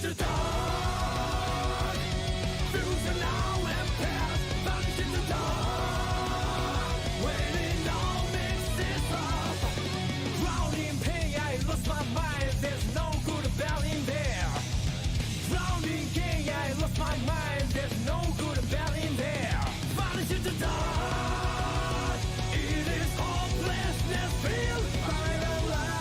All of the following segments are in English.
into the dark. Future now and past, vanish into the dark. When it all mixes up, drowning in pain, I lost my mind. There's no good about in there. Drowning in pain, I lost my mind. There's no good about in there. Vanish into the dark. It is hopelessness filled by the light.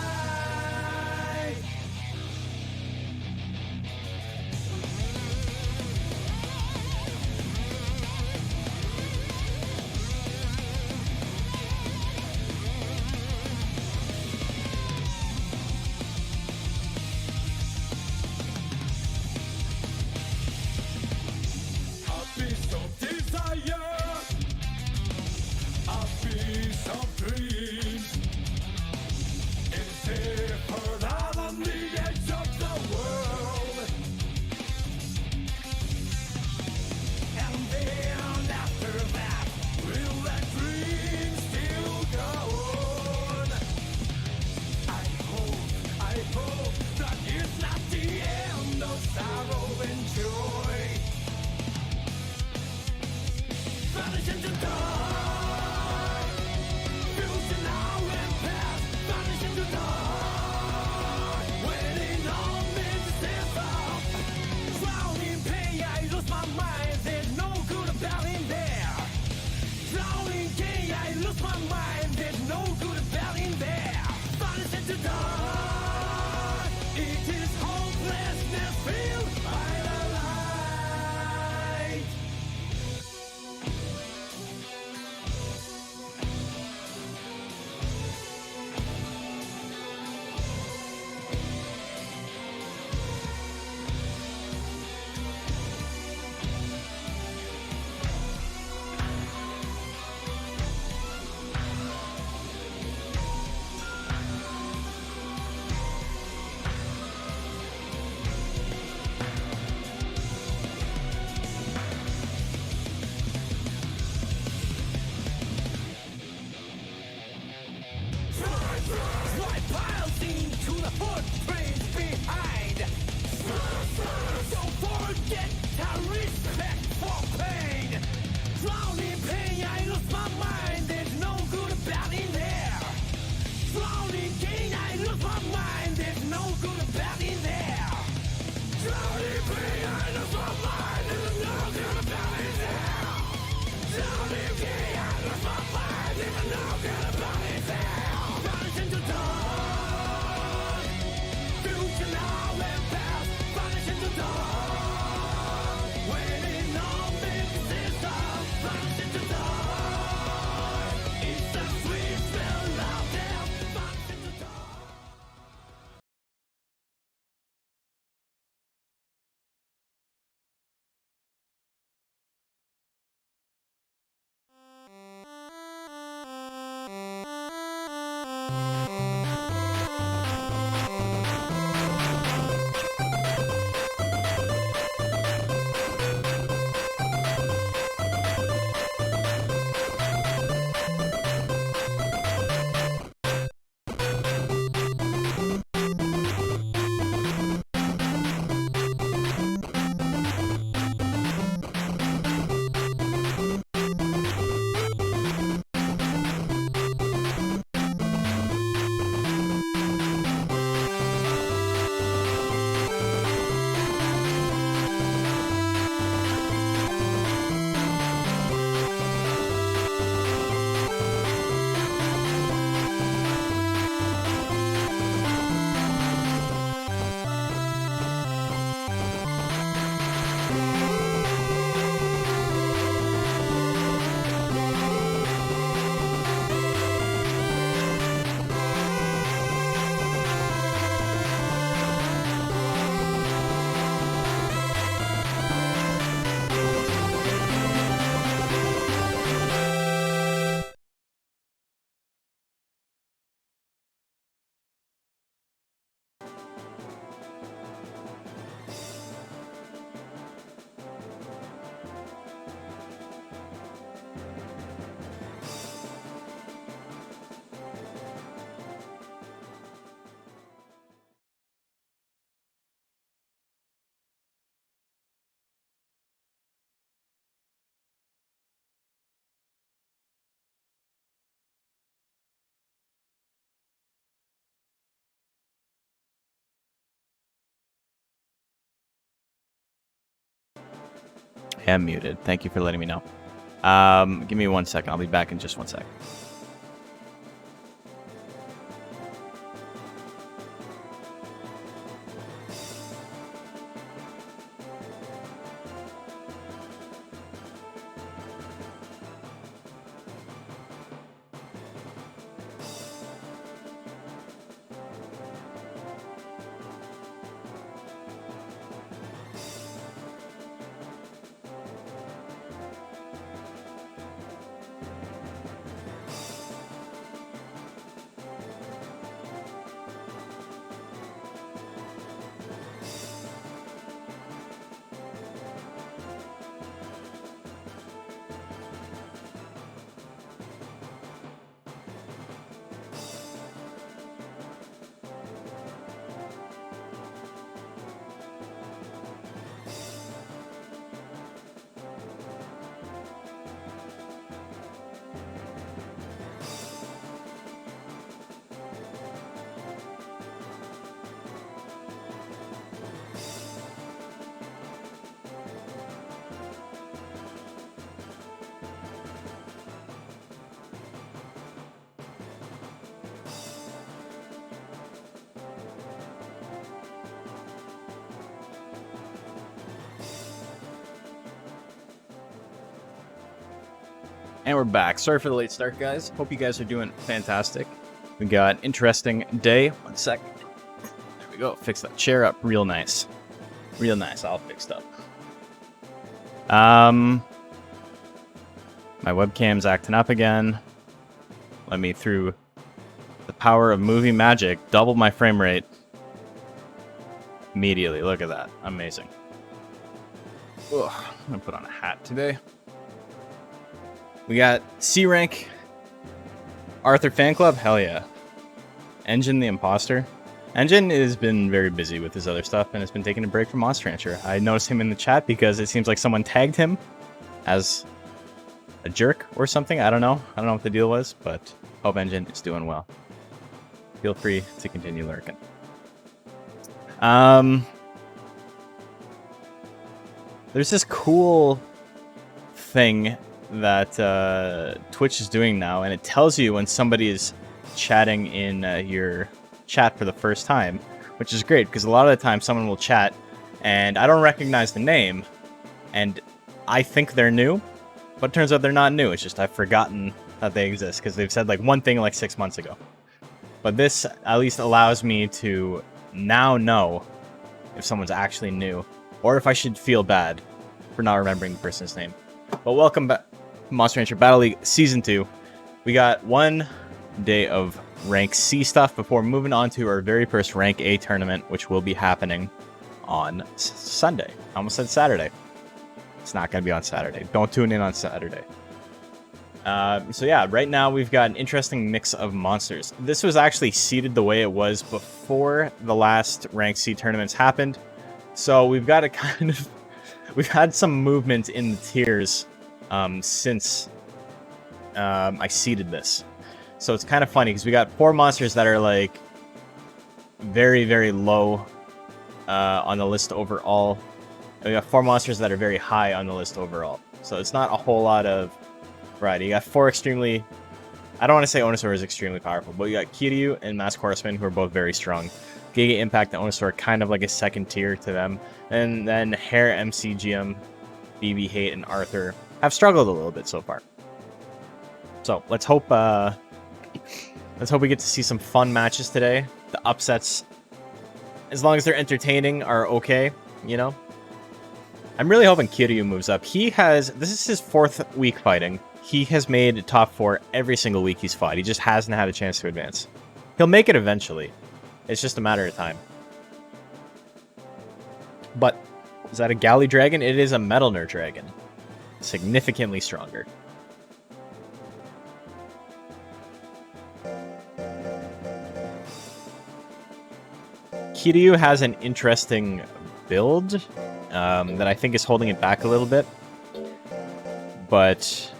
am muted. Thank you for letting me know. Give me 1 second. I'll be back in just 1 sec. And we're back. Sorry for the late start, guys. Hope you guys are doing fantastic. We got an interesting day. 1 sec. There we go. Fix that chair up real nice. Real nice. All fixed up. My webcam's acting up again. Let me, through the power of movie magic, double my frame rate immediately. Look at that. Amazing. Ugh, I'm going to put on a hat today. We got C rank, Arthur fan club, hell yeah. Engine the imposter. Engine has been very busy with his other stuff and has been taking a break from Monster Rancher. I noticed him in the chat because it seems like someone tagged him as a jerk or something. I don't know what the deal was, but hope Engine is doing well. Feel free to continue lurking. There's this cool thing that Twitch is doing now, and it tells you when somebody is chatting in your chat for the first time, which is great because a lot of the time someone will chat and I don't recognize the name and I think they're new, but it turns out they're not new. It's just I've forgotten that they exist because they've said like one thing like 6 months ago. But this at least allows me to now know if someone's actually new or if I should feel bad for not remembering the person's name. But welcome back, Monster Rancher Battle League Season 2. We got 1 day of Rank C stuff before moving on to our very first Rank A tournament, which will be happening on Sunday. I almost said Saturday. It's not going to be on Saturday. Don't tune in on Saturday. So yeah, right now we've got an interesting mix of monsters. This was actually seeded the way it was before the last Rank C tournaments happened. So we've got a kind of... We've had some movement in the tiers since I seeded this. So it's kind of funny because we got 4 monsters that are like very, very low on the list overall. And we got 4 monsters that are very high on the list overall. So it's not a whole lot of variety. You got 4 extremely... I don't want to say Onosaur is extremely powerful, but you got Kiryu and Mask Horseman, who are both very strong. Giga Impact and Onosaur are kind of like a second tier to them. And then Hair, MCGM, BB Hate, and Arthur have struggled a little bit so far. So let's hope we get to see some fun matches today. The upsets, as long as they're entertaining, are okay, you know? I'm really hoping Kiryu moves up. This is his 4th week fighting. He has made top 4 every single week he's fought. He just hasn't had a chance to advance. He'll make it eventually. It's just a matter of time. But, is that a Galley Dragon? It is a Metal Nerd Dragon. Significantly stronger. Kiryu has an interesting build that I think is holding it back a little bit. But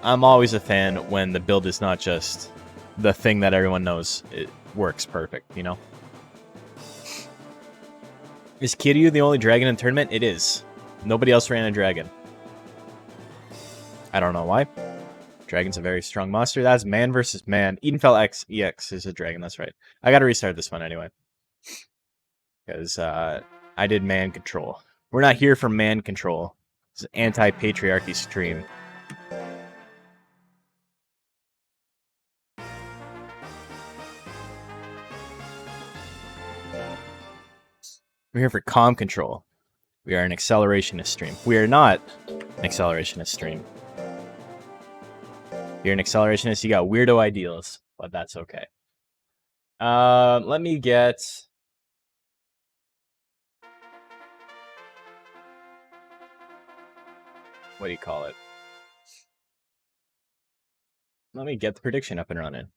I'm always a fan when the build is not just the thing that everyone knows it works perfect, you know? Is Kiryu the only dragon in the tournament? It is. Nobody else ran a dragon. I don't know why. Dragon's a very strong monster. That's man versus man. Edenfell X EX is a dragon. That's right. I got to restart this one anyway. Because I did man control. We're not here for man control. It's an anti-patriarchy stream. We're here for calm control. We are an accelerationist stream. We are not an accelerationist stream. You're an accelerationist, you got weirdo ideals, but that's okay. Let me get... What do you call it? Let me get the prediction up and running.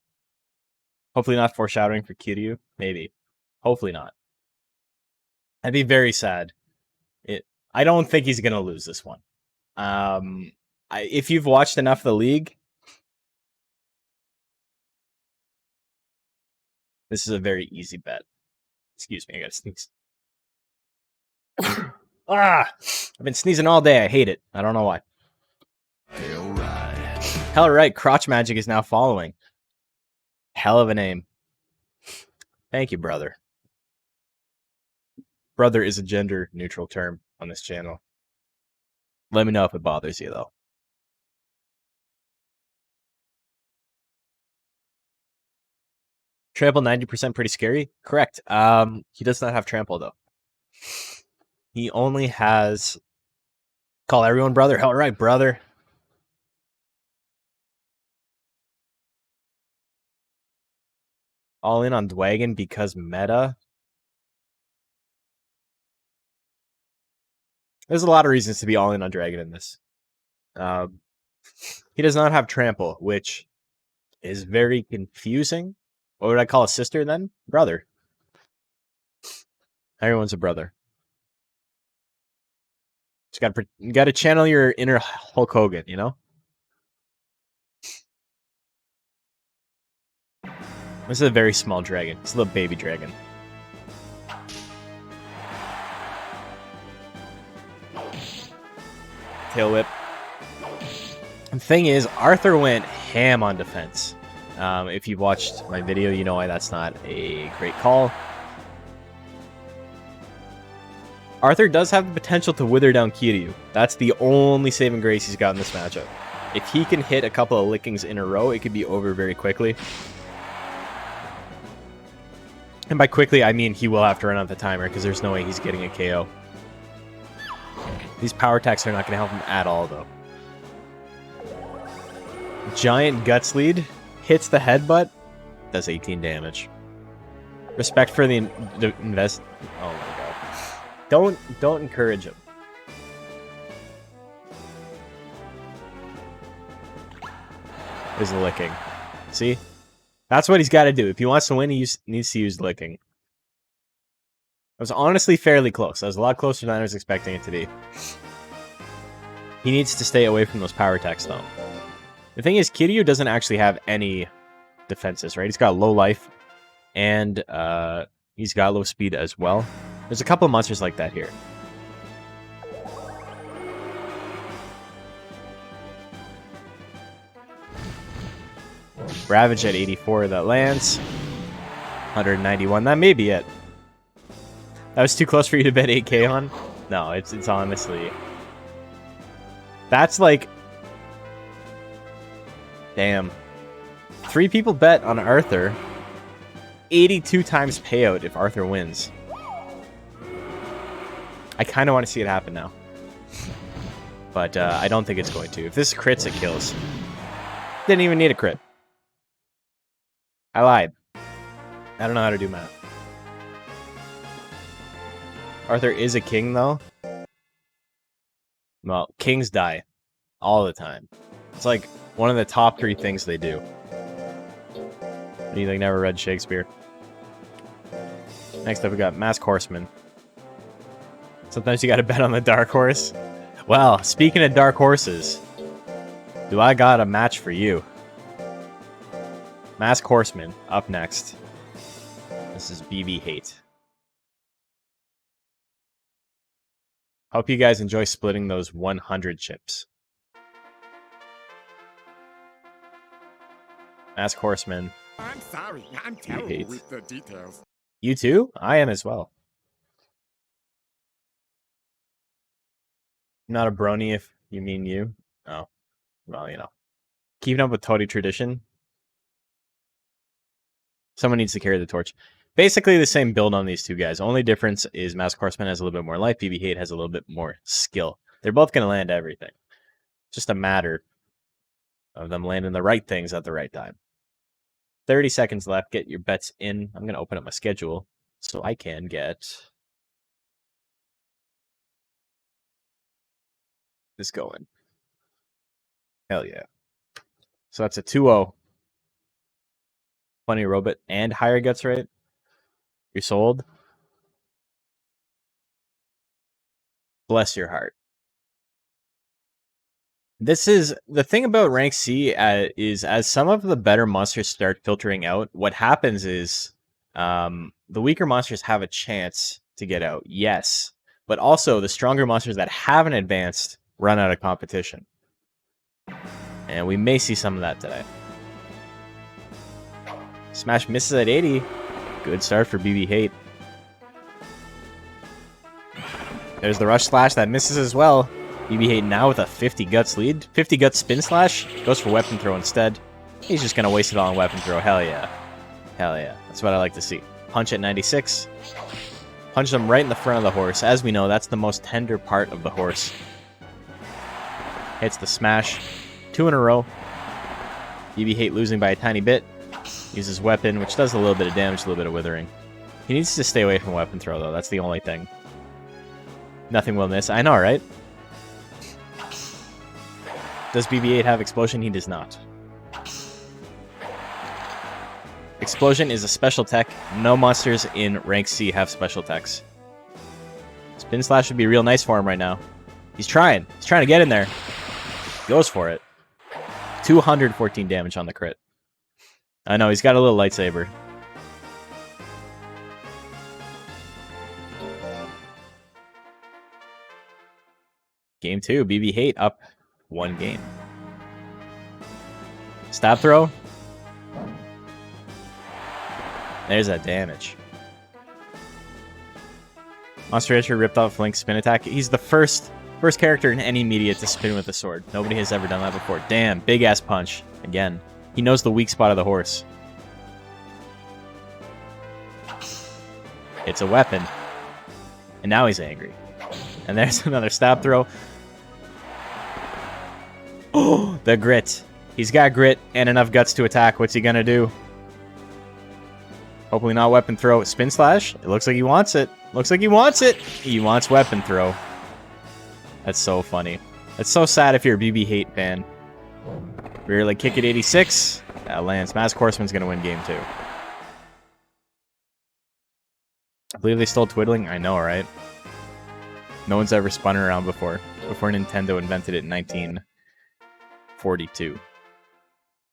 Hopefully not foreshadowing for Kiryu. Maybe. Hopefully not. I'd be very sad. I don't think he's going to lose this one. If you've watched enough of the league, this is a very easy bet. Excuse me, I gotta sneeze. I've been sneezing all day. I hate it. I don't know why. Hell right. Crotch Magic is now following. Hell of a name. Thank you, brother. Brother is a gender-neutral term on this channel. Let me know if it bothers you, though. Trample 90% pretty scary? Correct. He does not have trample, though. He only has... Call everyone brother. Hell right, brother. All in on Dwagon because meta? There's a lot of reasons to be all in on Dragon in this. He does not have trample, which is very confusing. What would I call a sister then? Brother. Everyone's a brother. Just gotta channel your inner Hulk Hogan, you know? This is a very small dragon. It's a little baby dragon. Tail whip. The thing is, Arthur went ham on defense. If you've watched my video, you know why that's not a great call. Arthur does have the potential to wither down Kiryu. That's the only saving grace he's got in this matchup. If he can hit a couple of lickings in a row, it could be over very quickly. And by quickly, I mean he will have to run out the timer because there's no way he's getting a KO. These power attacks are not going to help him at all, though. Giant Guts lead. Hits the headbutt. Does 18 damage. Respect for the invest... Oh my god. Don't encourage him. There's the licking. See? That's what he's got to do. If he wants to win, he needs to use licking. It was honestly fairly close. That was a lot closer than I was expecting it to be. He needs to stay away from those power attacks, though. The thing is, Kiryu doesn't actually have any defenses, right? He's got low life, and he's got low speed as well. There's a couple of monsters like that here. Ravage at 84, that lands. 191, that may be it. That was too close for you to bet 8k on? No, it's honestly... That's like... Damn. 3 people bet on Arthur. 82 times payout if Arthur wins. I kind of want to see it happen now. But I don't think it's going to. If this crits, it kills. Didn't even need a crit. I lied. I don't know how to do math. Arthur is a king, though. Well, kings die. All the time. It's like one of the top 3 things they do. What do you think? Never read Shakespeare. Next up, we got Masked Horseman. Sometimes you gotta bet on the dark horse. Well, speaking of dark horses, do I got a match for you? Masked Horseman, up next. This is BB Hate. Hope you guys enjoy splitting those 100 chips. Mask Horseman. I'm sorry, I'm terrible with the details. You too? I am as well. Not a brony if you mean you. Oh, well, you know. Keeping up with Todi tradition. Someone needs to carry the torch. Basically the same build on these two guys. Only difference is Mask Horseman has a little bit more life. BB-8 has a little bit more skill. They're both going to land everything. Just a matter of them landing the right things at the right time. 30 seconds left. Get your bets in. I'm going to open up my schedule so I can get this going. Hell yeah. So that's a 2-0. Plenty of robot and higher guts rate. You're sold. Bless your heart. This is the thing about rank C is as some of the better monsters start filtering out, what happens is the weaker monsters have a chance to get out. Yes, but also the stronger monsters that haven't advanced run out of competition. And we may see some of that today. Smash misses at 80. Good start for BB-8. There's the rush slash that misses as well. BB-8 now with a 50 guts lead. 50 guts spin slash. Goes for weapon throw instead. He's just going to waste it all on weapon throw. Hell yeah. Hell yeah. That's what I like to see. Punch at 96. Punch him right in the front of the horse. As we know, that's the most tender part of the horse. Hits the smash. 2 in a row. BB-8 losing by a tiny bit. Uses weapon, which does a little bit of damage, a little bit of withering. He needs to stay away from weapon throw, though. That's the only thing. Nothing will miss. I know, right? Does BB-8 have explosion? He does not. Explosion is a special tech. No monsters in rank C have special techs. Spin slash would be real nice for him right now. He's trying. He's trying to get in there. Goes for it. 214 damage on the crit. I know, he's got a little lightsaber. Game 2, BB-8 up 1 game. Stab throw. There's that damage. Monster Rancher ripped off Link's spin attack. He's the first character in any media to spin with a sword. Nobody has ever done that before. Damn, big ass punch. Again. He knows the weak spot of the horse. It's a weapon. And now he's angry. And there's another stab throw. Oh, the grit. He's got grit and enough guts to attack. What's he gonna do? Hopefully not weapon throw. Spin slash? It looks like he wants it. Looks like he wants it. He wants weapon throw. That's so funny. That's so sad if you're a BB-8 fan. Rear leg kick at 86. That lands. Mask Horseman's going to win game 2. I believe they stole twiddling. I know, right? No one's ever spun around before Nintendo invented it in 1942.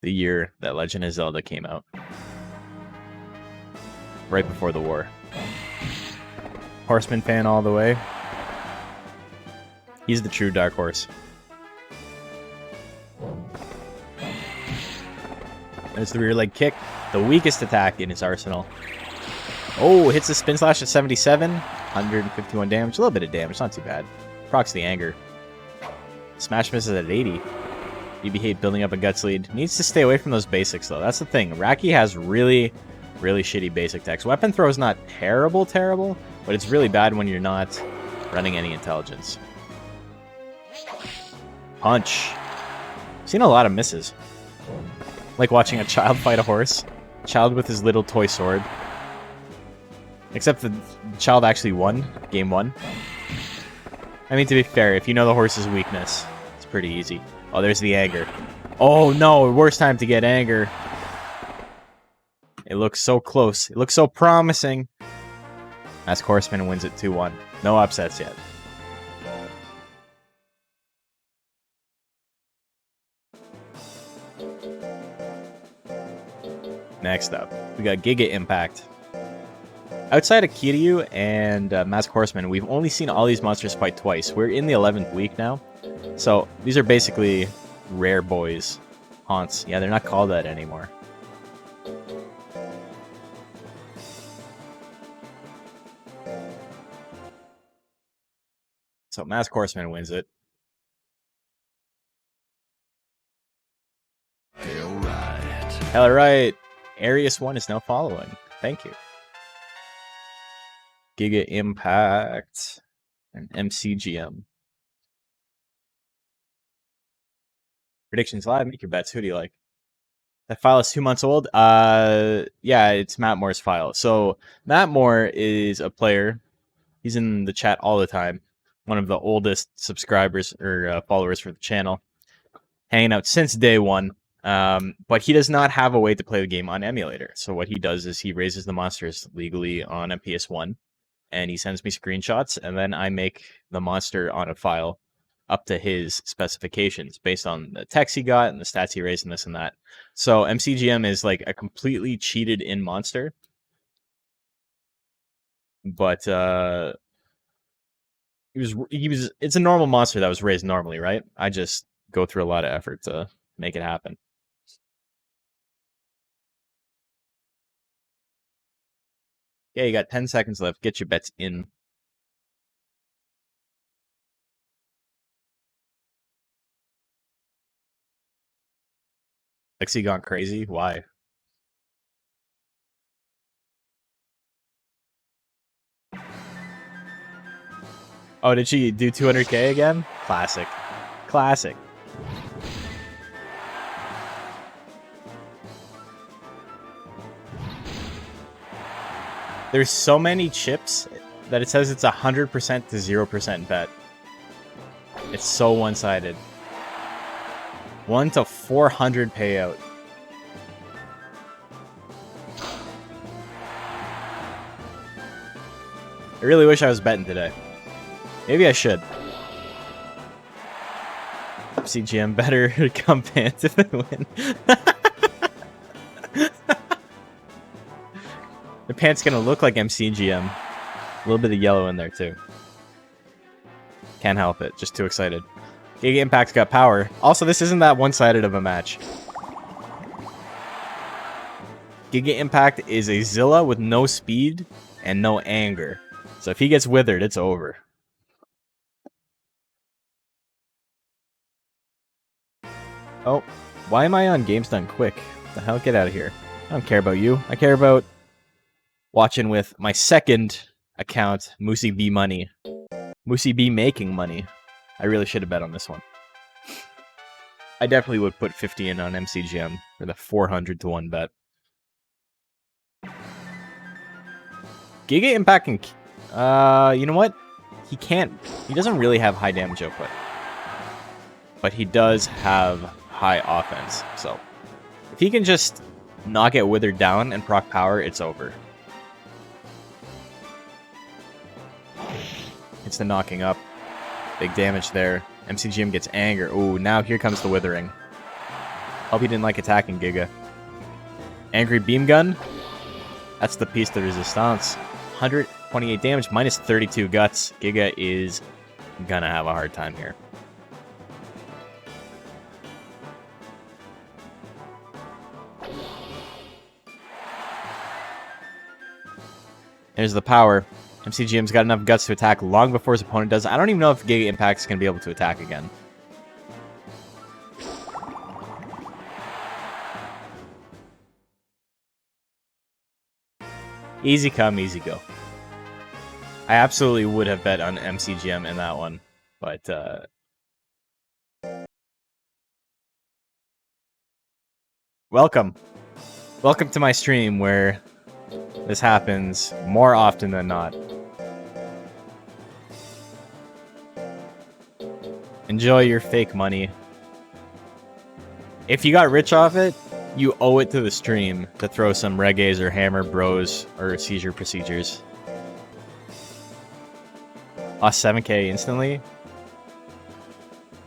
The year that Legend of Zelda came out. Right before the war. Horseman fan all the way. He's the true dark horse. There's the rear leg kick. The weakest attack in his arsenal. Oh, hits the spin slash at 77. 151 damage. A little bit of damage. Not too bad. Procs the anger. Smash misses at 80. BB-8 building up a guts lead. Needs to stay away from those basics, though. That's the thing. Raki has really shitty basic techs. Weapon throw is not terrible, but it's really bad when you're not running any intelligence. Punch. Seen a lot of misses. Like watching a child fight a horse. Child with his little toy sword. Except the child actually won. Game 1. I mean, to be fair, if you know the horse's weakness, it's pretty easy. Oh, there's the anger. Oh no, worst time to get anger. It looks so close. It looks so promising. Mask Horseman wins it 2-1. No upsets yet. Next up, we got Giga Impact. Outside of Kiryu and Mask Horseman, we've only seen all these monsters fight twice. We're in the 11th week now. So these are basically rare boys. Haunts. Yeah, they're not called that anymore. So Mask Horseman wins it. Hell right. Arius 1 is now following. Thank you. Giga Impact and MCGM. Predictions live. Make your bets. Who do you like? That file is 2 months old. Yeah, it's Matt Moore's file. So Matt Moore is a player. He's in the chat all the time. One of the oldest subscribers or followers for the channel. Hanging out since day one. But he does not have a way to play the game on emulator. So what he does is he raises the monsters legally on a PS1, and he sends me screenshots, and then I make the monster on a file up to his specifications based on the text he got and the stats he raised and this and that. So MCGM is like a completely cheated in monster. But it's a normal monster that was raised normally, right? I just go through a lot of effort to make it happen. Yeah, you got 10 seconds left. Get your bets in. Lexi gone crazy? Why? Oh, did she do 200k again? Classic. Classic. There's so many chips that it says it's 100% to 0% bet. It's so one-sided. 1 to 400 payout. I really wish I was betting today. Maybe I should. CGM better come pants if they win. The pants gonna look like MCGM. A little bit of yellow in there too. Can't help it. Just too excited. Giga Impact's got power. Also, this isn't that one-sided of a match. Giga Impact is a Zilla with no speed and no anger. So if he gets withered, it's over. Oh, why am I on Games Done Quick? What the hell? Get out of here. I don't care about you. I care about watching with my second account, Moosey B Money. Moosey B making money. I really should have bet on this one. I definitely would put 50 in on MCGM for the 400 to 1 bet. Giga Impact can... you know what? He can't... He doesn't really have high damage output. But he does have high offense. So, if he can just not get withered down and proc power, it's over. It's the knocking up. Big damage there. MCGM gets anger. Ooh, now here comes the withering. Hope he didn't like attacking Giga. Angry Beam Gun. That's the piece de resistance. 128 damage, minus 32 guts. Giga is gonna have a hard time here. There's the power. MCGM's got enough guts to attack long before his opponent does. I don't even know if Giga Impact's going to be able to attack again. Easy come, easy go. I absolutely would have bet on MCGM in that one, but welcome. Welcome to my stream where this happens more often than not. Enjoy your fake money. If you got rich off it, you owe it to the stream to throw some reggaes or hammer bros or seizure procedures. Lost 7k instantly.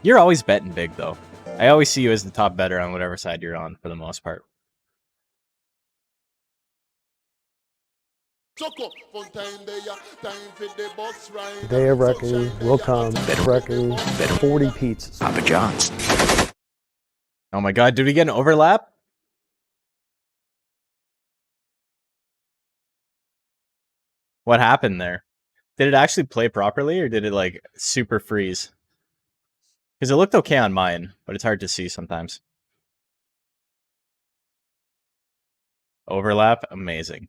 You're always betting big though. I always see you as the top bettor on whatever side you're on for the most part. Day of reckoning will come. Reckoning 40 pizzas. Papa John's. Oh my god, did we get an overlap? What happened there? Did it actually play properly, or did it like super freeze? Because it looked okay on mine, but it's hard to see sometimes. Overlap, amazing.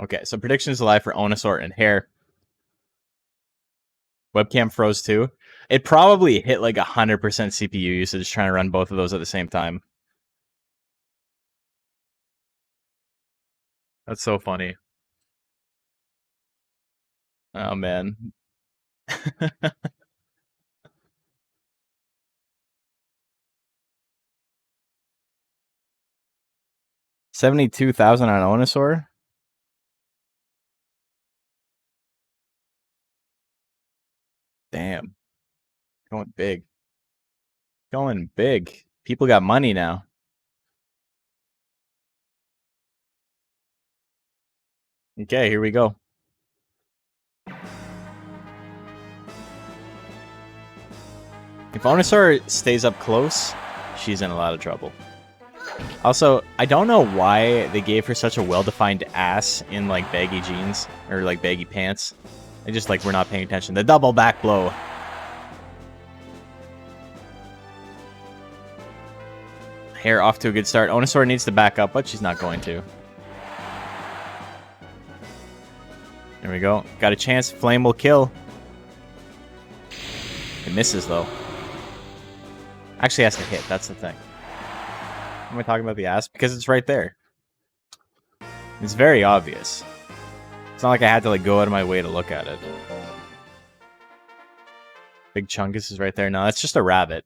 Okay, so predictions live for Onosaur and Hair. Webcam froze too. It probably hit like 100% CPU usage trying to run both of those at the same time. That's so funny. Oh, man. 72,000 on Onosaur? Damn. Going big. Going big. People got money now. Okay, here we go. If Onosaur stays up close, she's in a lot of trouble. Also, I don't know why they gave her such a well-defined ass in, like, baggy jeans, or, like, baggy pants. They just, like, we're not paying attention. The double back blow. Hair off to a good start. Onosaur needs to back up, but she's not going to. There we go. Got a chance. Flame will kill. It misses, though. Actually has to hit. That's the thing. Am I talking about the ass? Because it's right there. It's very obvious. It's not like I had to like go out of my way to look at it. Big Chungus is right there. No, that's just a rabbit.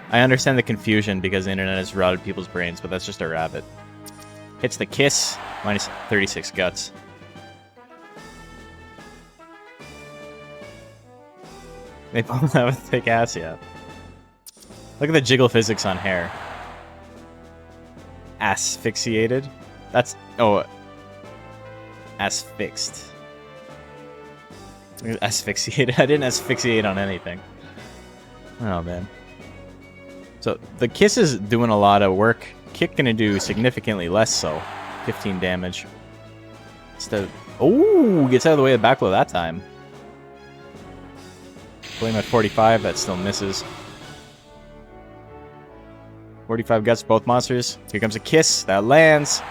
I understand the confusion because the internet has routed people's brains, but that's just a rabbit. Hits the kiss. Minus 36 guts. They both have a thick ass yet. Look at the jiggle physics on Hair. Asphyxiated? That's... Oh. Asphyxed. Asphyxiated? I didn't asphyxiate on anything. Oh, man. So, the kiss is doing a lot of work. Kick gonna do significantly less so. 15 damage. Instead of... Oh! Gets out of the way of the back blow that time. Flame at 45, that still misses. 45 guts, both monsters. Here comes a kiss, that lands.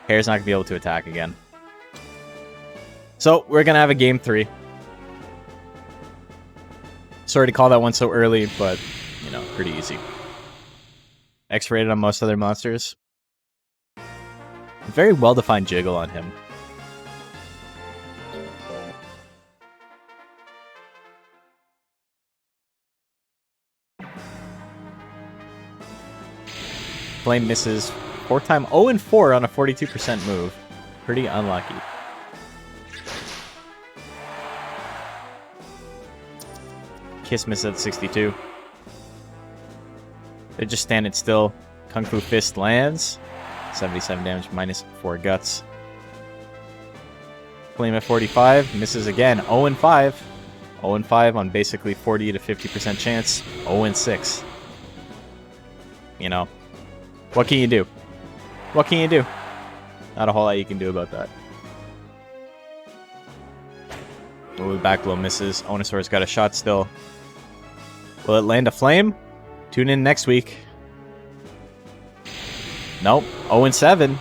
Hair's not going to be able to attack again. So, we're going to have a game 3. Sorry to call that one so early, but, you know, pretty easy. X-rated on most other monsters. Very well-defined jiggle on him. Flame misses 4-time 0-4 on a 42% move. Pretty unlucky. Kiss misses at 62. They're just standing still. Kung Fu Fist lands. 77 damage, minus 4 guts. Flame at 45. Misses again. 0-5. 0-5 on basically 40 to 50% chance. 0-6. You know. What can you do? What can you do? Not a whole lot you can do about that. Oh, the back blow misses. Onosaur's got a shot still. Will it land a flame? Tune in next week. Nope. 0-7.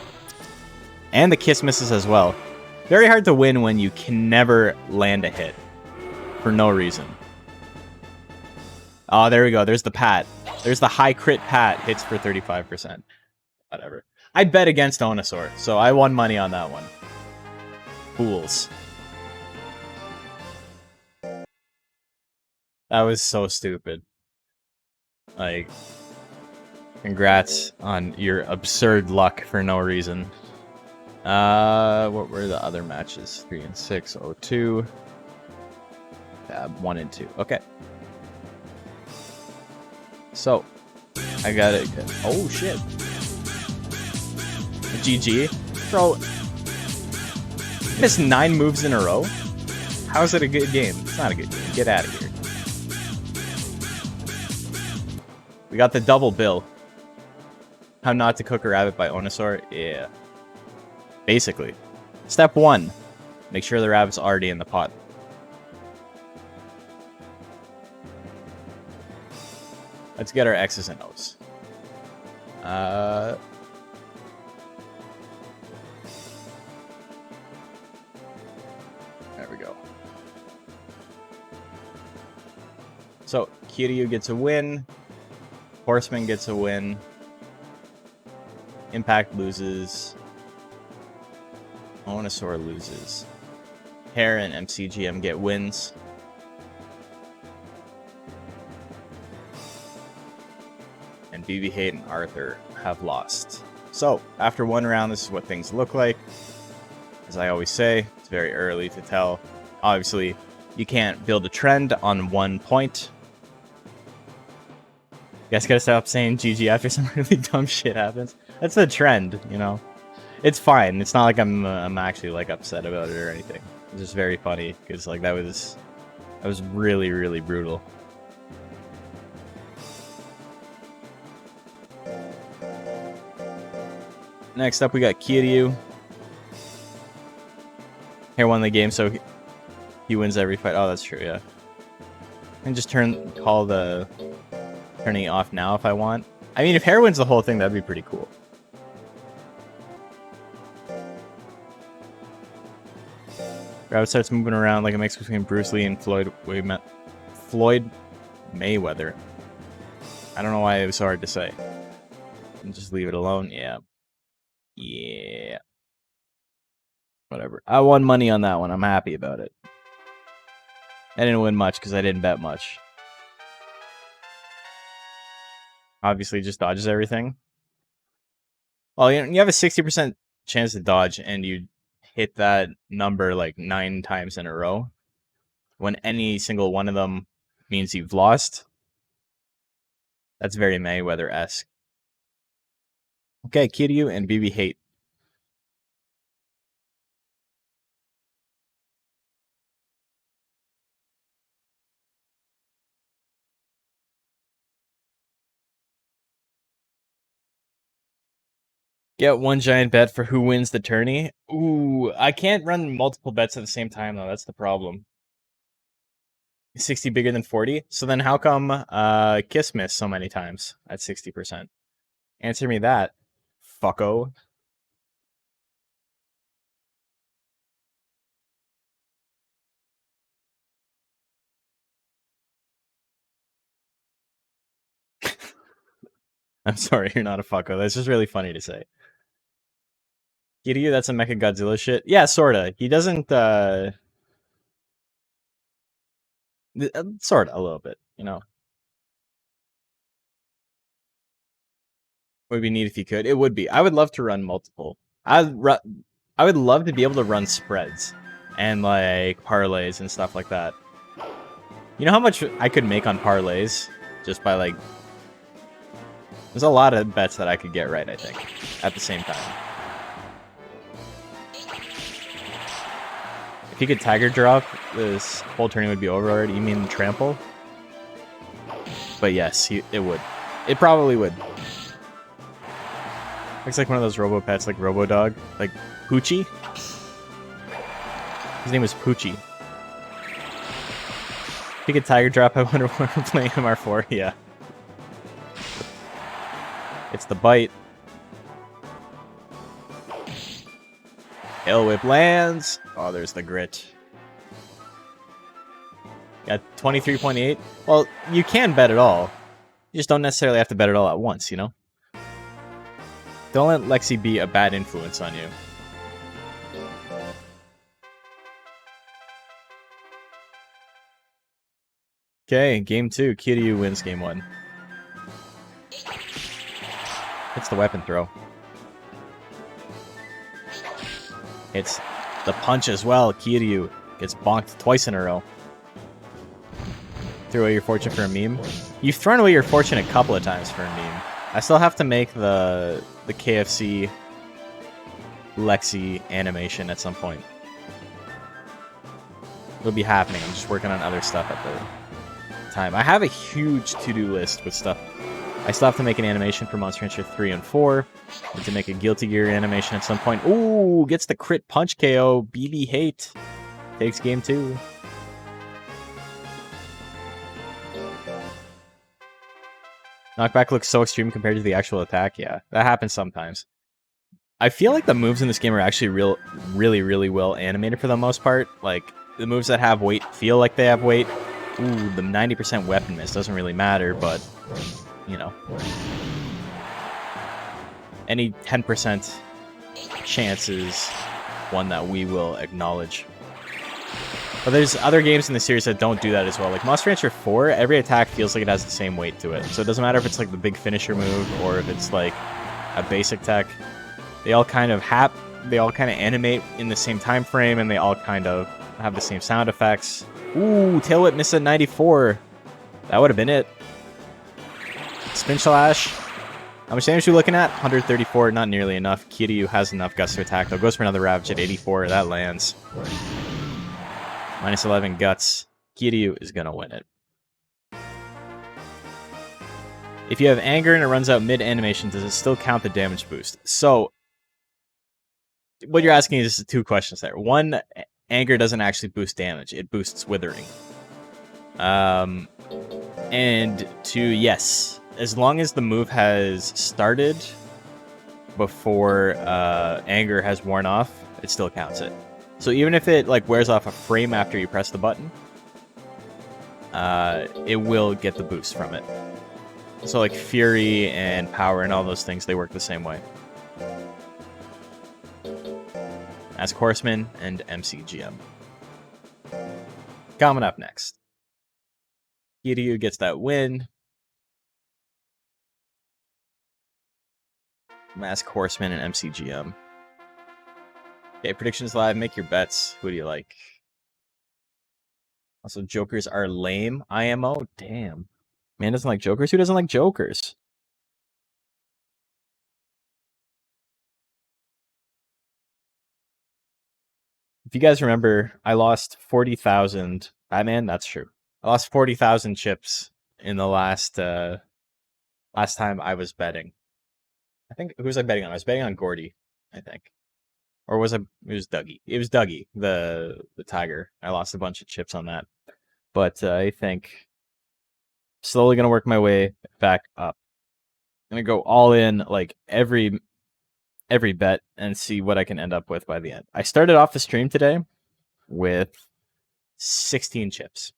And the kiss misses as well. Very hard to win when you can never land a hit. For no reason. Oh, there we go. There's the pat. There's the high crit pat. Hits for 35%. Whatever. I bet against Onosaur, so I won money on that one. Fools. That was so stupid. Like, congrats on your absurd luck for no reason. What were the other matches? 3 and 6, 0-2. 1 and 2. Okay. So, I got it. Oh, shit. GG. Bro, missed 9 moves in a row? How is it a good game? It's not a good game. Get out of here. We got the double bill. How Not to Cook a Rabbit by Onosaur. Yeah. Basically. Step 1. Make sure the rabbit's already in the pot. Let's get our X's and O's. There we go. So, Kiryu gets a win. Horseman gets a win. Impact loses. Onosaur loses. Hare and MCGM get wins. And BB Hate and Arthur have lost. So, after one round, this is what things look like. As I always say, it's very early to tell. Obviously, you can't build a trend on 1 point. You guys gotta stop saying GG after some really dumb shit happens. That's the trend, you know? It's fine. It's not like I'm actually like upset about it or anything. It's just very funny because like that was really, really brutal. Next up, we got Kiryu. Here won the game, so he wins every fight. Oh, that's true, yeah. And just call the turning it off now if I want. I mean, if Hare wins the whole thing, that'd be pretty cool. Rabbit starts moving around like a mix between Bruce Lee and Floyd Mayweather. I don't know why it was so hard to say. And just leave it alone. Yeah. Yeah. Whatever. I won money on that one. I'm happy about it. I didn't win much because I didn't bet much. Obviously, just dodges everything. Well, you have a 60% chance to dodge, and you hit that number like 9 times in a row. When any single one of them means you've lost. That's very Mayweather-esque. Okay, Kiryu and BB Hate. Get one giant bet for who wins the tourney. Ooh, I can't run multiple bets at the same time, though. That's the problem. 60 bigger than 40? So then how come Kiss missed so many times at 60%? Answer me that, fucko. I'm sorry, you're not a fucko. That's just really funny to say. Kiryu, that's a Mecha Godzilla shit. Yeah, sorta. He doesn't, sorta, a little bit, you know. Would be neat if you could. It would be. I would love to run multiple. I would love to be able to run spreads and like parlays and stuff like that. You know how much I could make on parlays just by like. There's a lot of bets that I could get right, I think, at the same time. If you could Tiger drop, this whole turning would be over already. You mean trample? But yes, it would. It probably would. Looks like one of those robo pets, like Robo Dog, like Poochie. His name was Poochie. If you could Tiger drop, I wonder when we're playing MR4. Yeah. It's the bite. Tail whip lands. Oh, there's the grit. Got 23.8. Well, you can bet it all. You just don't necessarily have to bet it all at once, you know? Don't let Lexi be a bad influence on you. Okay, game 2. Kiryu wins game 1. Hits the weapon throw. Hits the punch as well. Kiryu gets bonked twice in a row. Threw away your fortune for a meme. You've thrown away your fortune a couple of times for a meme. I still have to make the KFC Lexi animation at some point. It'll be happening. I'm just working on other stuff at the time. I have a huge to-do list with stuff I still have to make an animation for Monster Rancher 3 and 4. Need to make a Guilty Gear animation at some point. Ooh, gets the crit punch KO. BB Hate takes game 2. Knockback looks so extreme compared to the actual attack. Yeah, that happens sometimes. I feel like the moves in this game are actually really well animated for the most part. Like, the moves that have weight feel like they have weight. Ooh, the 90% weapon miss doesn't really matter, but, you know. Any 10% chance is one that we will acknowledge. But there's other games in the series that don't do that as well. Like Monster Rancher 4, every attack feels like it has the same weight to it. So it doesn't matter if it's like the big finisher move or if it's like a basic tech. They all kind of animate in the same time frame, and they all kind of have the same sound effects. Ooh, Tail Whip missed at 94. That would have been it. Spin Slash. How much damage are you looking at? 134, not nearly enough. Kiryu has enough guts to attack, though. Goes for another Ravage at 84. That lands. Minus 11 guts. Kiryu is going to win it. If you have anger and it runs out mid-animation, does it still count the damage boost? So, what you're asking is 2 questions there. One, anger doesn't actually boost damage. It boosts withering. And 2, yes. As long as the move has started before anger has worn off, it still counts it. So even if it like wears off a frame after you press the button, it will get the boost from it. So like Fury and Power and all those things, they work the same way. As Horseman and MCGM. Coming up next. Kiryu gets that win. Mask Horseman and MCGM. Okay, predictions live. Make your bets. Who do you like? Also, Jokers are lame. IMO? Damn. Man doesn't like Jokers? Who doesn't like Jokers? If you guys remember, I lost 40,000. Batman? That's true. I lost 40,000 chips in the last time I was betting. I think, who was I betting on? I was betting on Gordy, I think. Or was it was Dougie? It was Dougie, the tiger. I lost a bunch of chips on that. But I think slowly going to work my way back up. I'm going to go all in, like, every bet and see what I can end up with by the end. I started off the stream today with 16 chips.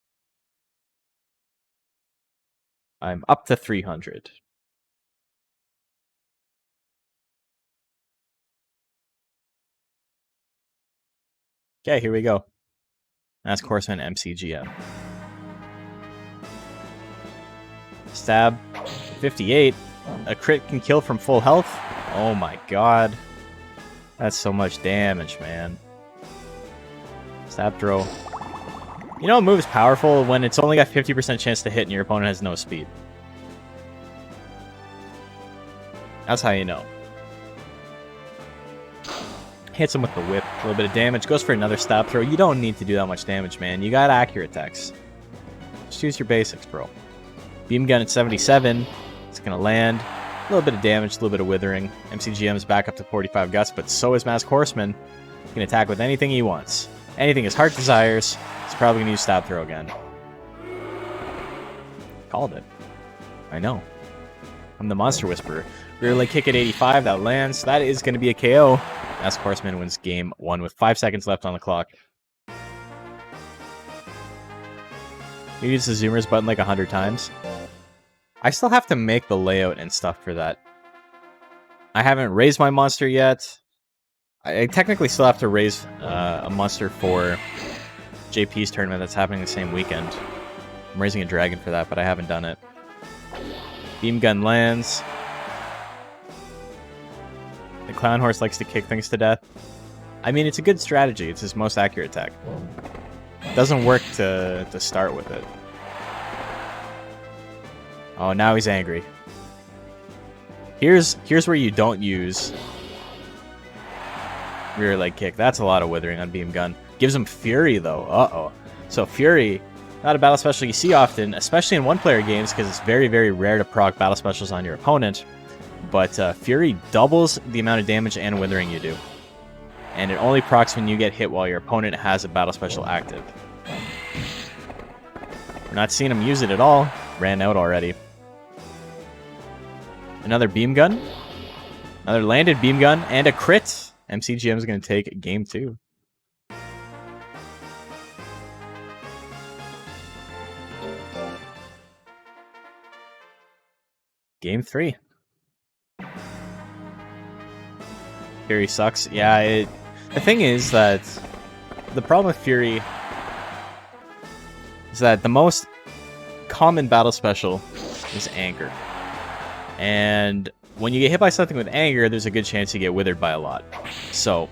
I'm up to 300. Okay, here we go. Mask Horseman MCGM. Stab. 58. A crit can kill from full health? Oh my god. That's so much damage, man. Stab throw. You know a move is powerful when it's only got 50% chance to hit and your opponent has no speed. That's how you know. Hits him with the whip. A little bit of damage. Goes for another stab throw. You don't need to do that much damage, man. You got accurate attacks. Just use your basics, bro. Beam gun at 77. It's going to land. A little bit of damage, a little bit of withering. MCGM is back up to 45 guts, but so is Mask Horseman. He can attack with anything he wants. Anything his heart desires. He's probably going to use stab throw again. Called it. I know. I'm the Monster Whisperer. Rear leg kick at 85. That lands. That is going to be a KO. Mask Horseman wins game 1 with 5 seconds left on the clock. You use the zoomers button like 100 times. I still have to make the layout and stuff for that. I haven't raised my monster yet. I technically still have to raise a monster for JP's tournament that's happening the same weekend. I'm raising a dragon for that, but I haven't done it. Beam gun lands. The clown horse likes to kick things to death. I mean, it's a good strategy. It's his most accurate attack. It doesn't work to start with it. Oh, now he's angry. Here's where you don't use rear leg kick. That's a lot of withering on beam gun. Gives him fury though. Uh-oh. So fury Not a battle special you see often, especially in one-player games, because it's very, very rare to proc battle specials on your opponent. But Fury doubles the amount of damage and withering you do. And it only procs when you get hit while your opponent has a battle special active. We're not seeing him use it at all. Ran out already. Another beam gun. Another landed beam gun and a crit. MCGM is going to take game 2. Game 3. Fury sucks. Yeah, the thing is that the problem with Fury is that the most common battle special is anger. And when you get hit by something with anger, there's a good chance you get withered by a lot. So,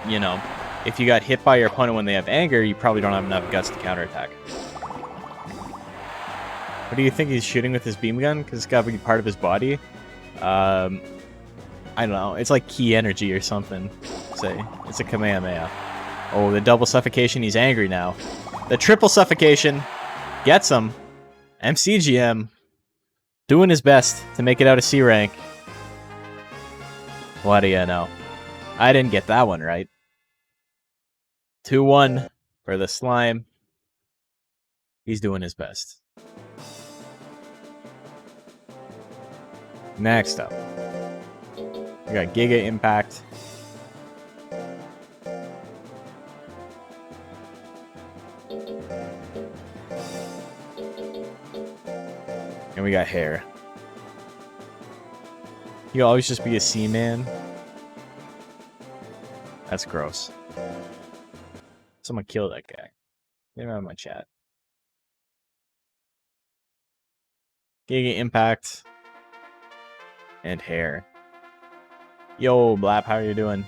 you know, if you got hit by your opponent when they have anger, you probably don't have enough guts to counterattack. What do you think he's shooting with his beam gun? Because it's got to be part of his body. I don't know. It's like key energy or something. Say, it's a Kamehameha. Oh, the double suffocation. He's angry now. The triple suffocation gets him. MCGM doing his best to make it out of C rank. What do you know? I didn't get that one right. 2-1 for the slime. He's doing his best. Next up, we got Giga Impact. And we got Hair. You'll always just be a C-man. That's gross. Someone kill that guy. Get him out of my chat. Giga Impact. And Hair. Yo, Blap, how are you doing?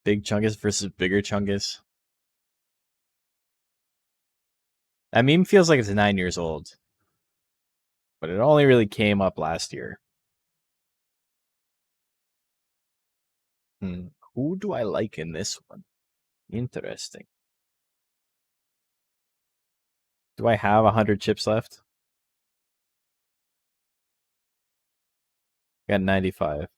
Big Chungus versus bigger Chungus. That meme feels like it's 9 years old. But it only really came up last year. Who do I like in this one? Interesting. Do I have 100 chips left? Got 95. Let's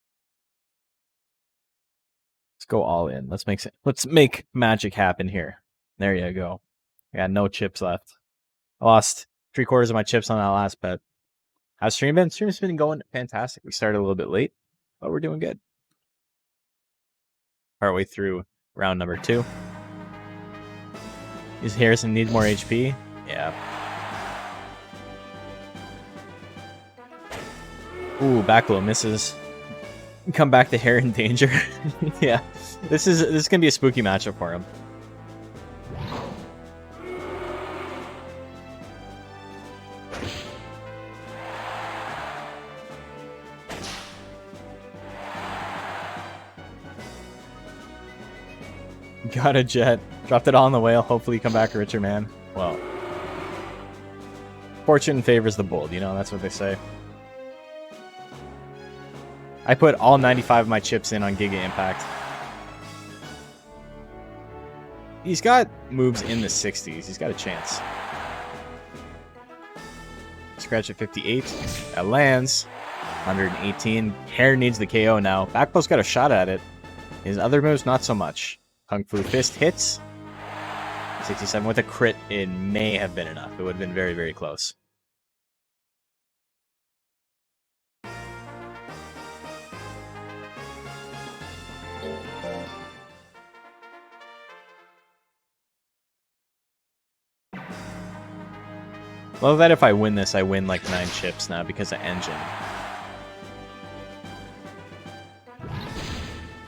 go all in. Let's make magic happen here. There you go. I got no chips left. I lost 3/4 of my chips on that last bet. How's stream been? Stream's been going fantastic. We started a little bit late, but we're doing good. Partway through round number 2. Does Harrison need more HP? Yeah. Ooh, back low misses. Come back to Hair in danger. Yeah, this is gonna be a spooky matchup for him. Got a jet. Dropped it all on the whale. Hopefully you come back a richer man. Well, fortune favors the bold, you know, that's what they say. I put all 95 of my chips in on Giga Impact. He's got moves in the 60s. He's got a chance. Scratch at 58. That lands. 118. Hair needs the KO now. Backbow's got a shot at it. His other moves, not so much. Kung Fu Fist hits. 67 with a crit. It may have been enough. It would have been very, very close. Love that if I win this, I win like 9 chips now because of engine.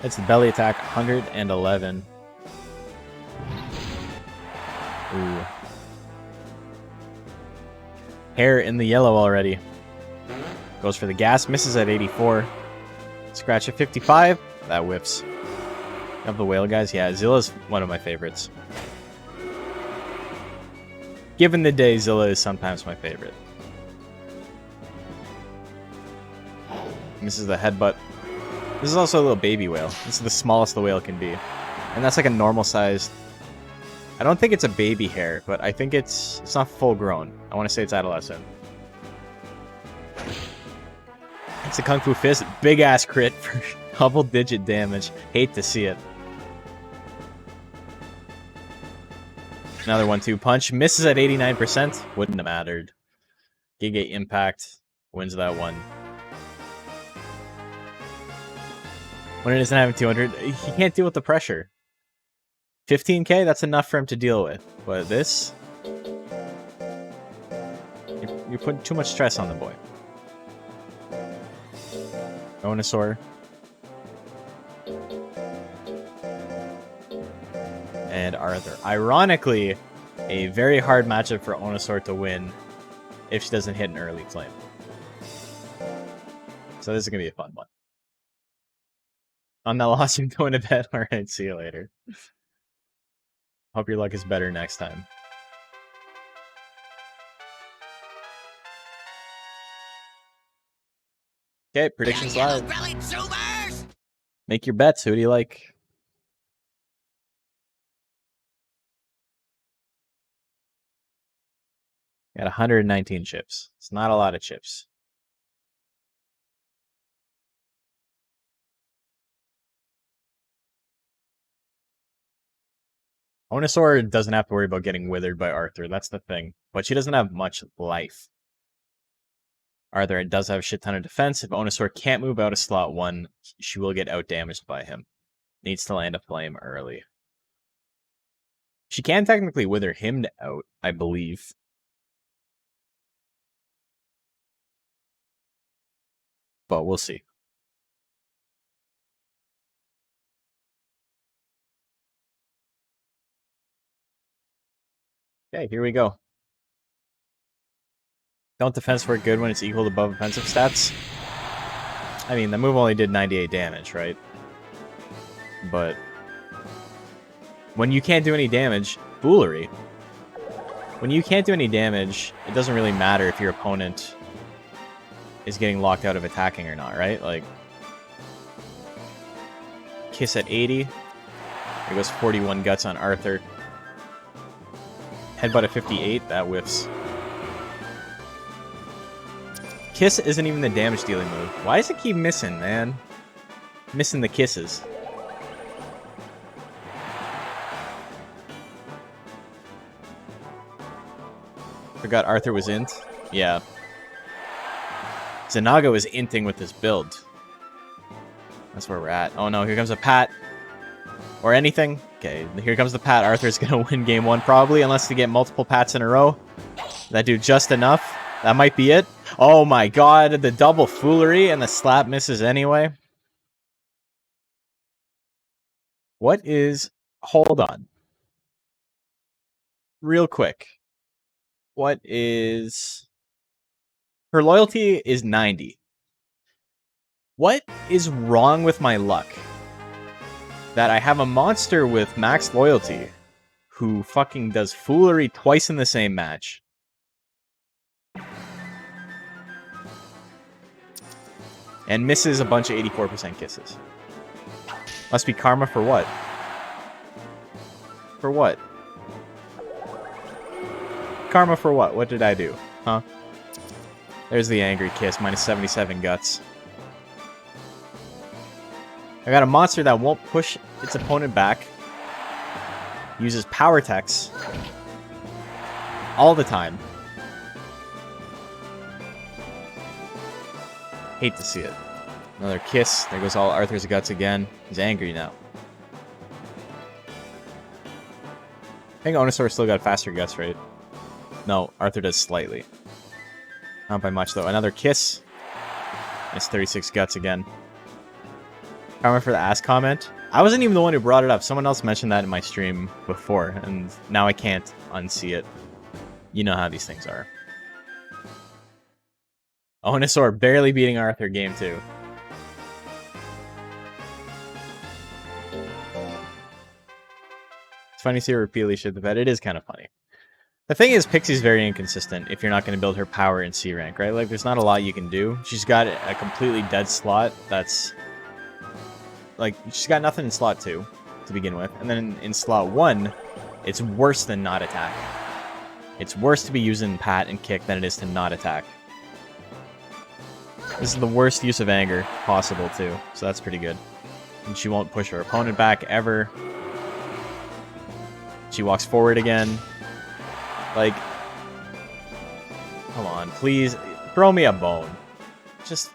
That's the belly attack, 111. Ooh. Hair in the yellow already. Goes for the gas, misses at 84. Scratch at 55. That whips. Of the whale guys, yeah, Zilla's one of my favorites. Given the day, Zilla is sometimes my favorite. This is the headbutt. This is also a little baby whale. This is the smallest the whale can be. And that's like a normal sized... I don't think it's a baby hair, but I think it's not full grown. I want to say it's adolescent. It's a Kung Fu Fist. Big ass crit for double digit damage. Hate to see it. Another 1-2 punch. Misses at 89%. Wouldn't have mattered. Giga Impact wins that one. When it doesn't have 200, he can't deal with the pressure. 15k, that's enough for him to deal with. But this... You're putting too much stress on the boy. Onosaur. And Arthur. Ironically, a very hard matchup for Onosaur to win if she doesn't hit an early flame. So this is going to be a fun one. On that loss, I'm going to bed. Alright, see you later. Hope your luck is better next time. Okay, predictions live. Make your bets. Who do you like? Got 119 chips. It's not a lot of chips. Onosaur doesn't have to worry about getting withered by Arthur. That's the thing. But she doesn't have much life. Arthur does have a shit ton of defense. If Onosaur can't move out of slot 1, she will get out-damaged by him. Needs to land a flame early. She can technically wither him out, I believe. But we'll see. Okay, here we go. Don't defense work good when it's equal to above offensive stats? I mean, the move only did 98 damage, right? But when you can't do any damage, foolery. When you can't do any damage, it doesn't really matter if your opponent is getting locked out of attacking or not, right? Like, Kiss at 80. There goes 41 guts on Arthur. Headbutt at 58, that whiffs. Kiss isn't even the damage dealing move. Why does it keep missing, man? Missing the kisses. Forgot Arthur was int. Yeah. Zanaga was inting with this build. That's where we're at. Oh no, here comes a pat. Or anything. Okay, here comes the pat. Arthur's gonna win game 1 probably, unless they get multiple pats in a row. That do just enough. That might be it. Oh my god, the double foolery and the slap misses anyway. What is... Hold on. Real quick. What is... Her loyalty is 90. What is wrong with my luck? That I have a monster with max loyalty who fucking does foolery twice in the same match. And misses a bunch of 84% kisses. Must be karma for what? For what? Karma for what? What did I do? Huh? There's the angry kiss, minus 77 guts. I got a monster that won't push its opponent back. Uses power techs. All the time. Hate to see it. Another kiss. There goes all Arthur's guts again. He's angry now. I think Onosaur still got faster guts, right? No, Arthur does slightly. Not by much, though. Another kiss. It's 36 guts again. Karma for the ass comment. I wasn't even the one who brought it up. Someone else mentioned that in my stream before, and now I can't unsee it. You know how these things are. Onosaur barely beating Arthur game 2. funny to see her repeatedly shit the bed. It is kind of funny. The thing is, Pixie's very inconsistent if you're not going to build her power in C rank, right? Like, there's not a lot you can do. She's got a completely dead slot that's... Like, she's got nothing in slot 2 to begin with. And then in slot 1, it's worse than not attack. It's worse to be using pat and kick than it is to not attack. This is the worst use of anger possible, too. So that's pretty good. And she won't push her opponent back ever. She walks forward again. Like, come on, please, throw me a bone. Just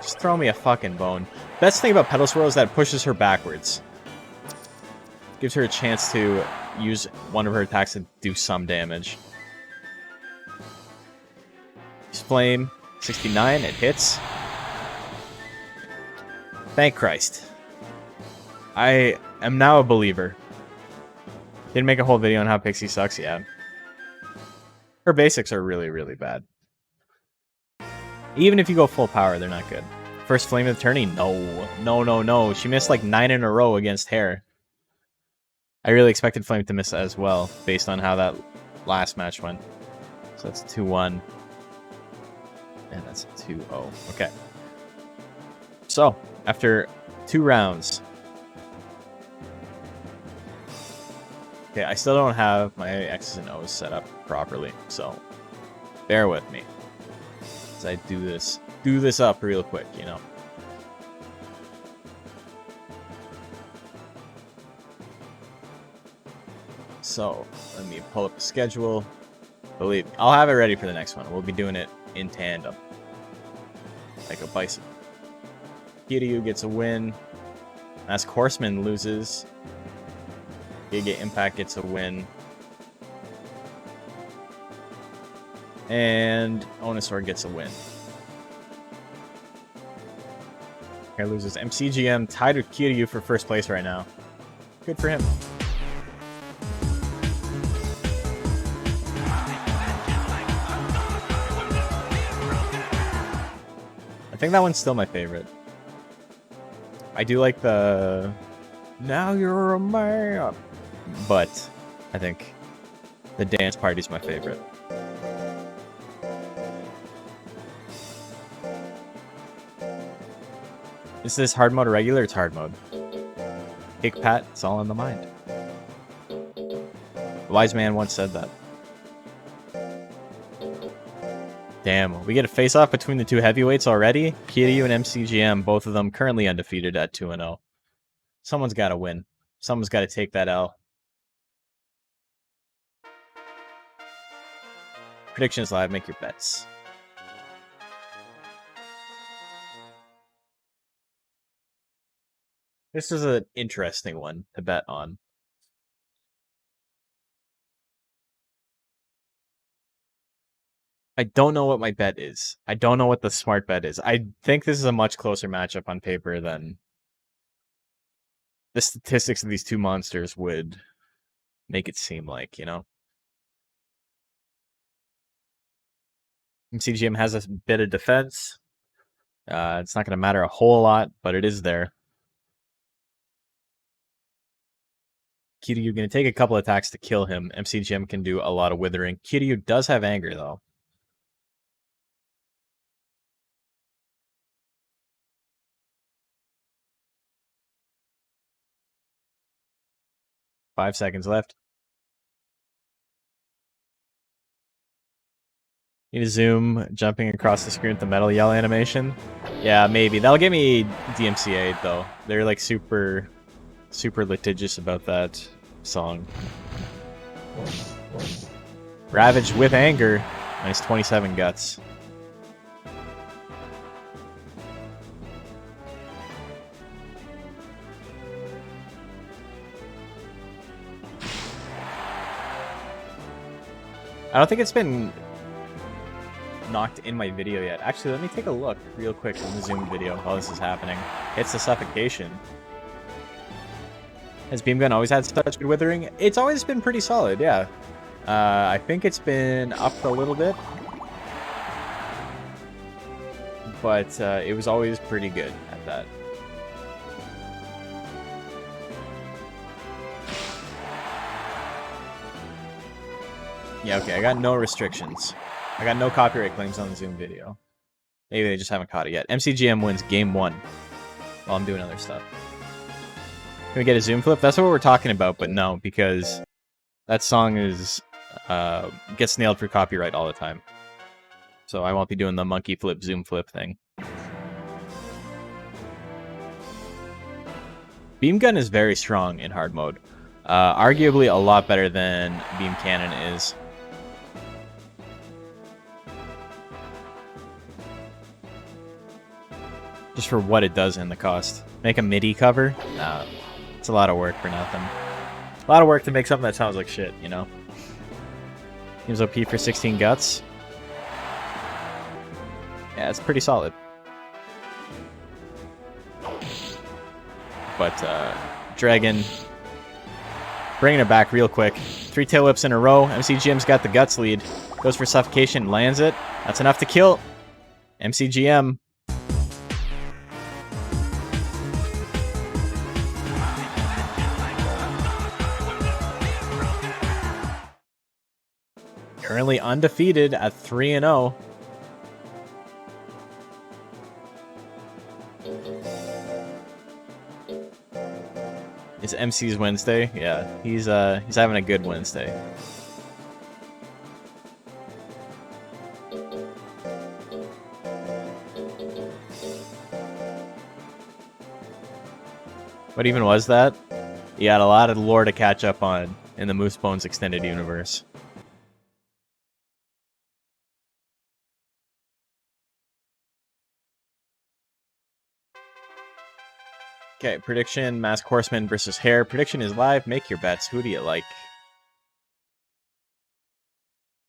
throw me a fucking bone. Best thing about Pedal Swirl is that it pushes her backwards. Gives her a chance to use one of her attacks to do some damage. Flame, 69, it hits. Thank Christ. I am now a believer. Didn't make a whole video on how Pixie sucks, yeah. Her basics are really, really bad. Even if you go full power, they're not good. First Flame of the Tourney? No. No, no, no. She missed like 9 in a row against Hair. I really expected Flame to miss as well, based on how that last match went. So that's 2-1. And that's 2-0. Okay. So, after 2 rounds... Okay, I still don't have my X's and O's set up properly, so bear with me as I do this up real quick, you know. So, let me pull up the schedule. Believe me, I'll have it ready for the next one. We'll be doing it in tandem. Like a bicycle. Kiryu gets a win. Mask Horseman loses. Giga Impact gets a win. And Onosaur gets a win. Hair loses. MCGM tied with Kiryu for first place right now. Good for him. I think that one's still my favorite. I do like the... Now you're a man. But I think the dance party's my favorite. Is this hard mode or regular? It's hard mode. Kick pat, it's all in the mind. A wise man once said that. Damn, we get a face-off between the two heavyweights already? Kiryu and MCGM, both of them currently undefeated at 2-0. Someone's got to win. Someone's got to take that L. Predictions live, make your bets. This is an interesting one to bet on. I don't know what my bet is. I don't know what the smart bet is. I think this is a much closer matchup on paper than the statistics of these two monsters would make it seem like, you know? CGM has a bit of defense. It's not going to matter a whole lot, but it is there. Kiryu going to take a couple attacks to kill him. MCGM can do a lot of withering. Kiryu does have anger, though. Five seconds left. Need to zoom, jumping across the screen with the metal yell animation. Yeah, maybe. That'll get me DMCA'd, though. They're, like, super litigious about that song. Ravage with anger. Nice 27 guts. I don't think it's been knocked in my video yet. Actually, let me take a look real quick in the Zoom video while this is happening. It's the suffocation. Has Beam Gun always had such good withering? It's always been pretty solid, yeah. I think it's been upped a little bit. But it was always pretty good at that. Yeah, okay, I got no restrictions. I got no copyright claims on the Zoom video. Maybe they just haven't caught it yet. MCGM wins game 1 while I'm doing other stuff. Can we get a Zoom flip? That's what we're talking about, but no, because that song is gets nailed for copyright all the time. So I won't be doing the monkey flip, Zoom flip thing. Beam gun is very strong in hard mode. Arguably a lot better than beam cannon is. Just for what it does and the cost. Make a MIDI cover? Nah, it's a lot of work for nothing. A lot of work to make something that sounds like shit, you know? Gives OP for 16 guts. Yeah, it's pretty solid. But, Dragon, bringing it back real quick. 3 tail whips in a row. MCGM's got the guts lead. Goes for suffocation, lands it. That's enough to kill. MCGM. Currently undefeated at 3-0. It's MC's Wednesday. Yeah, he's having a good Wednesday. What even was that? You got a lot of lore to catch up on in the Moose Bones extended universe. Okay, prediction, Masked Horseman versus Hare. Prediction is live. Make your bets. Who do you like?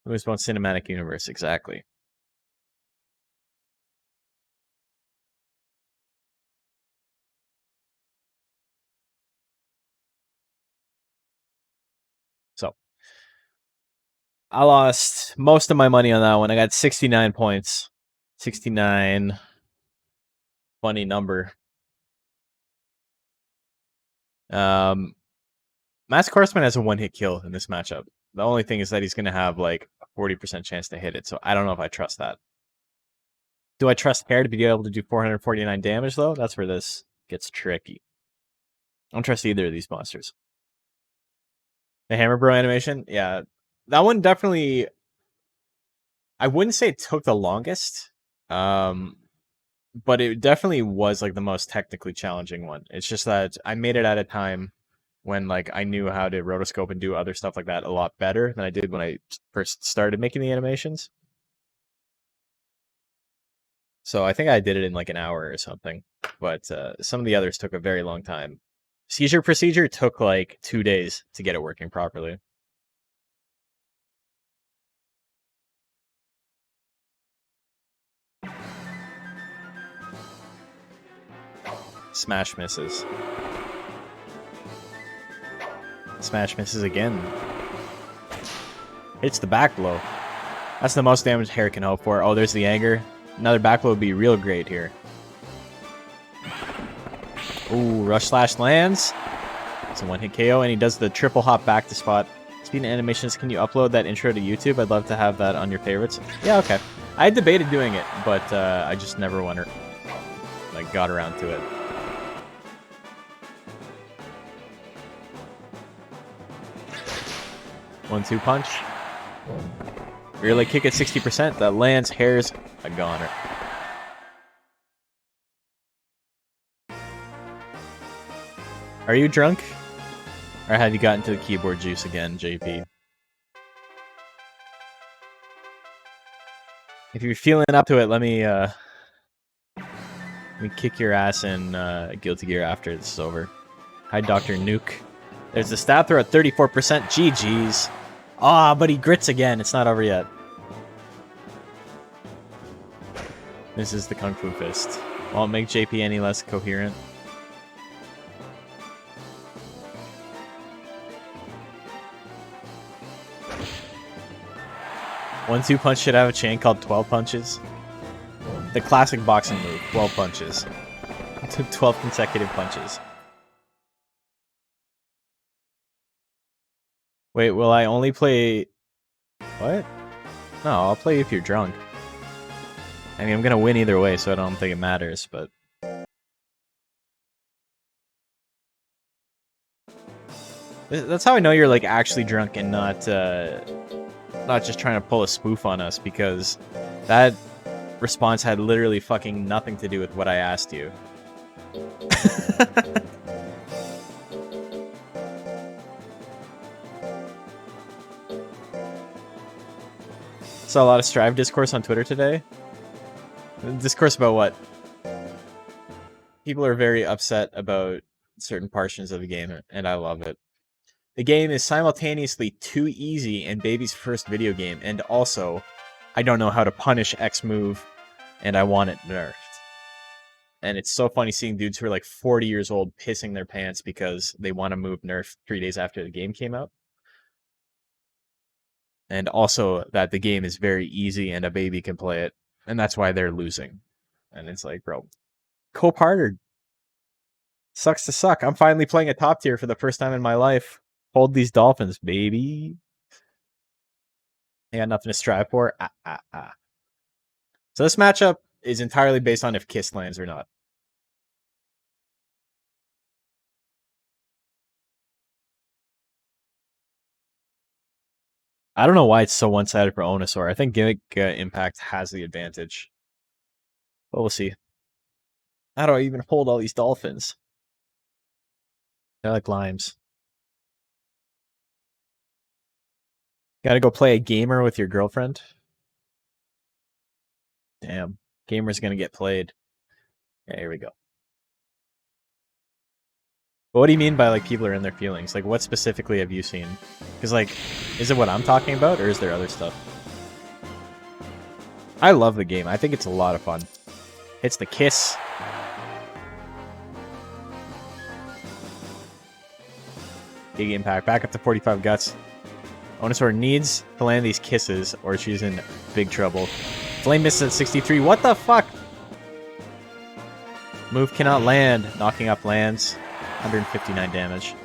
Moose Bones Cinematic Universe, exactly. So, I lost most of my money on that one. I got 69 points. 69. Funny number. Masked Horseman has a one-hit kill in this matchup. The only thing is that he's going to have like a 40% chance to hit it, so I don't know if I trust that. Do I trust Hare to be able to do 449 damage, though? That's where this gets tricky. I don't trust either of these monsters. The Hammer Bro animation? Yeah. That one definitely... I wouldn't say it took the longest, but it definitely was like the most technically challenging one. It's just that I made it at a time when like I knew how to rotoscope and do other stuff like that a lot better than I did when I first started making the animations. So I think I did it in like an hour or something, but some of the others took a very long time. Seizure Procedure took like 2 days to get it working properly. Smash misses. Smash misses again. Hits the back blow. That's the most damage Hare can hope for. Oh, there's the anger. Another back blow would be real great here. Ooh, Rush Slash lands. It's a one-hit KO, and he does the triple hop back to spot. Speaking of animations, can you upload that intro to YouTube? I'd love to have that on your favorites. Yeah, okay. I had debated doing it, but I just never got around to it. One-two punch. Really kick at 60%. That lands. Hare's a goner. Are you drunk? Or have you gotten to the keyboard juice again, JP? If you're feeling up to it, let me kick your ass in Guilty Gear after this is over. Hi, Dr. Nuke. There's the stab throw at 34%. GG's. Ah, but he grits again. It's not over yet. This is the Kung Fu Fist. Won't make JP any less coherent. One-two punch should have a chain called 12 punches. The classic boxing move, 12 punches. 12 consecutive punches. Wait, will I only play What? No, I'll play if you're drunk. I mean, I'm gonna win either way, so I don't think it matters, but... That's how I know you're, like, actually drunk and not just trying to pull a spoof on us, because that response had literally fucking nothing to do with what I asked you. Saw a lot of Strive discourse on Twitter today. Discourse about what? People are very upset about certain portions of the game, and I love it. The game is simultaneously too easy and baby's first video game, and also, I don't know how to punish X move, and I want it nerfed. And it's so funny seeing dudes who are like 40 years old pissing their pants because they want a move nerfed 3 days after the game came out. And also that the game is very easy and a baby can play it, and that's why they're losing. And it's like, bro, cope harder. Sucks to suck. I'm finally playing a top tier for the first time in my life. Hold these dolphins, baby. I got nothing to strive for. So this matchup is entirely based on if Kiss lands or not. I don't know why it's so one-sided for Onosaur. I think Gimmick Impact has the advantage. But we'll see. How do I even hold all these dolphins? They're like limes. Gotta go play a gamer with your girlfriend? Damn. Gamer's gonna get played. Yeah, here we go. But what do you mean by, like, people are in their feelings? Like, what specifically have you seen? Because, like, is it what I'm talking about, or is there other stuff? I love the game. I think it's a lot of fun. Hits the kiss. Big impact. Back up to 45 guts. Onosaur needs to land these kisses, or she's in big trouble. Flame misses at 63. What the fuck? Move cannot land. Knocking up lands. 159 damage.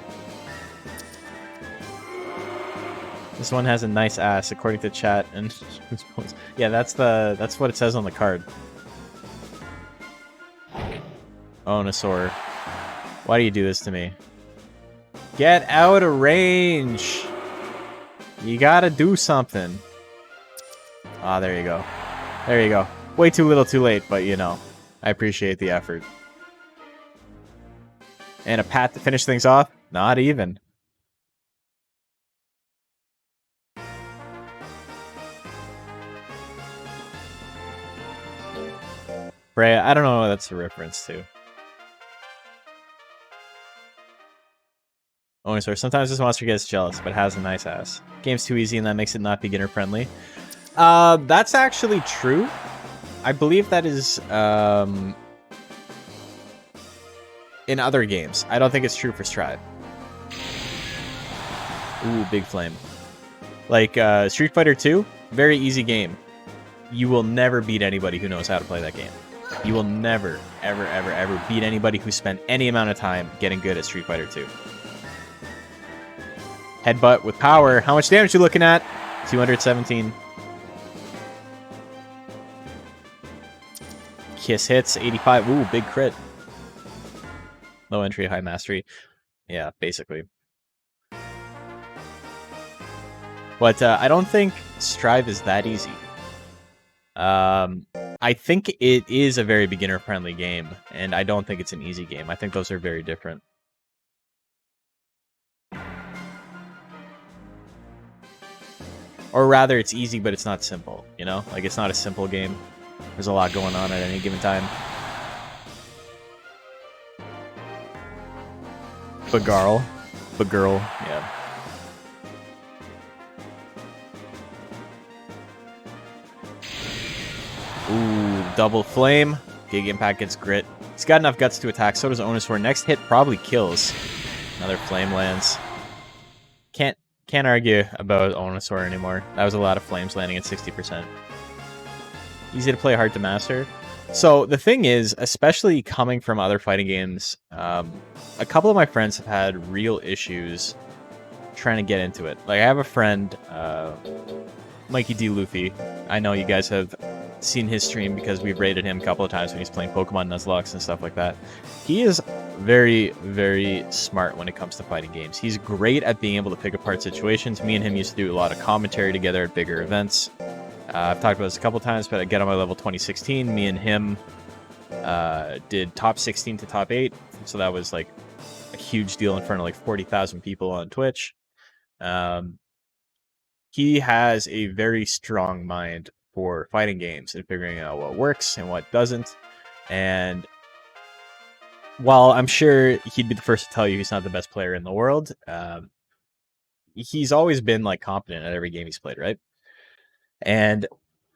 This one has a nice ass, according to chat. And yeah, that's what it says on the card. Onosaur, why do you do this to me? Get out of range. You gotta do something. Ah, there you go. There you go. Way too little, too late, but you know, I appreciate the effort. And a pat to finish things off? Not even. Freya, I don't know what that's a reference to. Onosaur, sometimes this monster gets jealous, but has a nice ass. Game's too easy and that makes it not beginner friendly. That's actually true. I believe that is, in other games. I don't think it's true for Strive. Ooh, big flame. Like, Street Fighter 2, very easy game. You will never beat anybody who knows how to play that game. You will never, ever, ever, ever beat anybody who spent any amount of time getting good at Street Fighter 2. Headbutt with power. How much damage you looking at? 217. Kiss hits, 85. Ooh, big crit. Low entry, high mastery. Yeah, basically. But I don't think Strive is that easy. I think it is a very beginner-friendly game, and I don't think it's an easy game. I think those are very different. Or rather, it's easy, but it's not simple, you know? Like, it's not a simple game. There's a lot going on at any given time. Bagarl. Bagirl, yeah. Ooh, double flame. Big impact gets grit. He's got enough guts to attack, so does Onosaur. Next hit probably kills. Another flame lands. Can't argue about Onosaur anymore. That was a lot of flames landing at 60%. Easy to play, hard to master. So the thing is, especially coming from other fighting games, a couple of my friends have had real issues trying to get into it. Like, I have a friend Mikey D. Luffy. I know you guys have seen his stream because we've rated him a couple of times when he's playing Pokemon Nuzlocke and stuff like that. He is very, very smart when it comes to fighting games. He's great at being able to pick apart situations. Me and him used to do a lot of commentary together at bigger events. I've talked about this a couple times, but I get on my level 2016. Me and him did top 16 to top 8. So that was like a huge deal in front of like 40,000 people on Twitch. He has a very strong mind for fighting games and figuring out what works and what doesn't. And while I'm sure he'd be the first to tell you he's not the best player in the world, he's always been like competent at every game he's played, right? And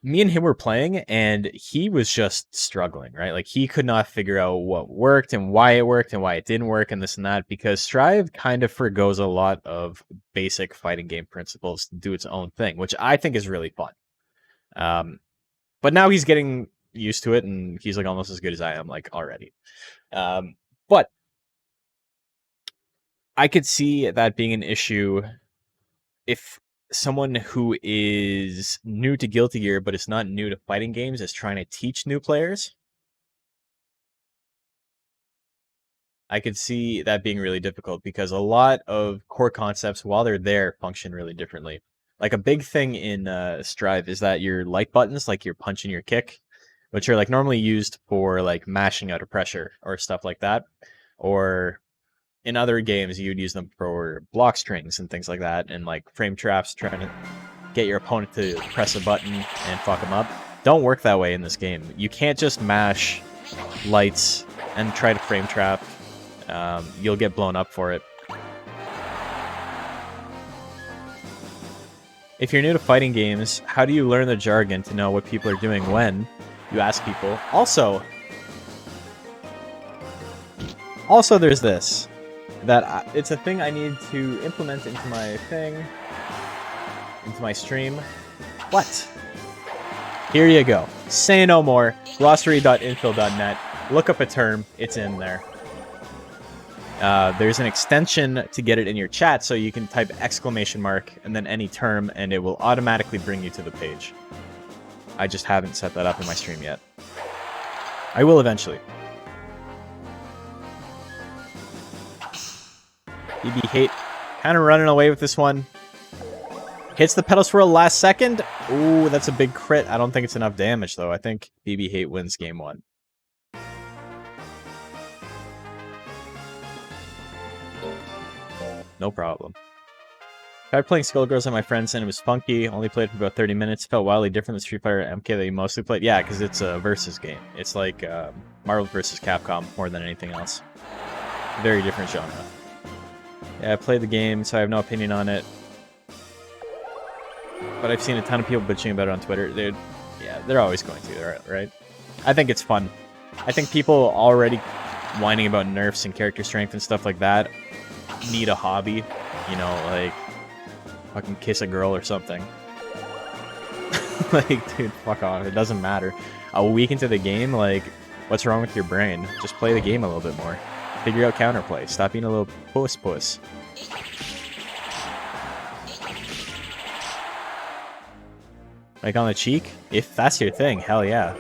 me and him were playing, and he was just struggling, right? Like, he could not figure out what worked and why it didn't work and this and that, because Strive kind of forgoes a lot of basic fighting game principles to do its own thing, which I think is really fun. But now he's getting used to it, and he's like almost as good as I am, like, already. But I could see that being an issue if someone who is new to Guilty Gear but is not new to fighting games is trying to teach new players. I could see that being really difficult because a lot of core concepts, while they're there, function really differently. Like, a big thing in Strive is that your light buttons, like your punch and your kick, which are like normally used for like mashing out of pressure or stuff like that, or in other games, you'd use them for block strings and things like that, and like frame traps, trying to get your opponent to press a button and fuck them up. Don't work that way in this game. You can't just mash lights and try to frame trap. You'll get blown up for it. If you're new to fighting games, how do you learn the jargon to know what people are doing when you ask people? Also, there's this. That it's a thing I need to implement into my thing, into my stream. What? Here you go. Say no more. Glossary.infil.net. Look up a term. It's in there. There's an extension to get it in your chat, so you can type exclamation mark and then any term, and it will automatically bring you to the page. I just haven't set that up in my stream yet. I will eventually. BB Hate kind of running away with this one. Hits the pedals for a last second. Ooh, that's a big crit. I don't think it's enough damage, though. I think BB Hate wins game 1. No problem. Tried playing Skullgirls on my friends, and it was funky. Only played for about 30 minutes. Felt wildly different than Street Fighter MK that you mostly played. Yeah, because it's a versus game. It's like Marvel vs. Capcom more than anything else. Very different genre. Yeah, I played the game, so I have no opinion on it. But I've seen a ton of people bitching about it on Twitter. They're always going to, right? I think it's fun. I think people already whining about nerfs and character strength and stuff like that need a hobby. You know, like, fucking kiss a girl or something. Like, dude, fuck off. It doesn't matter. A week into the game, like, what's wrong with your brain? Just play the game a little bit more. Figure out counterplay. Stop being a little puss. Like on the cheek? If that's your thing, hell yeah.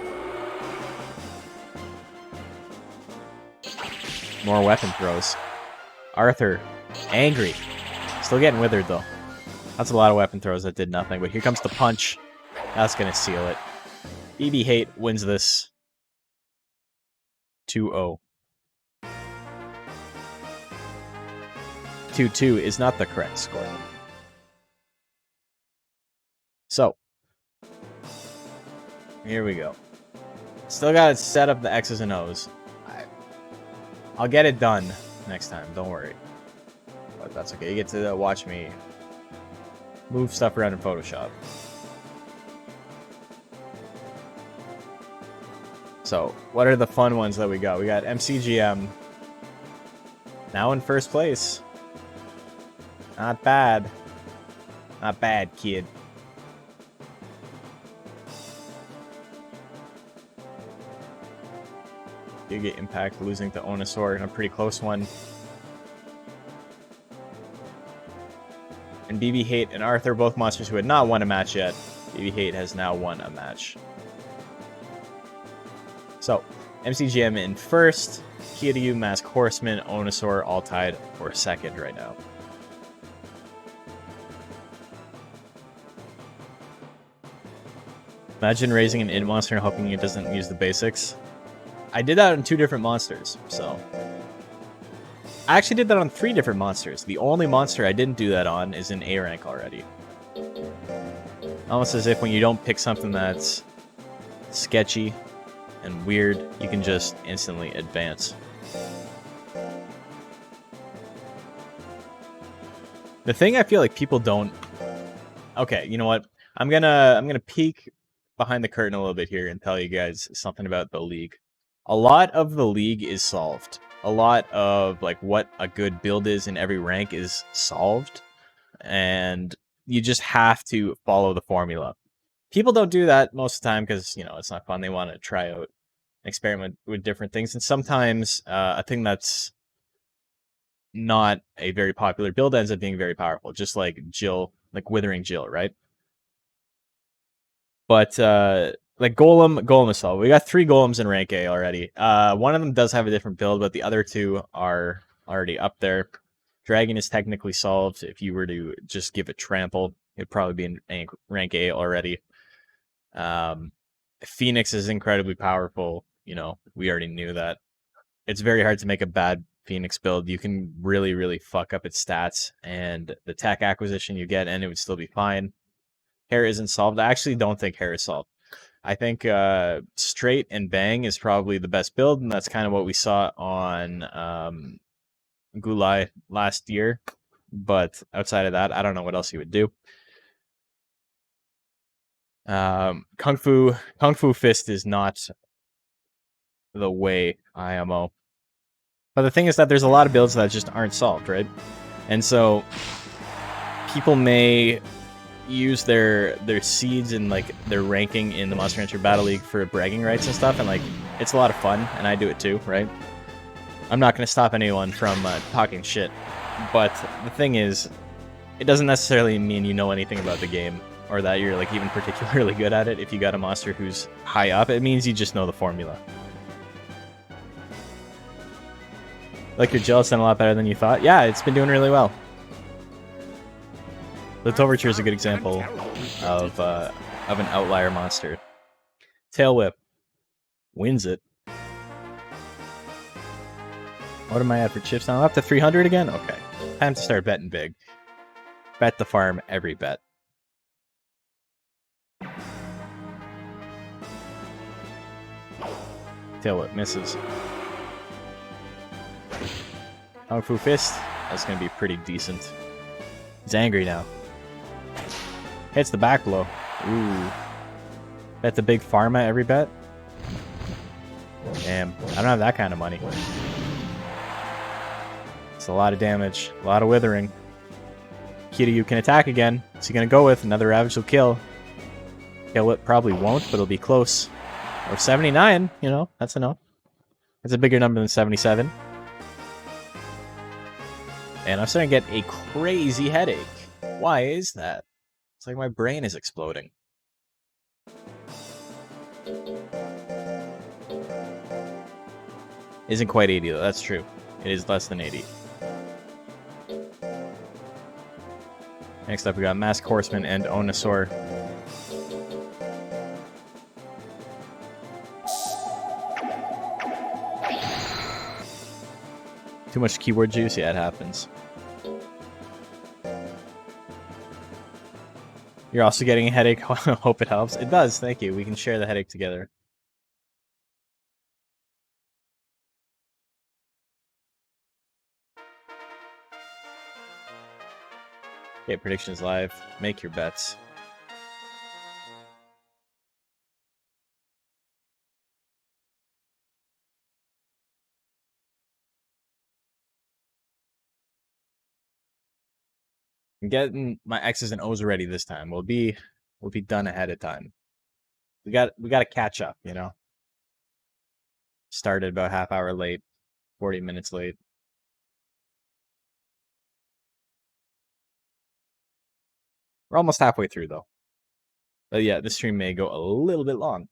More weapon throws. Arthur, angry. Still getting withered though. That's a lot of weapon throws that did nothing, but here comes the punch. That's gonna seal it. BB Hate wins this 2-0. 2-2 is not the correct score. So, here we go. Still gotta set up the X's and O's. I'll get it done next time, don't worry. But that's okay, you get to watch me move stuff around in Photoshop. So, what are the fun ones that we got? We got MCGM. Now in first place. Not bad. Not bad, kid. Giga Impact losing to Onosaur in a pretty close one. And BB Hate and Arthur, both monsters who had not won a match yet. Baby Hate has now won a match. So, MCGM in first, Kiryu, Mask Horseman, Onosaur all tied for second right now. Imagine raising an int monster and hoping it doesn't use the basics. I did that on 2 different monsters, so... I actually did that on 3 different monsters. The only monster I didn't do that on is in A rank already. Almost as if when you don't pick something that's sketchy and weird, you can just instantly advance. The thing I feel like people don't... Okay, you know what? I'm gonna peek behind the curtain a little bit here and tell you guys something about the league. A lot of the league is solved. A lot of like what a good build is in every rank is solved, and you just have to follow the formula. People don't do that most of the time because, you know, it's not fun. They want to try out, experiment with different things, and sometimes a thing that's not a very popular build ends up being very powerful, just like Jill, like Withering Jill, right? But like Golem is solved. We got 3 Golems in rank A already. One of them does have a different build, but the other 2 are already up there. Dragon is technically solved. If you were to just give it trample, it'd probably be in rank A already. Phoenix is incredibly powerful. You know, we already knew that. It's very hard to make a bad Phoenix build. You can really, really fuck up its stats and the tech acquisition you get, and it would still be fine. Hair isn't solved. I actually don't think Hair is solved. I think Straight and Bang is probably the best build, and that's kind of what we saw on Gulai last year. But outside of that, I don't know what else he would do. Kung Fu Fist is not the way IMO. But the thing is that there's a lot of builds that just aren't solved, right? And so people may use their seeds and like their ranking in the Monster Hunter Battle League for bragging rights and stuff, and like it's a lot of fun, and I do it too, right? I'm not going to stop anyone from talking shit, but the thing is, it doesn't necessarily mean you know anything about the game or that you're like even particularly good at it. If you got a monster who's high up, it means you just know the formula. Like your Jill's done a lot better than you thought. Yeah, it's been doing really well. The Overture is a good example of an outlier monster. Tail Whip wins it. What am I at for chips now? Up to 300 again? Okay. Time to start betting big. Bet the farm every bet. Tail Whip misses. Kung Fu Fist. That's going to be pretty decent. He's angry now. Hits the back blow. Ooh. Bet the big pharma every bet? Damn. I don't have that kind of money. It's a lot of damage. A lot of withering. Kiryu can attack again. What's he going to go with? Another Ravage will kill. Kill it probably won't, but it'll be close. Or 79, you know, that's enough. That's a bigger number than 77. And I'm starting to get a crazy headache. Why is that? It's like my brain is exploding. Isn't quite 80 though, that's true. It is less than 80. Next up we got Mask Horseman and Onosaur. Too much keyword juice? Yeah, it happens. You're also getting a headache. Hope it helps. It does, thank you. We can share the headache together. Okay, predictions live. Make your bets. I'm getting my X's and O's ready this time. We'll be done ahead of time. We got to catch up, you know. Started about half hour late, 40 minutes late. We're almost halfway through though. But yeah, this stream may go a little bit long.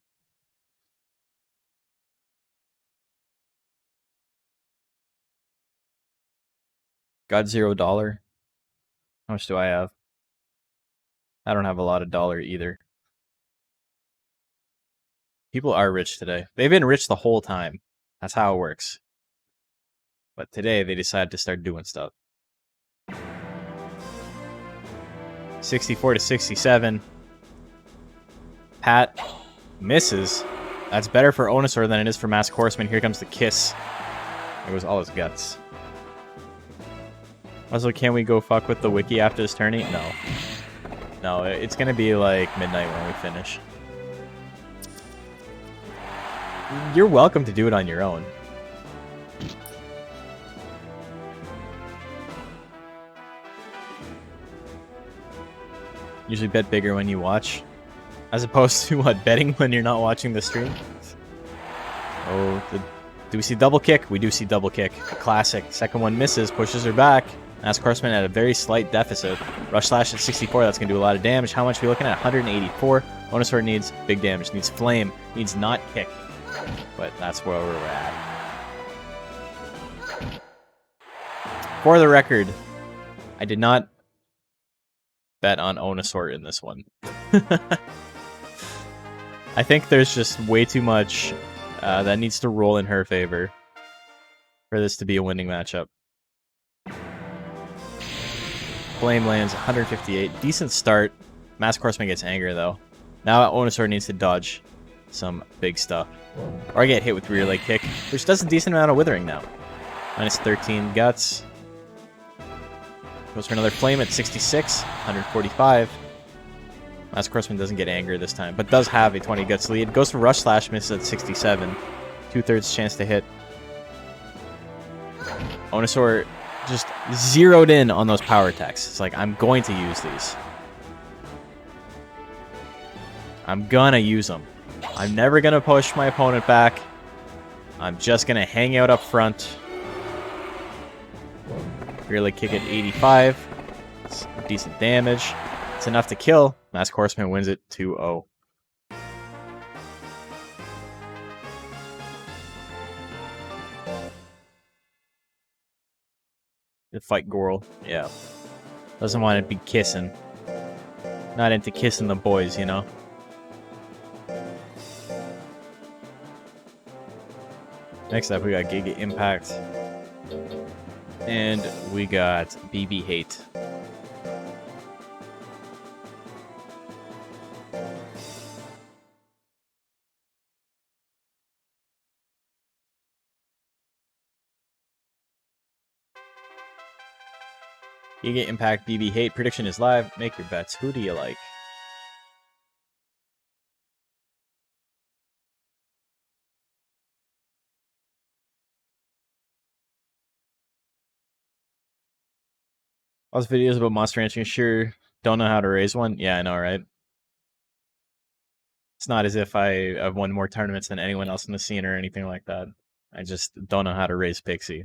Got $0. How much do I have? I don't have a lot of dollar either. People are rich today. They've been rich the whole time. That's how it works. But today they decided to start doing stuff. 64 to 67. Pat misses. That's better for Onosaur than it is for Masked Horseman. Here comes the kiss. It was all his guts. Also, can we go fuck with the wiki after this tourney? No. No, it's gonna be like midnight when we finish. You're welcome to do it on your own. Usually bet bigger when you watch. As opposed to, what, betting when you're not watching the stream? Oh, do we see double kick? We do see double kick. A classic. Second one misses, pushes her back. Masked Horseman at a very slight deficit. Rush Slash at 64, that's going to do a lot of damage. How much are we looking at? 184. Onosaur needs big damage, needs flame, needs not kick. But that's where we're at. For the record, I did not bet on Onosaur in this one. I think there's just way too much that needs to roll in her favor for this to be a winning matchup. Flame lands 158. Decent start. Masked Horseman gets anger, though. Now Onosaur needs to dodge some big stuff. Or get hit with rear leg kick, which does a decent amount of withering now. Minus 13 guts. Goes for another flame at 66. 145. Masked Horseman doesn't get anger this time, but does have a 20 guts lead. Goes for Rush Slash, misses at 67. 2/3 chance to hit. Onosaur just zeroed in on those power attacks. It's like, I'm going to use these. I'm gonna use them. I'm never gonna push my opponent back. I'm just gonna hang out up front. Rear leg kick at 85. It's decent damage. It's enough to kill. Masked Horseman wins it 2-0. The fight Goral. Yeah. Doesn't want to be kissing. Not into kissing the boys, you know? Next up, we got Giga Impact. And we got BB Hate. Giga Impact, BB Hate. Prediction is live. Make your bets. Who do you like? All those videos about monster ranching, sure don't know how to raise one. Yeah, I know, right? It's not as if I've won more tournaments than anyone else in the scene or anything like that. I just don't know how to raise Pixie.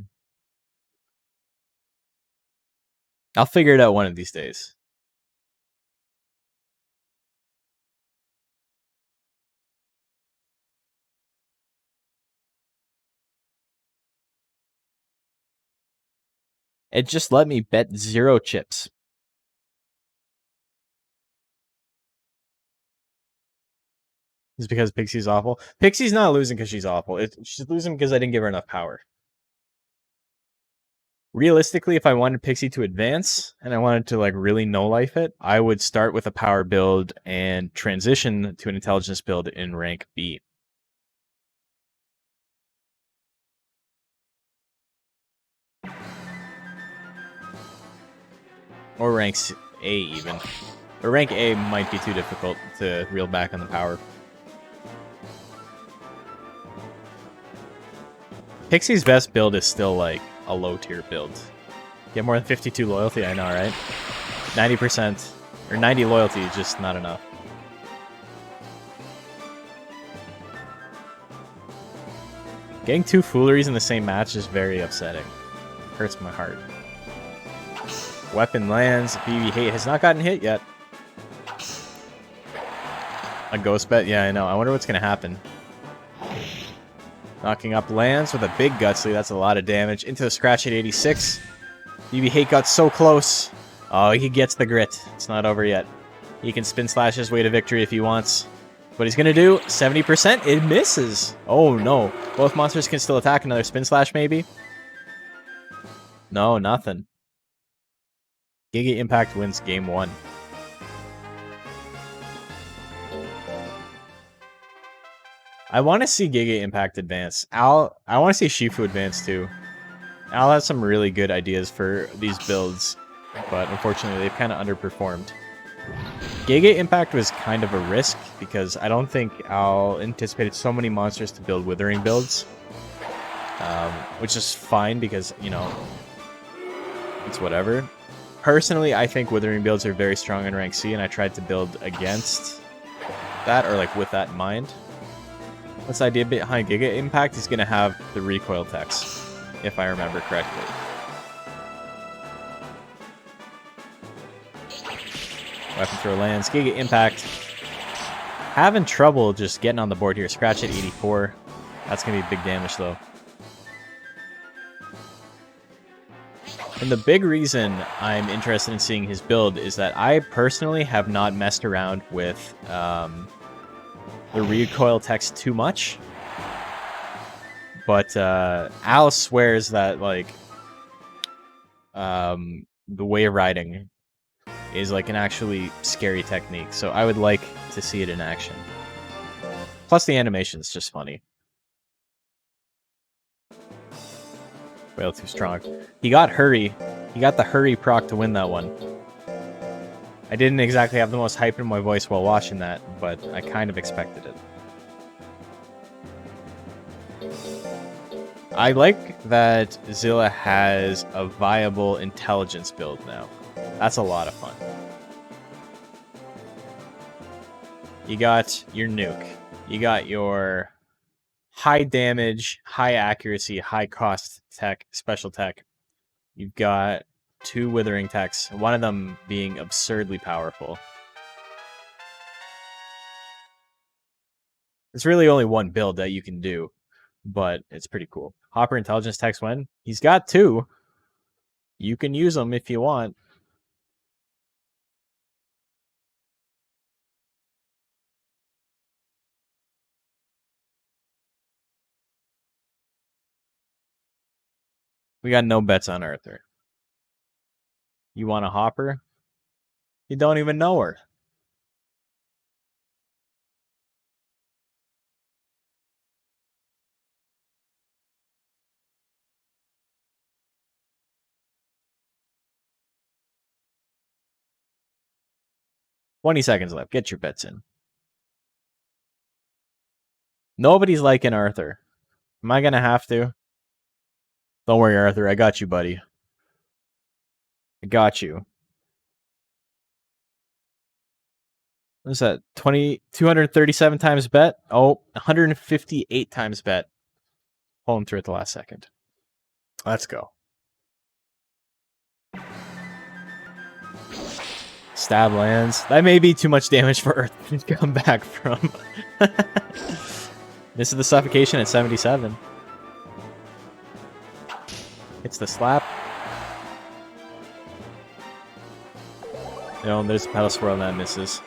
I'll figure it out one of these days. It just let me bet 0 chips. It's because Pixie's awful. Pixie's not losing because she's awful. She's losing because I didn't give her enough power. Realistically, if I wanted Pixie to advance and I wanted to like really no-life it, I would start with a power build and transition to an intelligence build in rank B. Or rank A even. But rank A might be too difficult to reel back on the power. Pixie's best build is still like a low tier build. Get more than 52 loyalty, I know, right? 90% or 90 loyalty is just not enough. Getting 2 fooleries in the same match is very upsetting. Hurts my heart. Weapon lands. BB Hate has not gotten hit yet. A ghost bet? Yeah, I know. I wonder what's going to happen. Knocking up lands with a big Gutsly. That's a lot of damage. Into the scratch at 86. BB Hate got so close. Oh, he gets the grit. It's not over yet. He can spin slash his way to victory if he wants. What he's going to do, 70%, it misses. Oh, no. Both monsters can still attack. Another spin slash, maybe? No, nothing. Giga Impact wins game 1. I want to see Giga Impact advance. I want to see Shifu advance too. Al has some really good ideas for these builds, but unfortunately they've kind of underperformed. Giga Impact was kind of a risk because I don't think Al anticipated so many monsters to build Withering builds, which is fine because, you know, it's whatever. Personally, I think Withering builds are very strong in rank C, and I tried to build against that, or like with that in mind. What's the idea behind Giga Impact? He's going to have the recoil text, if I remember correctly. Weapon throw lands. Giga Impact. Having trouble just getting on the board here. Scratch at 84. That's going to be big damage, though. And the big reason I'm interested in seeing his build is that I personally have not messed around with the recoil text too much. But Al swears that, like, the wave riding is like an actually scary technique. So I would like to see it in action. Plus the animation is just funny. Whale too strong. He got hurry. He got the hurry proc to win that one. I didn't exactly have the most hype in my voice while watching that, but I kind of expected it. I like that Zilla has a viable intelligence build now. That's a lot of fun. You got your nuke. You got your high damage, high accuracy, high cost tech, special tech. You've got 2 withering techs, one of them being absurdly powerful. There's really only one build that you can do, but it's pretty cool. Hopper intelligence techs when? He's got 2. You can use them if you want. We got no bets on Arthur. You want a Hopper? You don't even know her. $20 seconds left. Get your bets in. Nobody's liking Arthur. Am I going to have to? Don't worry, Arthur. I got you, buddy. I got you. What's that? 237 times bet? Oh, 158 times bet. Pulling through at the last second. Let's go. Stab lands. That may be too much damage for Earth to come back from. This is the suffocation at 77. It's the slap. You know, there's a pedal swirl and that misses.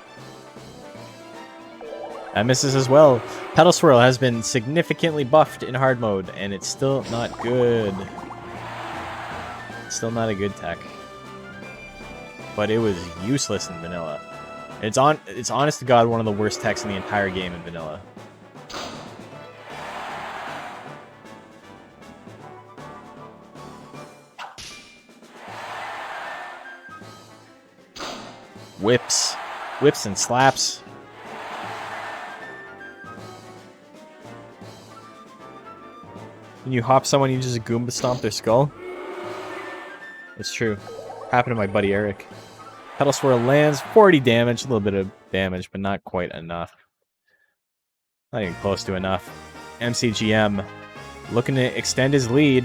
That misses as well. Pedal swirl has been significantly buffed in hard mode, and it's still not good. Still not a good tech. But it was useless in vanilla. It's honest to God one of the worst techs in the entire game in vanilla. Whips. Whips and slaps. When you hop someone, you just Goomba stomp their skull. It's true. Happened to my buddy Eric. Pedal swirl lands, 40 damage, a little bit of damage, but not quite enough. Not even close to enough. MCGM looking to extend his lead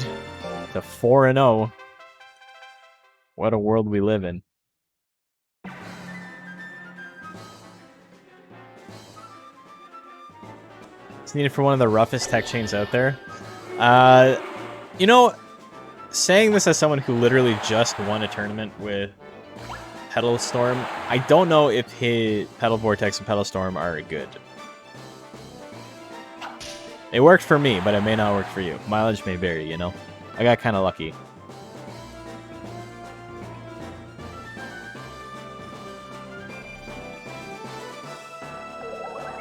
to 4-0. What a world we live in. It's needed for one of the roughest tech chains out there. You know, saying this as someone who literally just won a tournament with Pedal Storm, I don't know if his Pedal Vortex and Pedal Storm are good. It worked for me, but it may not work for you. Mileage may vary, you know? I got kind of lucky.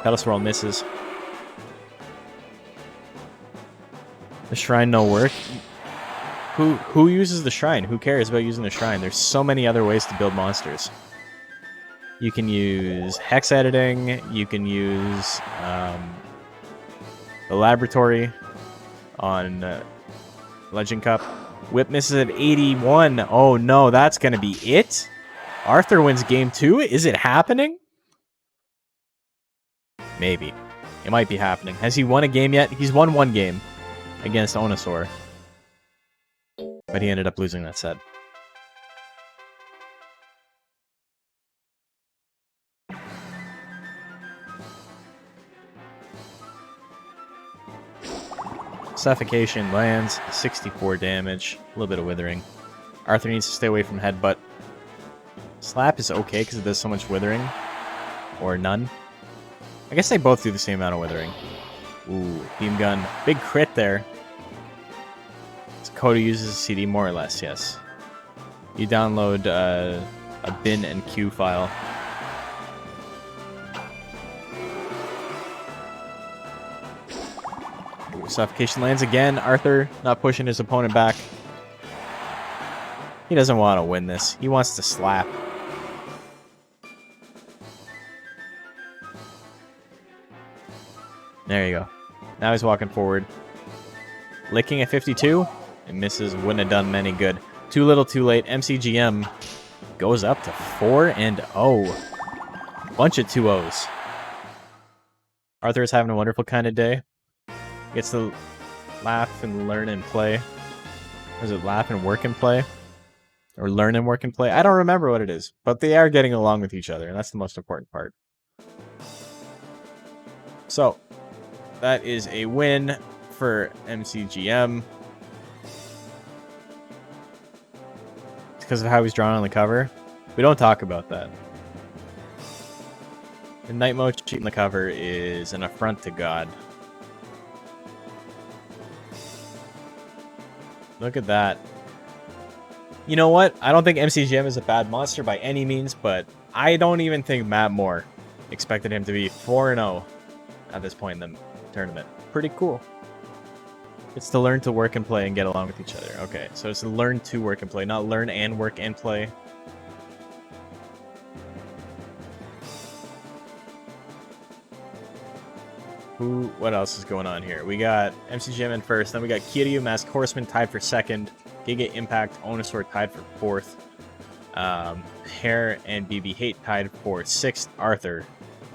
Pedal Swirl misses. The Shrine no work? Who uses the Shrine? Who cares about using the Shrine? There's so many other ways to build monsters. You can use Hex Editing. You can use the Laboratory on Legend Cup. Whip misses at 81. Oh no, that's going to be it? Arthur wins game 2? Is it happening? Maybe. It might be happening. Has he won a game yet? He's won one game against Onosaur. But he ended up losing that set. Suffocation lands, 64 damage, a little bit of withering. Arthur needs to stay away from headbutt. Slap is okay because it does so much withering. Or none. I guess they both do the same amount of withering. Ooh, beam gun. Big crit there. Coda uses a CD more or less, yes. You download a bin and queue file. Ooh, suffocation lands again. Arthur not pushing his opponent back. He doesn't want to win this. He wants to slap. There you go. Now he's walking forward. Licking at 52. It misses. Wouldn't have done many good. Too little, too late. MCGM goes up to 4-0. Bunch of 2-0s. Arthur is having a wonderful kind of day. Gets to laugh and learn and play. Or is it laugh and work and play? Or learn and work and play? I don't remember what it is. But they are getting along with each other. And that's the most important part. So, that is a win for MCGM. Because of how he's drawn on the cover. We don't talk about that. The night mode cheat in the cover is an affront to God. Look at that. You know what? I don't think MCGM is a bad monster by any means, but I don't even think Matt Moore expected him to be 4-0 at this point in the tournament. Pretty cool. It's to learn to work and play and get along with each other. Okay, so it's to learn to work and play, not learn and work and play. What else is going on here? We got MCGM in first, then we got Kiryu, Mask Horseman tied for second, Giga Impact, Onosaur tied for fourth, Hair and BB Hate tied for sixth, Arthur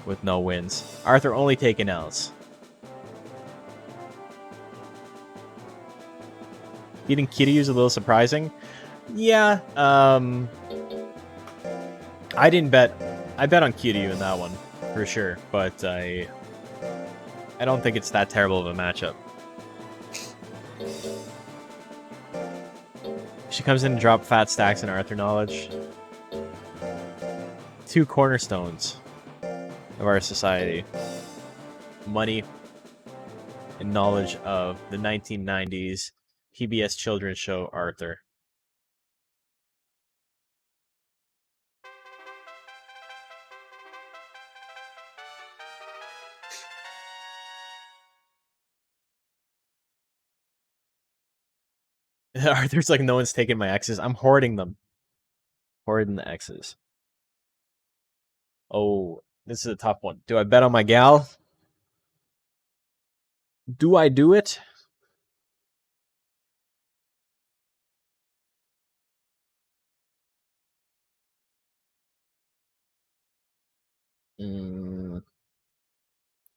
with no wins. Arthur only taking L's. Beating Kiryu is a little surprising. Yeah, I didn't bet. I bet on Kiryu in that one, for sure. But I don't think it's that terrible of a matchup. She comes in and drop fat stacks in Arthur knowledge. Two cornerstones of our society. Money and knowledge of the 1990s PBS children's show Arthur. Arthur's like, no one's taking my X's. I'm hoarding them. Hoarding the X's. Oh, this is a tough one. Do I bet on my gal? Do I do it?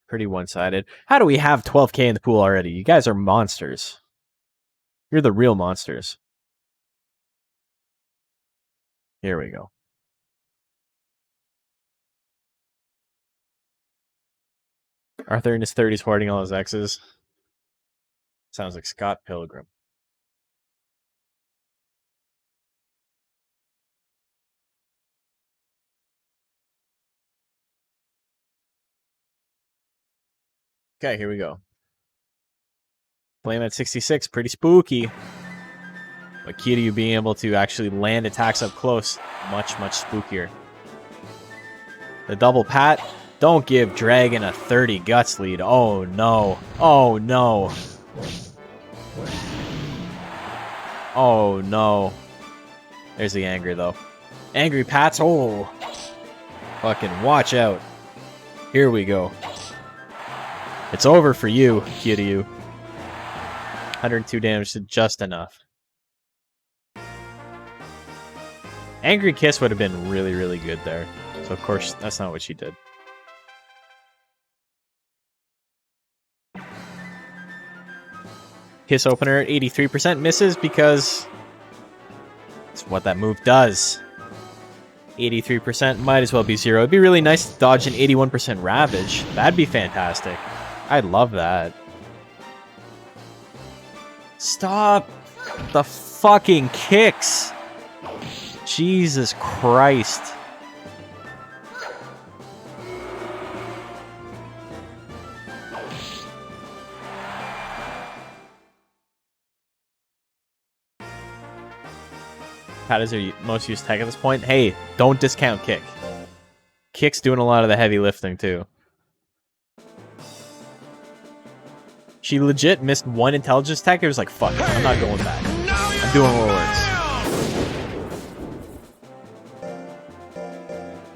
Pretty one-sided. How do we have 12k in the pool already? You guys are monsters. You're the real monsters. Here we go. Arthur in his 30s hoarding all his exes. Sounds like Scott Pilgrim. Okay, here we go. Flame at 66, pretty spooky. But key to you being able to actually land attacks up close, much, much spookier. The double pat. Don't give Dragon a 30 guts lead. Oh, no. Oh, no. Oh, no. There's the anger, though. Angry pats. Oh. Fucking watch out. Here we go. It's over for you, Kiryu. 102 damage to just enough. Angry Kiss would have been really, really good there. So, of course, that's not what she did. Kiss opener at 83% misses because it's what that move does. 83% might as well be 0. It'd be really nice to dodge an 81% Ravage. That'd be fantastic. I'd love that. Stop the fucking kicks. Jesus Christ. Pat is your most used tech at this point. Hey, don't discount Kick. Kick's doing a lot of the heavy lifting too. She legit missed one intelligence tech. It was like, fuck it, I'm not going back. I'm doing what works.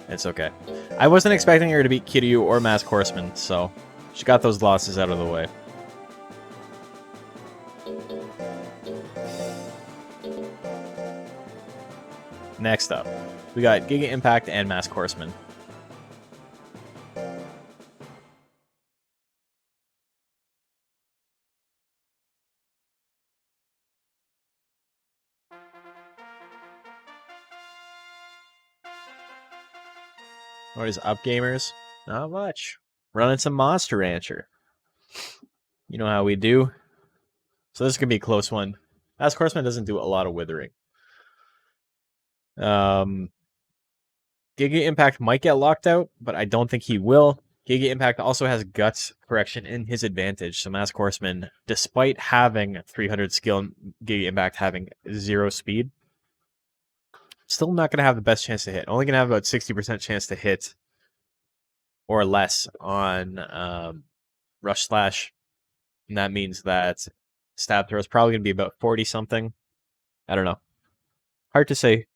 It's okay. I wasn't expecting her to beat Kiryu or Masked Horseman, so she got those losses out of the way. Next up, we got Giga Impact and Masked Horseman. What is up, gamers? Not much. Running some Monster Rancher. You know how we do. So this is going to be a close one. Masked Horseman doesn't do a lot of withering. Giga Impact might get locked out, but I don't think he will. Giga Impact also has Guts correction in his advantage. So Masked Horseman, despite having 300 skill and Giga Impact having 0 speed, still not going to have the best chance to hit. Only going to have about 60% chance to hit or less on Rush Slash. And that means that Stab Throw is probably going to be about 40 something. I don't know. Hard to say.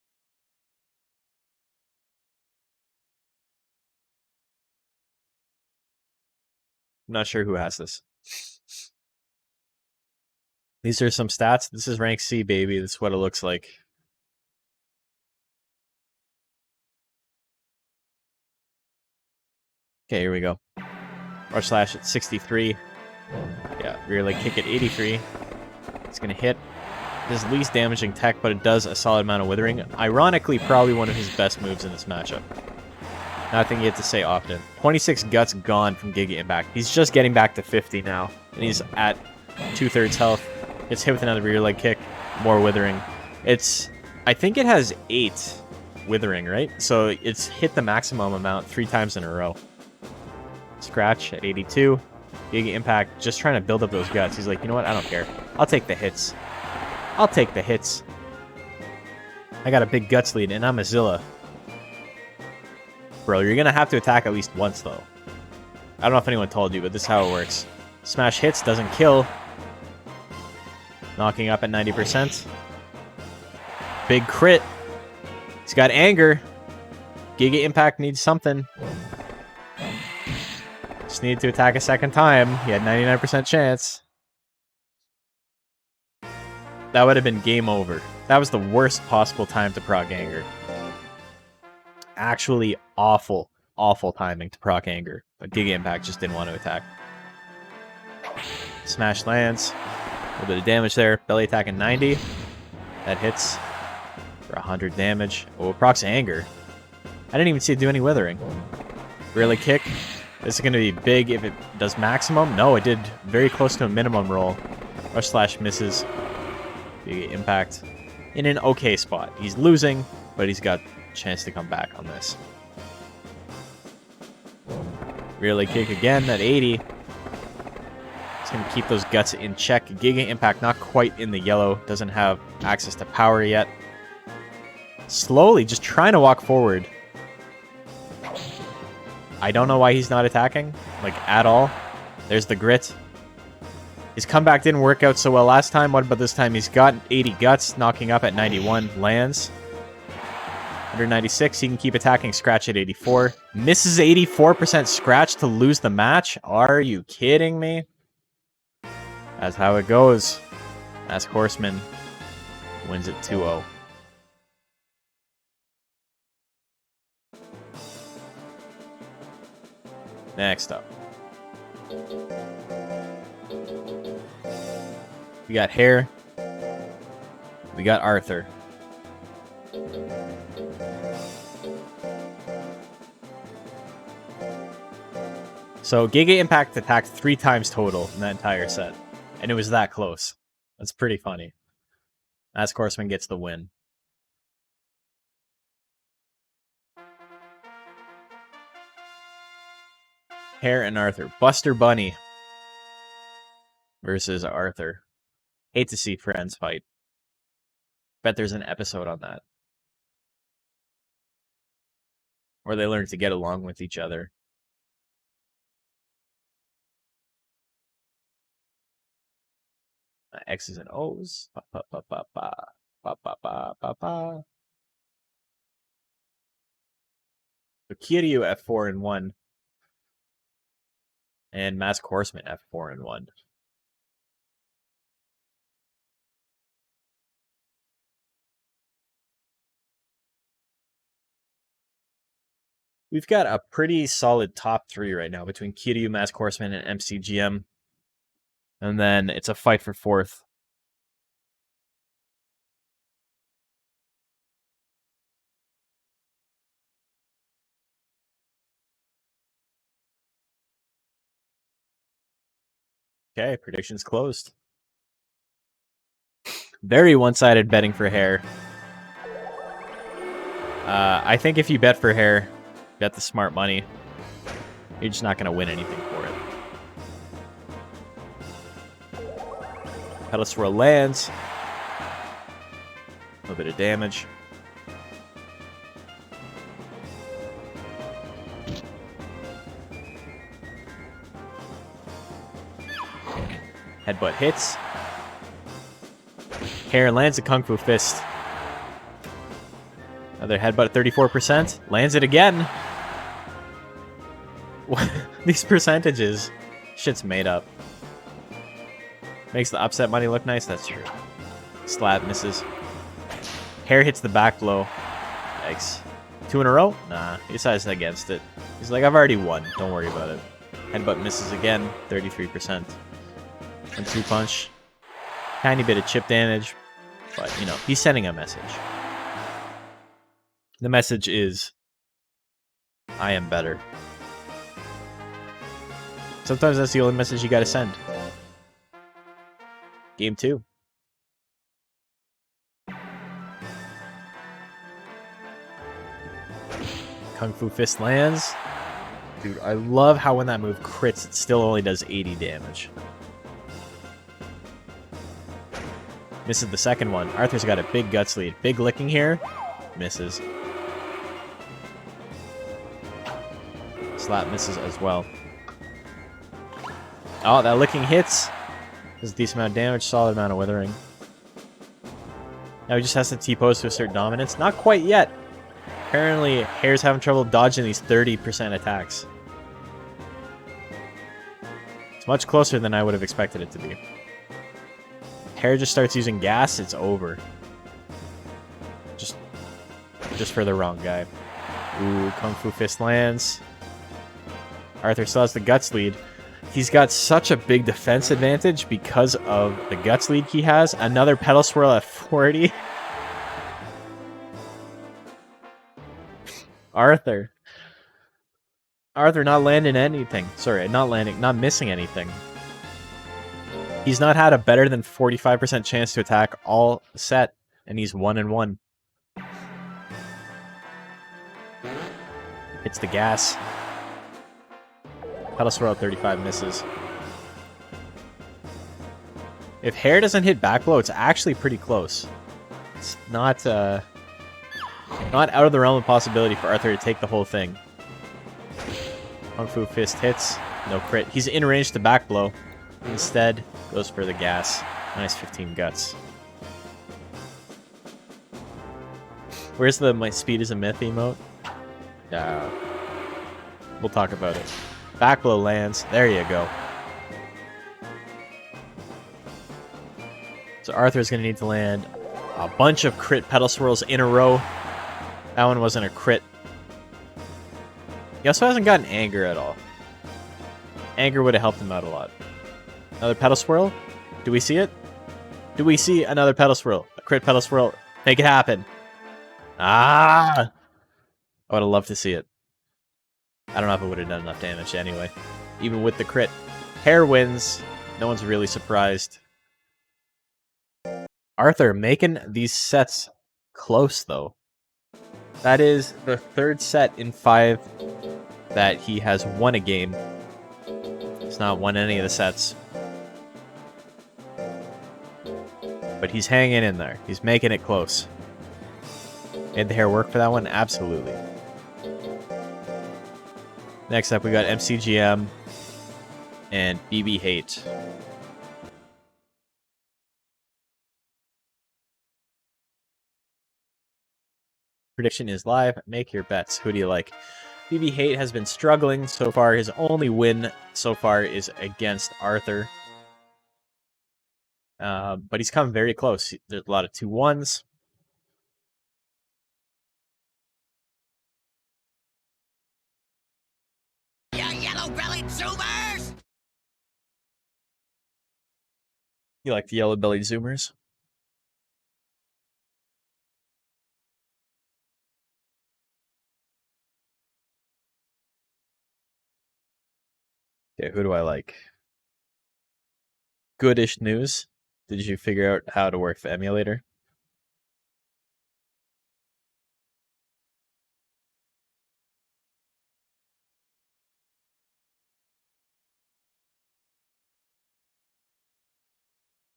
I'm not sure who has this. These are some stats. This is rank C, baby. This is what it looks like. Okay, here we go. Rush Slash at 63. Yeah, rear leg kick at 83. It's going to hit. His least damaging tech, but it does a solid amount of withering. Ironically, probably one of his best moves in this matchup. Nothing you have to say often. 26 guts gone from Giga Impact. He's just getting back to 50 now. And he's at 2/3 health. It's hit with another rear leg kick. More withering. I think it has 8 withering, right? So it's hit the maximum amount 3 times in a row. Scratch at 82. Giga Impact just trying to build up those guts. He's like, you know what? I don't care. I'll take the hits. I'll take the hits. I got a big guts lead, and I'm a Zilla. Bro, you're going to have to attack at least once, though. I don't know if anyone told you, but this is how it works. Smash hits, doesn't kill. Knocking up at 90%. Big crit. He's got anger. Giga Impact needs something. Just needed to attack a second time. He had 99% chance. That would have been game over. That was the worst possible time to proc anger. Actually awful, awful timing to proc anger. But Giga Impact just didn't want to attack. Smash lands. A little bit of damage there. Belly attack at 90. That hits for 100 damage. Oh, it procs anger. I didn't even see it do any withering. Really kick. This is going to be big if it does maximum. No, it did very close to a minimum roll. Rush slash misses. Big impact. In an okay spot. He's losing, but he's got a chance to come back on this. Rear leg kick again at 80. It's going to keep those guts in check. Giga impact not quite in the yellow. Doesn't have access to power yet. Slowly, just trying to walk forward. I don't know why he's not attacking, like, at all. There's the grit. His comeback didn't work out so well last time. What about this time? He's got 80 guts, knocking up at 91. Lands. 196, he can keep attacking. Scratch at 84. Misses 84% scratch to lose the match? Are you kidding me? That's how it goes. Mask Horseman wins it 2-0. Next up, we got Hare. We got Arthur. So Giga Impact attacked 3 times total in that entire set, and it was that close. That's pretty funny. Mask Horseman gets the win. Hare and Arthur. Buster Bunny versus Arthur. Hate to see friends fight. Bet there's an episode on that. Or they learn to get along with each other. X's and O's. Pa, pa, pa, pa, pa. Pa, pa, pa, pa, pa. So Kiryu F4 and 1. And Mask Horseman F4 and 1. We've got a pretty solid top 3 right now between Kiryu, Mask Horseman, and MCGM. And then it's a fight for 4th. Okay, predictions closed. Very one-sided betting for Hare. I think if you bet for Hare, bet the smart money, you're just not going to win anything for it. Pedal Swirl lands. A little bit of damage. Headbutt hits. Hare lands a Kung Fu Fist. Another headbutt at 34%. Lands it again. These percentages. Shit's made up. Makes the upset money look nice. That's true. Slap misses. Hare hits the back blow. Yikes. 2 in a row? Nah, he decides against it. He's like, I've already won. Don't worry about it. Headbutt misses again. 33%. And 2 punch. Tiny bit of chip damage. But, you know, he's sending a message. The message is, I am better. Sometimes that's the only message you gotta send. Game 2. Kung Fu Fist lands. Dude, I love how when that move crits, it still only does 80 damage. Misses the second one. Arthur's got a big guts lead. Big licking here. Misses. Slap misses as well. Oh, that licking hits. Does a decent amount of damage, solid amount of withering. Now he just has to T-pose to assert dominance. Not quite yet. Apparently, Hare's having trouble dodging these 30% attacks. It's much closer than I would have expected it to be. Hare just starts using gas, it's over. Just for the wrong guy. Ooh, Kung Fu Fist lands. Arthur still has the guts lead. He's got such a big defense advantage because of the guts lead he has. Another pedal swirl at 40. Arthur. Arthur not landing anything. Sorry, not missing anything. He's not had a better than 45% chance to attack all set, and he's 1-1. Hits the gas. Pedal swirl 35 misses. If hair doesn't hit back blow, it's actually pretty close. It's not out of the realm of possibility for Arthur to take the whole thing. Kung Fu Fist hits. No crit. He's in range to back blow. Instead, goes for the gas. Nice 15 guts. Where's the my speed is a myth emote? We'll talk about it. Back blow lands. There you go. So Arthur's going to need to land a bunch of crit pedal swirls in a row. That one wasn't a crit. He also hasn't gotten anger at all. Anger would have helped him out a lot. Another pedal swirl? Do we see it? Do we see another pedal swirl? A crit pedal swirl? Make it happen. Ah! I would have loved to see it. I don't know if it would have done enough damage anyway. Even with the crit. Hair wins. No one's really surprised. Arthur making these sets close, though. That is the third set in 5 that he has won a game. He's not won any of the sets. But he's hanging in there. He's making it close. Made the hair work for that one? Absolutely. Next up, we got MCGM and BB Hate. Prediction is live. Make your bets. Who do you like? BB Hate has been struggling so far. His only win so far is against Arthur. But he's come very close. There's a lot of 2-1s. Yellow-bellied zoomers! You like the yellow-bellied zoomers? Okay, who do I like? Goodish news. Did you figure out how to work the emulator?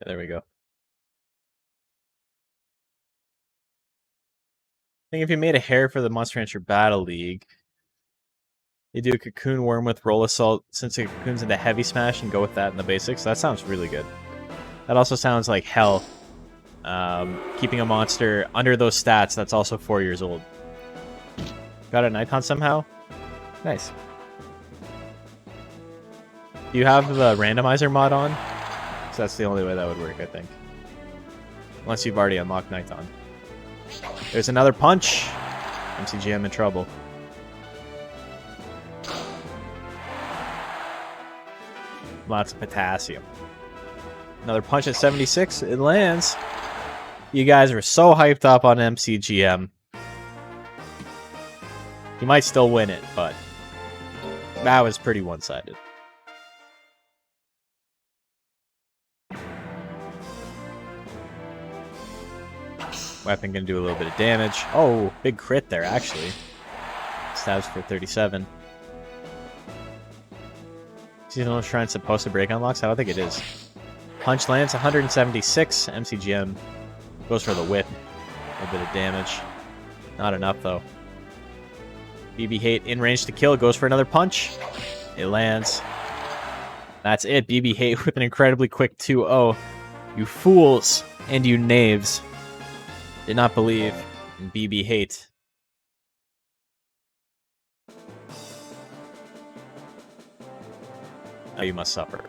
Yeah, there we go. I think if you made a hair for the Monster Rancher Battle League, you do a Cocoon Worm with Roll Assault since it cocoons into Heavy Smash and go with that in the basics. That sounds really good. That also sounds like hell. Keeping a monster under those stats that's also 4 years old. Got an icon somehow? Nice. Do you have the randomizer mod on? So that's the only way that would work, I think. Unless you've already unlocked Nighton. There's another punch! MCGM in trouble. Lots of potassium. Another punch at 76. It lands. You guys are so hyped up on MCGM. You might still win it, but that was pretty one-sided. Weapon gonna do a little bit of damage. Oh, big crit there, actually. Stabs for 37. Seasonal Shrine supposed to break unlocks? I don't think it is. Punch lands 176. MCGM goes for the whip. A bit of damage. Not enough, though. BB Hate in range to kill. Goes for another punch. It lands. That's it. BB Hate with an incredibly quick 2-0. You fools and you knaves did not believe in BB Hate. Now you must suffer.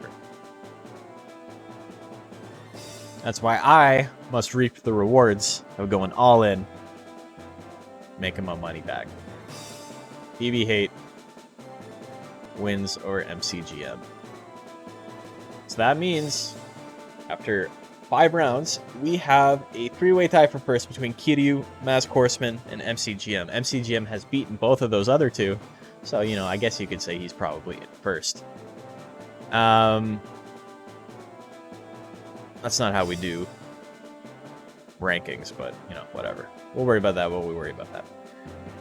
That's why I must reap the rewards of going all in, making my money back. BB Hate wins over MCGM. So that means, after 5 rounds, we have a 3-way tie for first between Kiryu, Mask Horseman, and MCGM. MCGM has beaten both of those other two, So, you know, I guess you could say he's probably in first. That's not how we do rankings, but, you know, whatever. We'll worry about that while we worry about that.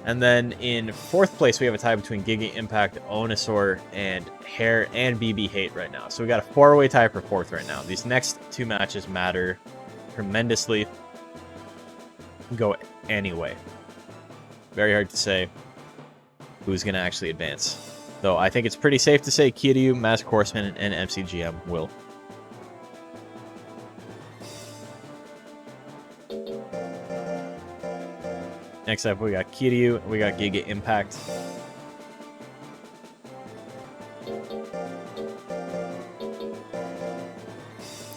And then in fourth place, we have a tie between Giga Impact, Onosaur, and Hair and BB Hate right now. So we got a 4-way tie for fourth right now. These next two matches matter tremendously. Go anyway. Very hard to say who's going to actually advance. Though I think it's pretty safe to say Kiryu, Mask Horseman, and MCGM will. Next up, we got Kiryu, we got Giga Impact.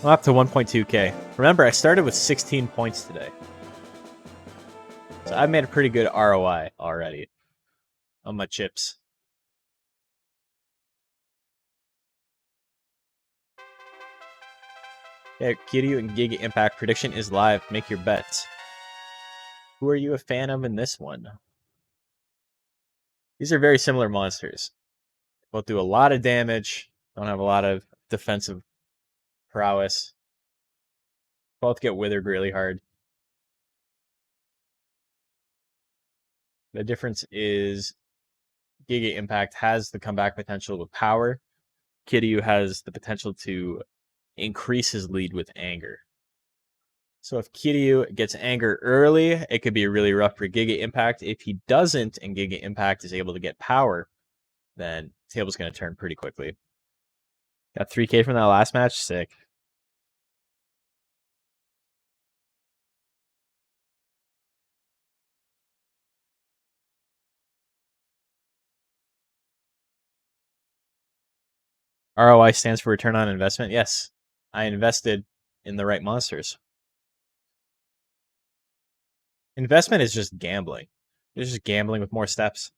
I'm up to 1.2k. Remember, I started with 16 points today. So I've made a pretty good ROI already on my chips. Yeah, Kiryu and Giga Impact prediction is live. Make your bets. Who are you a fan of in this one? These are very similar monsters. Both do a lot of damage. Don't have a lot of defensive prowess. Both get withered really hard. The difference is Giga Impact has the comeback potential with power. Kiryu has the potential to increase his lead with anger. So if Kiryu gets anger early, it could be really rough for Giga Impact. If he doesn't and Giga Impact is able to get power, then the table's going to turn pretty quickly. Got 3k from that last match. Sick. ROI stands for return on investment. Yes, I invested in the right monsters. Investment is just gambling. It's just gambling with more steps.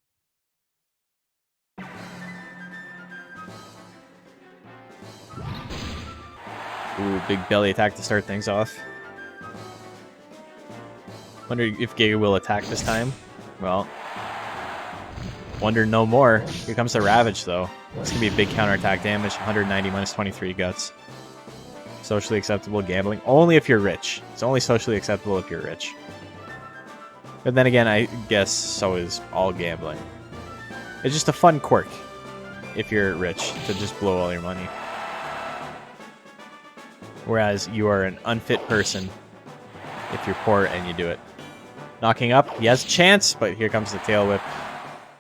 Ooh, big belly attack to start things off. Wonder if Giga will attack this time. Well, wonder no more. Here comes the Ravage, though. This can be a big counterattack damage. 190 minus 23 guts. Socially acceptable gambling. Only if you're rich. It's only socially acceptable if you're rich. But then again, I guess so is all gambling. It's just a fun quirk if you're rich to just blow all your money. Whereas you are an unfit person if you're poor and you do it. Knocking up, he has a chance, but here comes the tail whip.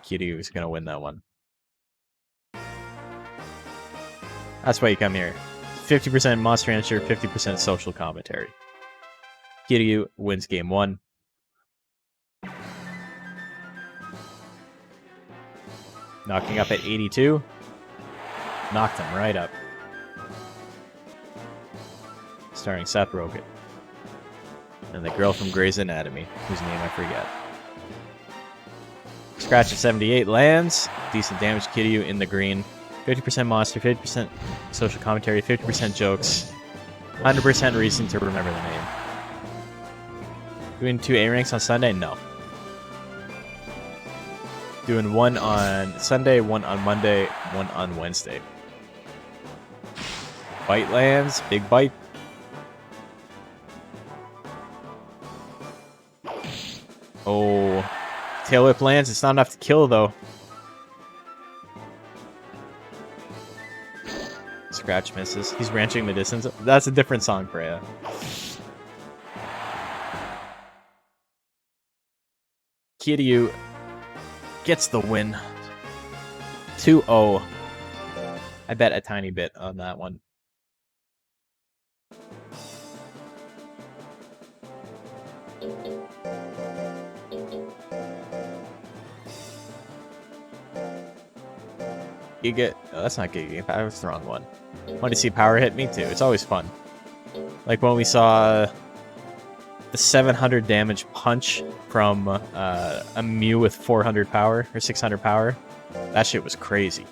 Kiryu is going to win that one. That's why you come here. 50% monster answer, 50% social commentary. Kiryu wins game 1. Knocking up at 82. Knocked him right up. Starring Seth Rogen. And the girl from Grey's Anatomy, whose name I forget. Scratch at 78 lands. Decent damage. Kiryu in the green. 50% monster, 50% social commentary, 50% jokes. 100% reason to remember the name. Doing 2 A ranks on Sunday? No. Doing 1 on Sunday, 1 on Monday, 1 on Wednesday. Bite lands. Big bite. Oh, tail whip lands. It's not enough to kill, though. Scratch misses. He's ranching the distance. That's a different song, Freya. Kiryu gets the win. 2-0. I bet a tiny bit on that one. Giga. Oh, that's not Giga. That was the wrong one. Want to see power hit? Me too. It's always fun. Like when we saw the 700 damage punch from a Mew with 400 power or 600 power. That shit was crazy.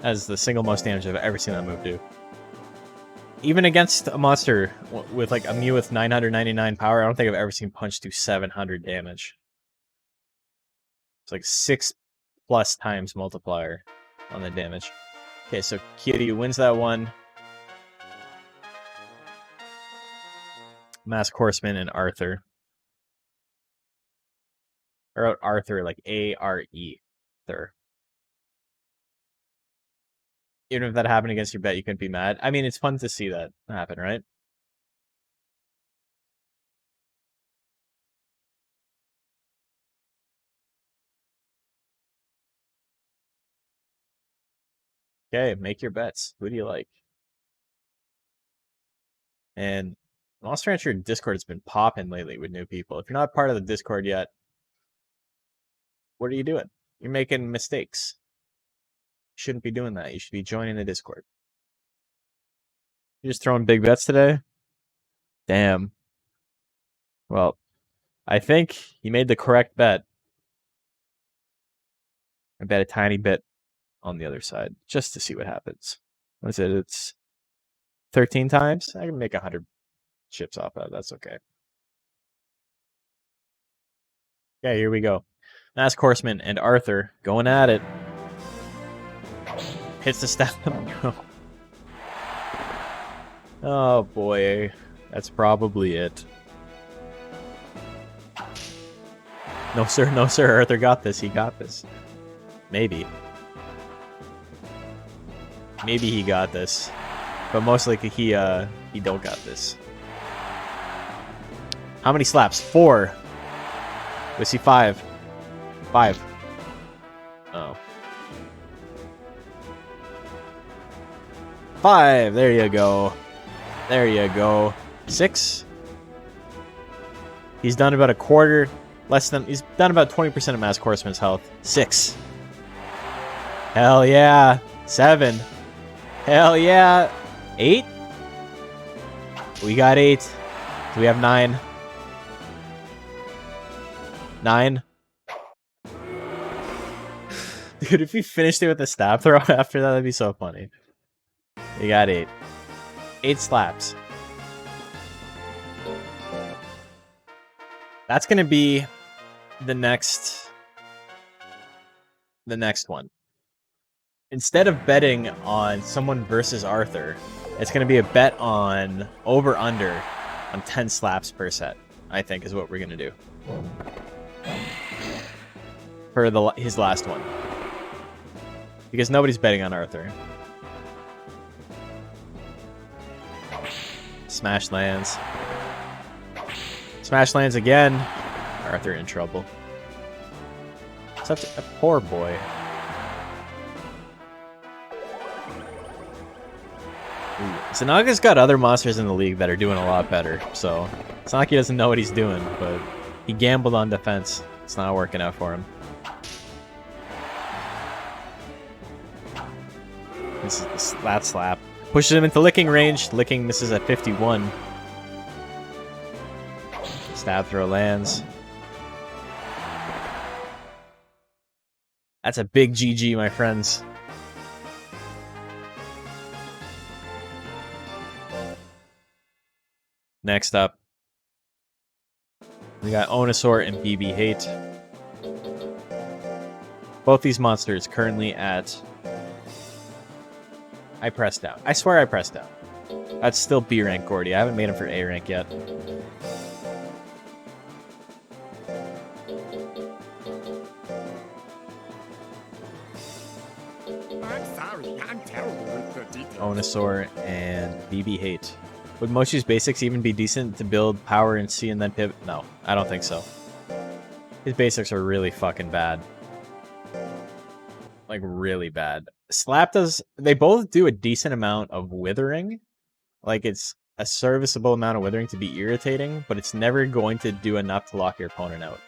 That is the single most damage I've ever seen that move do. even against a monster with like a Mew with 999 power, I don't think I've ever seen Punch do 700 damage. It's like 6+ times multiplier on the damage. Okay, so Kiryu wins that one. Mask Horseman and Arthur. I wrote Arthur like A-R-E. Arthur. Even if that happened against your bet, you couldn't be mad. I mean, it's fun to see that happen, right? Okay, make your bets. Who do you like? And Monster Rancher Discord has been popping lately with new people. If you're not part of the Discord yet, what are you doing? You're making mistakes. You shouldn't be doing that. You should be joining the Discord. You're just throwing big bets today? Damn. Well, I think he made the correct bet. I bet a tiny bit on the other side just to see what happens. What is it? It's 13 times? I can make 100 chips off that. That's okay. Okay, here we go. Mask Horseman and Arthur going at it. Hits the stab. Oh boy. That's probably it. No sir, no sir. Arthur got this. He got this. Maybe. Maybe he got this. But most likely he don't got this. How many slaps? 4. We see 5. 5. Oh. 5. There you go. There you go. 6. He's done about a quarter. He's done about 20% of Mask Horseman's health. 6. Hell yeah. 7. Hell yeah. 8. We got 8. Do we have 9? 9. Dude, if he finished it with a stab throw after that, that'd be so funny. You got 8. 8 slaps. That's gonna be the next one. Instead of betting on someone versus Arthur, it's gonna be a bet on over/under on 10 slaps per set. I think is what we're gonna do for his last one, because nobody's betting on Arthur. Smash lands. Smash lands again. Arthur in trouble. Such a poor boy. Sanaga's got other monsters in the league that are doing a lot better, so it's not like he doesn't know what he's doing, but he gambled on defense. It's not working out for him. This is that slap. Pushes him into licking range. Licking misses at 51. Stab throw lands. That's a big GG, my friends. Next up, we got Onosaur and BB Hate. Both these monsters currently at... I pressed down. I swear I pressed down. That's still B rank Gordy. I haven't made him for A rank yet. I'm sorry, I'm terrible with the details. Onosaur and BB Hate. Would Moshi's basics even be decent to build power and C and then pivot? No, I don't think so. His basics are really fucking bad. Like, really bad. Slap does... They both do a decent amount of withering. Like, it's a serviceable amount of withering to be irritating, but it's never going to do enough to lock your opponent out.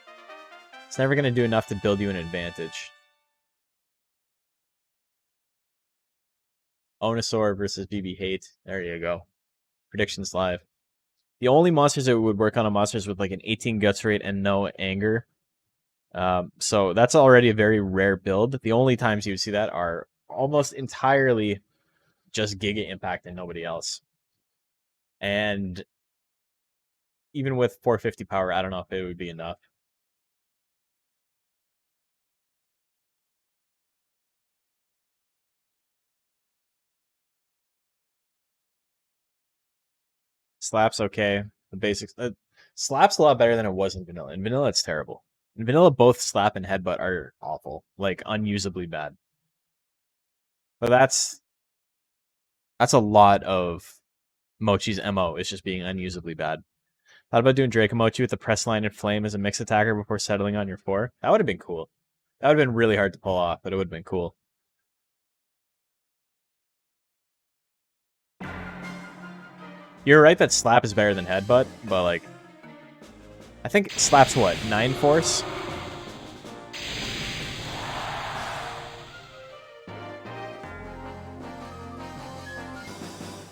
It's never going to do enough to build you an advantage. Onosaur versus BB Hate. There you go. Predictions live. The only monsters that would work on a monsters with like an 18 guts rate and no anger. So that's already a very rare build. The only times you would see that are almost entirely just Giga Impact and nobody else. And even with 450 power, I don't know if it would be enough. Slap's okay. The basics. Slap's a lot better than it was in vanilla. In vanilla, it's terrible. In vanilla, both slap and headbutt are awful, like unusably bad. But that's a lot of Mochi's MO. Is just being unusably bad. Thought about doing Draco Mochi with the press line and flame as a mix attacker before settling on your 4. That would have been cool. That would have been really hard to pull off, but it would have been cool. You're right that slap is better than headbutt, but like, I think slap's what, 9 force?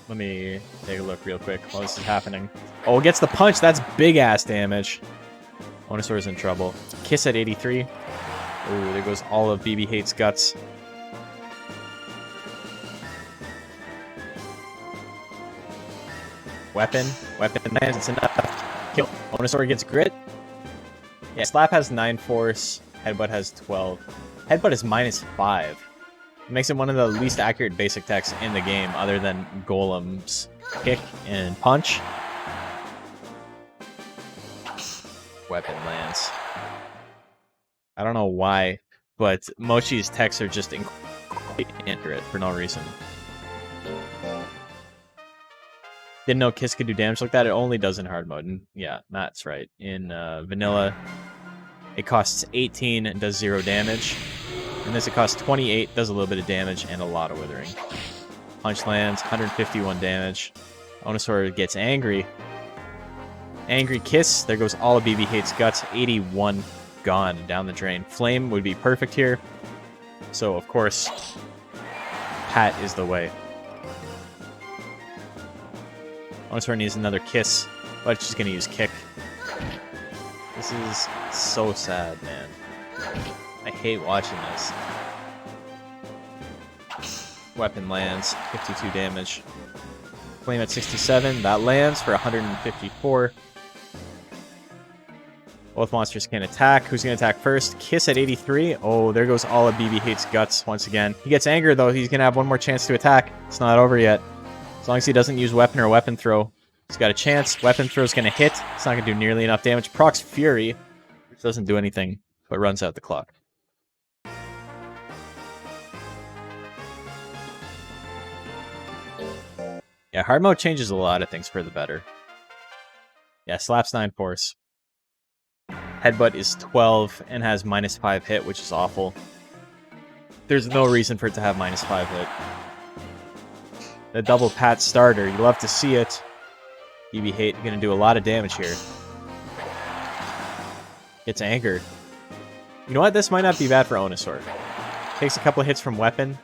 Let me take a look real quick while this is happening. Oh, it gets the punch. That's big ass damage. Onosaur's in trouble. Kiss at 83. Ooh, there goes all of BB Hate's guts. Weapon lands. It's enough. Kill. Onosaur gets grit. Yeah, slap has 9 force. Headbutt has 12. Headbutt is -5. It makes it one of the least accurate basic techs in the game, other than Golem's kick and punch. Weapon lands. I don't know why, but Mochi's techs are just incredibly accurate for no reason. Didn't know Kiss could do damage like that. It only does in hard mode. And yeah, that's right. In vanilla, it costs 18 and does 0 damage. In this, it costs 28, does a little bit of damage, and a lot of withering. Punch lands, 151 damage. Onosaur gets angry. Angry Kiss. There goes all of BB Hate's guts. 81 gone down the drain. Flame would be perfect here. So, of course, Pat is the way. Onosaur needs another Kiss, but she's going to use Kick. This is so sad, man. I hate watching this. Weapon lands, 52 damage. Flame at 67, that lands for 154. Both monsters can attack. Who's going to attack first? Kiss at 83. Oh, there goes all of BB Hate's guts once again. He gets anger, though. He's going to have one more chance to attack. It's not over yet. As long as he doesn't use weapon or weapon throw, he's got a chance. Weapon throw's going to hit. It's not going to do nearly enough damage. Procs Fury, which doesn't do anything, but runs out the clock. Yeah, hard mode changes a lot of things for the better. Yeah, slap's 9 force. Headbutt is 12 and has -5 hit, which is awful. There's no reason for it to have -5 hit. The double pat starter, you love to see it. BB Hate gonna do a lot of damage here. Gets angered. You know what? This might not be bad for Onosaur. Takes a couple of hits from weapon.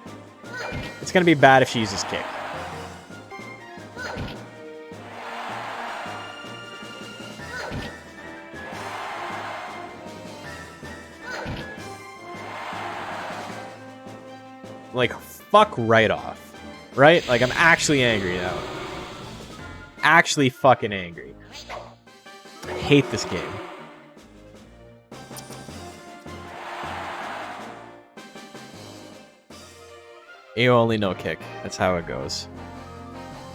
It's gonna be bad if she uses kick. Like, fuck right off. Right? Like, I'm actually angry now. Actually fucking angry. I hate this game. AO only, no kick. That's how it goes.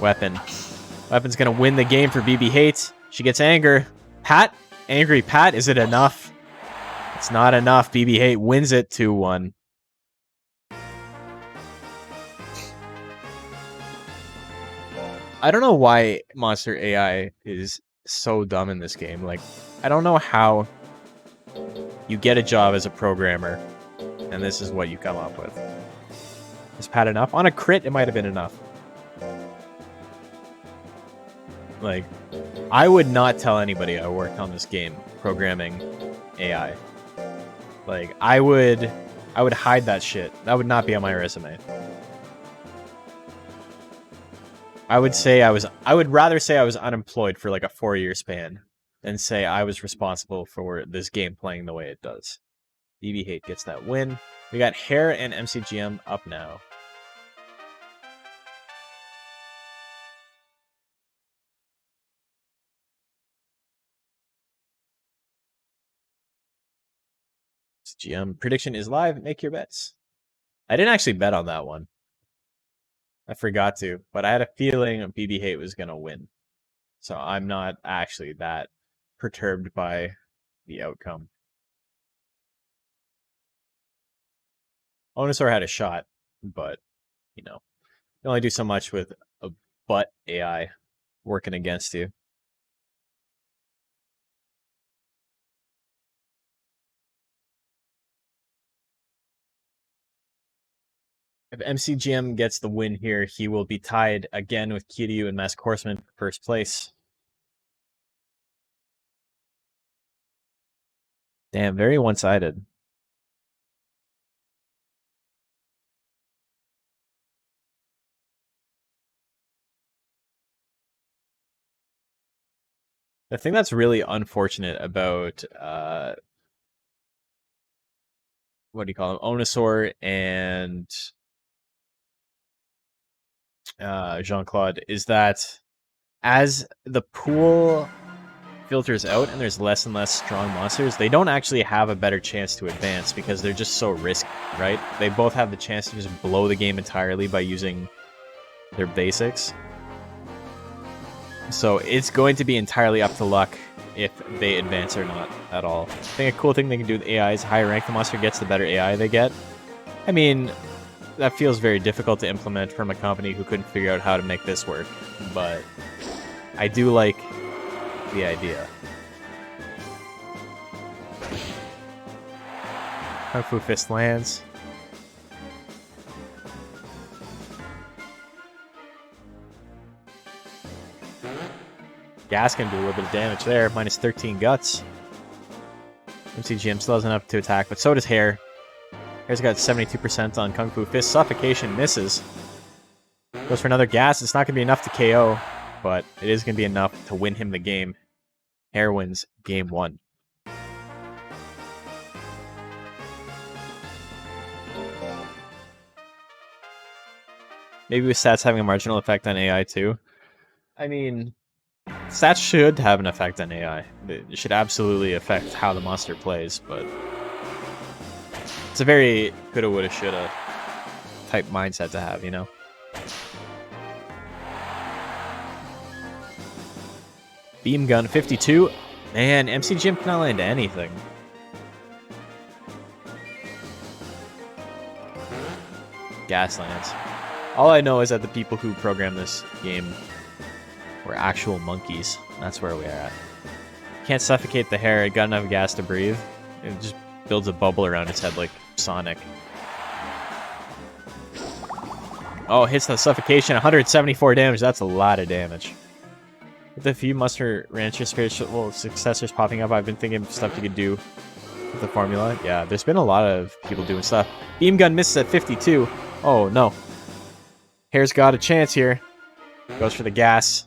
Weapon. Weapon's gonna win the game for BB Hate. She gets anger. Pat? Angry Pat? Is it enough? It's not enough. BB Hate wins it 2-1. I don't know why Monster AI is so dumb in this game. Like, I don't know how you get a job as a programmer and this is what you come up with. Is Pat enough? On a crit, it might have been enough. Like, I would not tell anybody I worked on this game programming AI. Like, I would hide that shit. That would not be on my resume. I would rather say I was unemployed for like a 4-year span than say I was responsible for this game playing the way it does. BB Hate gets that win. We got Hair and MCGM up now. MCGM prediction is live. Make your bets. I didn't actually bet on that one. I forgot to, but I had a feeling BB Hate was going to win. So I'm not actually that perturbed by the outcome. Onosaur had a shot, but, you know, you only do so much with a butt AI working against you. If MCGM gets the win here, he will be tied again with Kiryu and Mask Horseman for first place. Damn, very one-sided. The thing that's really unfortunate about what do you call him? Onosaur and Jean-Claude is that as the pool filters out and there's less and less strong monsters, they don't actually have a better chance to advance because they're just so risky, right? They both have the chance to just blow the game entirely by using their basics. So it's going to be entirely up to luck if they advance or not at all. I think a cool thing they can do with AI is higher rank the monster gets, the better AI they get. I mean, that feels very difficult to implement from a company who couldn't figure out how to make this work, but I do like the idea. Kung Fu Fist lands. Gas can do a little bit of damage there. Minus 13 guts. MCGM still has enough to attack, but so does Hair. Hair's got 72% on Kung Fu Fist. Suffocation misses. Goes for another gas. It's not going to be enough to KO, but it is going to be enough to win him the game. Hair wins game 1. Maybe with stats having a marginal effect on AI too. I mean, stats should have an effect on AI. It should absolutely affect how the monster plays, but it's a very coulda, woulda, shoulda type mindset to have, you know? Beam Gun 52. Man, MCGM cannot land anything. Gas lands. All I know is that the people who programmed this game were actual monkeys. That's where we are at. Can't suffocate the Hair. It got enough gas to breathe. It just builds a bubble around its head like Sonic. Oh, hits the suffocation. 174 damage. That's a lot of damage. With a few Monster Rancher spiritual successors popping up, I've been thinking of stuff you could do with the formula. Yeah, there's been a lot of people doing stuff. Beam Gun misses at 52. Oh, no. Hair's got a chance here. Goes for the gas.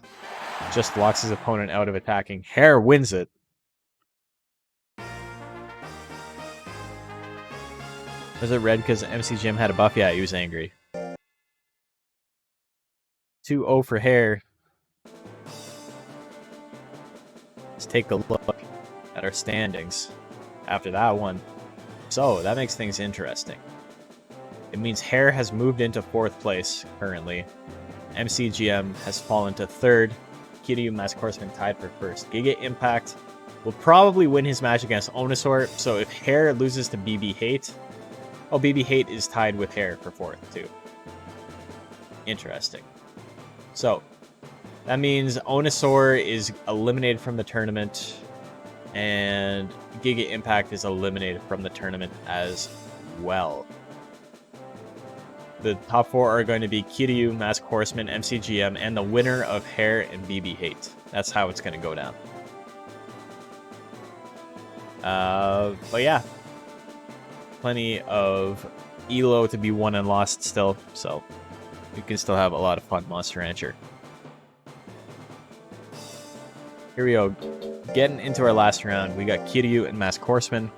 Just locks his opponent out of attacking. Hair wins it. Was it red because MCGM had a buff? Yeah, he was angry. 2-0 for Hair. Let's take a look at our standings after that one. So, that makes things interesting. It means Hair has moved into 4th place currently. MCGM has fallen to 3rd. Kiryu Mask Horseman tied for 1st. Giga Impact will probably win his match against Onosaur, so if Hair loses to BB Hate... Oh, BB Hate is tied with Hair for 4th, too. Interesting. So, that means Onosaur is eliminated from the tournament, and Giga Impact is eliminated from the tournament as well. The top 4 are going to be Kiryu, Mask Horseman, MCGM, and the winner of Hair and BB Hate. That's how it's going to go down. But yeah. Plenty of ELO to be won and lost still, so you can still have a lot of fun Monster Rancher. Here we go. Getting into our last round, we got Kiryu and Mask Horseman.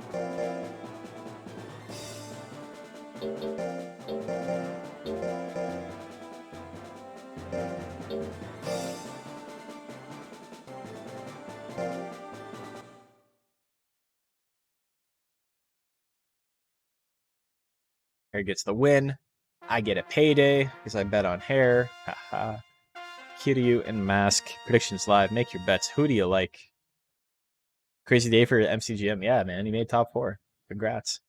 Hair gets the win. I get a payday because I bet on hair. Haha. Kiryu and Mask. Predictions live. Make your bets. Who do you like? Crazy day for MCGM. Yeah, man. He made top 4. Congrats.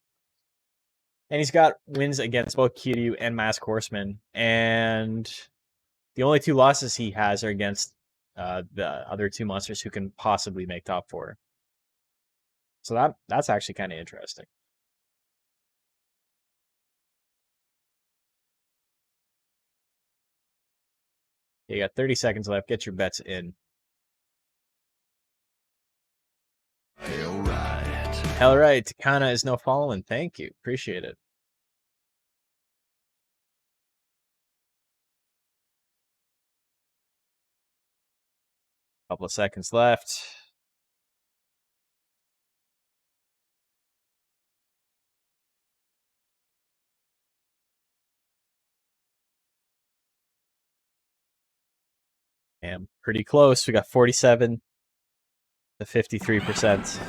And he's got wins against both Kiryu and Mask Horseman. And the only 2 losses he has are against the other 2 monsters who can possibly make top 4. So that's actually kind of interesting. You got 30 seconds left. Get your bets in. Hell right. Takana is no following. Thank you. Appreciate it. Couple of seconds left. Damn, pretty close. We got 47 to 53%.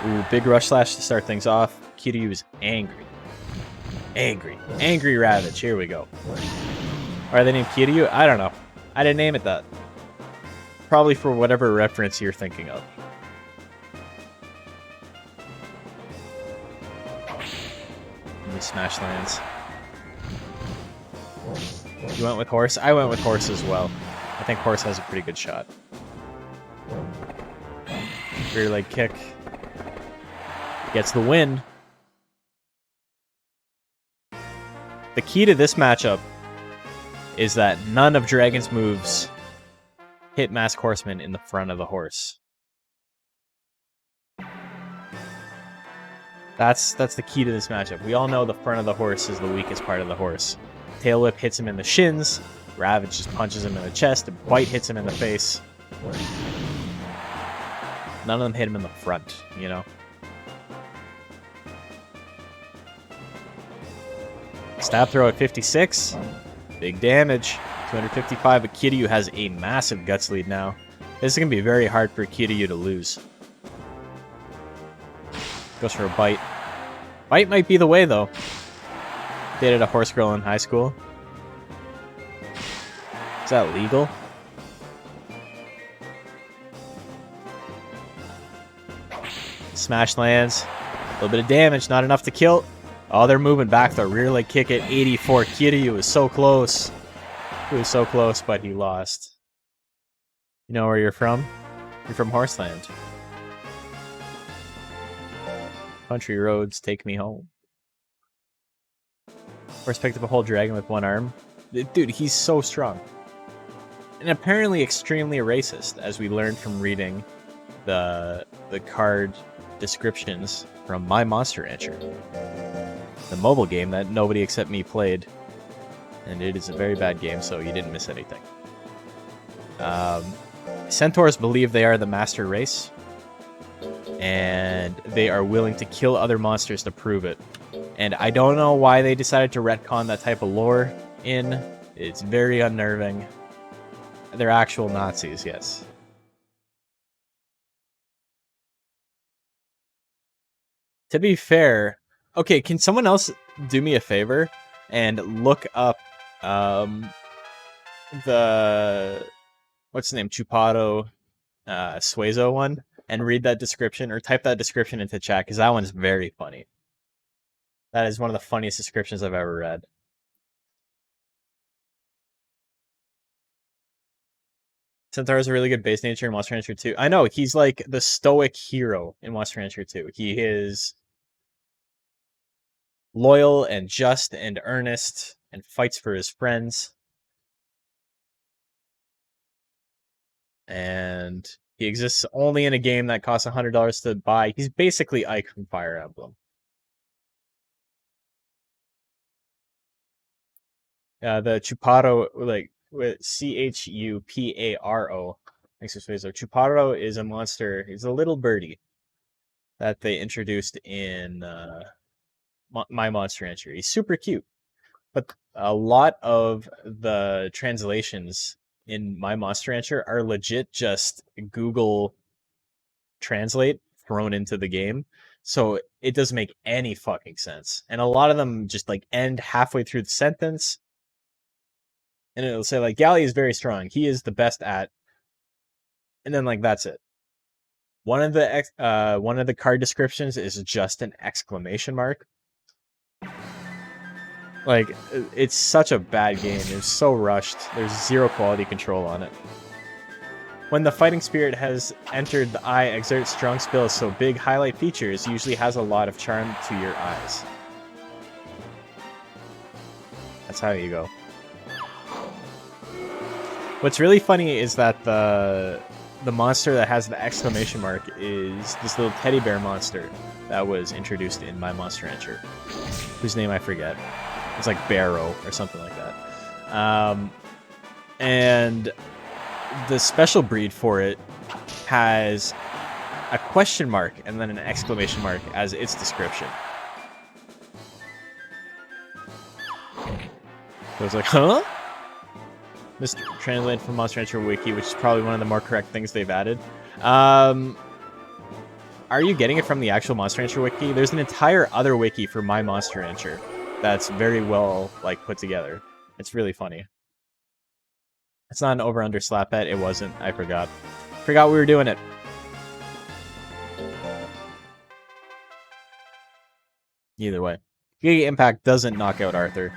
Ooh, big rush slash to start things off. Kiryu is angry. Angry Ravage. Here we go. Are they named Kiryu? I don't know. I didn't name it that. Probably for whatever reference you're thinking of. And the smash lands. You went with horse? I went with horse as well. I think horse has a pretty good shot. Rear leg kick. Gets the win. The key to this matchup is that none of Dragon's moves hit Mask Horseman in the front of the horse. That's the key to this matchup. We all know the front of the horse is the weakest part of the horse. Tail whip hits him in the shins. Ravage just punches him in the chest. Bite hits him in the face. None of them hit him in the front, you know? Stab throw at 56. Big damage. 255, but Kiryu has a massive guts lead now. This is going to be very hard for Kiryu to lose. Goes for a bite. Bite might be the way, though. Dated a horse girl in high school. Is that legal? Smash lands. A little bit of damage, not enough to kill. Oh, they're moving back though. Rear leg kick at 84. Kiryu is so close. He was so close, but he lost. You know where you're from? You're from Horseland. Country roads take me home. Horse picked up a whole dragon with one arm. Dude, he's so strong. And apparently extremely racist, as we learned from reading the card descriptions from My Monster Rancher. The mobile game that nobody except me played. And it is a very bad game, so you didn't miss anything. Centaurs believe they are the master race. And they are willing to kill other monsters to prove it. And I don't know why they decided to retcon that type of lore in. It's very unnerving. They're actual Nazis, yes. To be fair, okay, can someone else do me a favor and look up the what's the name, Chupado Suezo one, and read that description or type that description into chat, because that one's very funny. That is one of the funniest descriptions I've ever read. Centaur is a really good base nature in Monster Rancher 2. I know, he's like the stoic hero in Monster Rancher 2. He is loyal and just and earnest and fights for his friends. And he exists only in a game that costs $100 to buy. He's basically Ike from Fire Emblem. The Chuparo, like with Chuparo, Chuparo is a monster. He's a little birdie that they introduced in My Monster Rancher. He's super cute, but a lot of the translations in My Monster Rancher are legit just Google Translate thrown into the game. So it doesn't make any fucking sense. And a lot of them just like end halfway through the sentence. And it'll say like, Galley is very strong. He is the best at. And then like, that's it. One of the card descriptions is just an exclamation mark. Like, it's such a bad game. It's so rushed. There's zero quality control on it. When the fighting spirit has entered the eye, exert strong spells so big highlight features usually has a lot of charm to your eyes. That's how you go. What's really funny is that the monster that has the exclamation mark is this little teddy bear monster that was introduced in my Monster Rancher, whose name I forget. It's like Barrow or something like that. And the special breed for it has a question mark and then an exclamation mark as its description. So it's like, huh? Mr. Translated from Monster Rancher Wiki, which is probably one of the more correct things they've added. Are you getting it from the actual Monster Rancher Wiki? There's an entire other wiki for my Monster Rancher that's very well like put together. It's really funny. It's not an over-under slap bet. It wasn't. I forgot. Forgot we were doing it. Either way. Giga Impact doesn't knock out Arthur.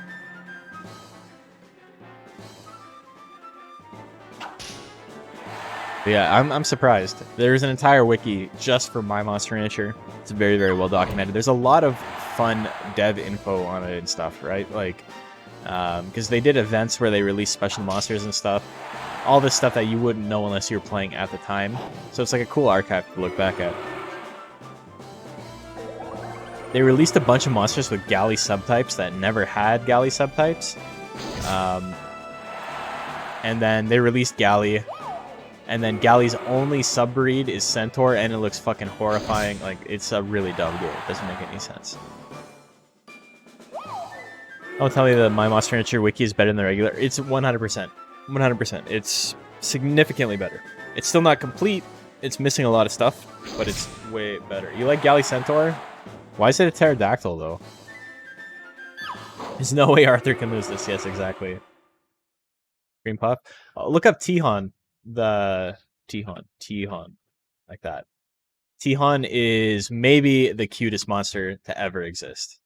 But yeah, I'm surprised. There's an entire wiki just for my Monster Rancher. It's very, very well documented. There's a lot of fun dev info on it and stuff, right? Like, because they did events where they released special monsters and stuff. All this stuff that you wouldn't know unless you were playing at the time. So it's like a cool archive to look back at. They released a bunch of monsters with galley subtypes that never had galley subtypes. And then they released galley. And then Galley's only subbreed is Centaur, and it looks fucking horrifying. Like, it's a really dumb game. It doesn't make any sense. I'll tell you that my Monster Rancher wiki is better than the regular. It's 100%. 100%. It's significantly better. It's still not complete. It's missing a lot of stuff, but it's way better. You like Galley Centaur? Why is it a pterodactyl, though? There's no way Arthur can lose this. Yes, exactly. Green Puff. Look up Tihon. The Tihon, like that. Tihon is maybe the cutest monster to ever exist.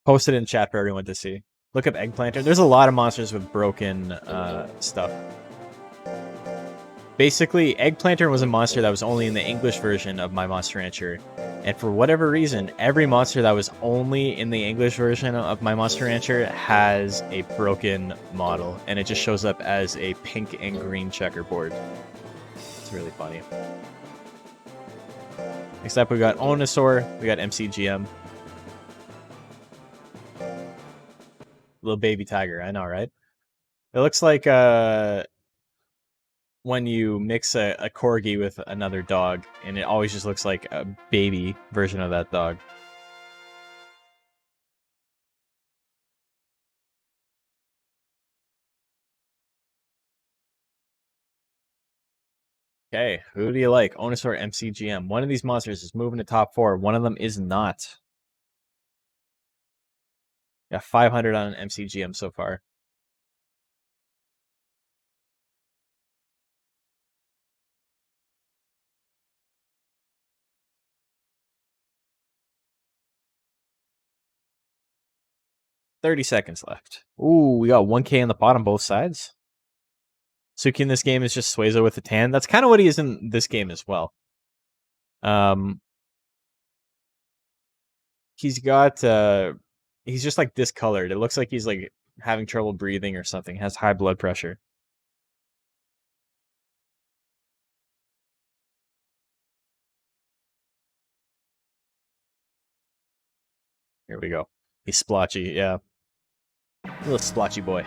Post it in chat for everyone to see. Look up Eggplanter. There's a lot of monsters with broken stuff. Basically, Eggplanter was a monster that was only in the English version of my Monster Rancher. And for whatever reason, every monster that was only in the English version of my Monster Rancher has a broken model. And it just shows up as a pink and green checkerboard. It's really funny. Next up, we got Onosaur. We got MCGM. Little baby tiger. I know, right? It looks like... when you mix a corgi with another dog, and it always just looks like a baby version of that dog. Okay, who do you like? Onosaur, MCGM. One of these monsters is moving to top 4. One of them is not. Got 500 on MCGM so far. $30 seconds left. Ooh, we got 1K on the pot on both sides. Suki in this game is just Suezo with a tan. That's kind of what he is in this game as well. He's got he's just like discolored. It looks like he's like having trouble breathing or something. Has high blood pressure. Here we go. He's splotchy, yeah. Little splotchy boy.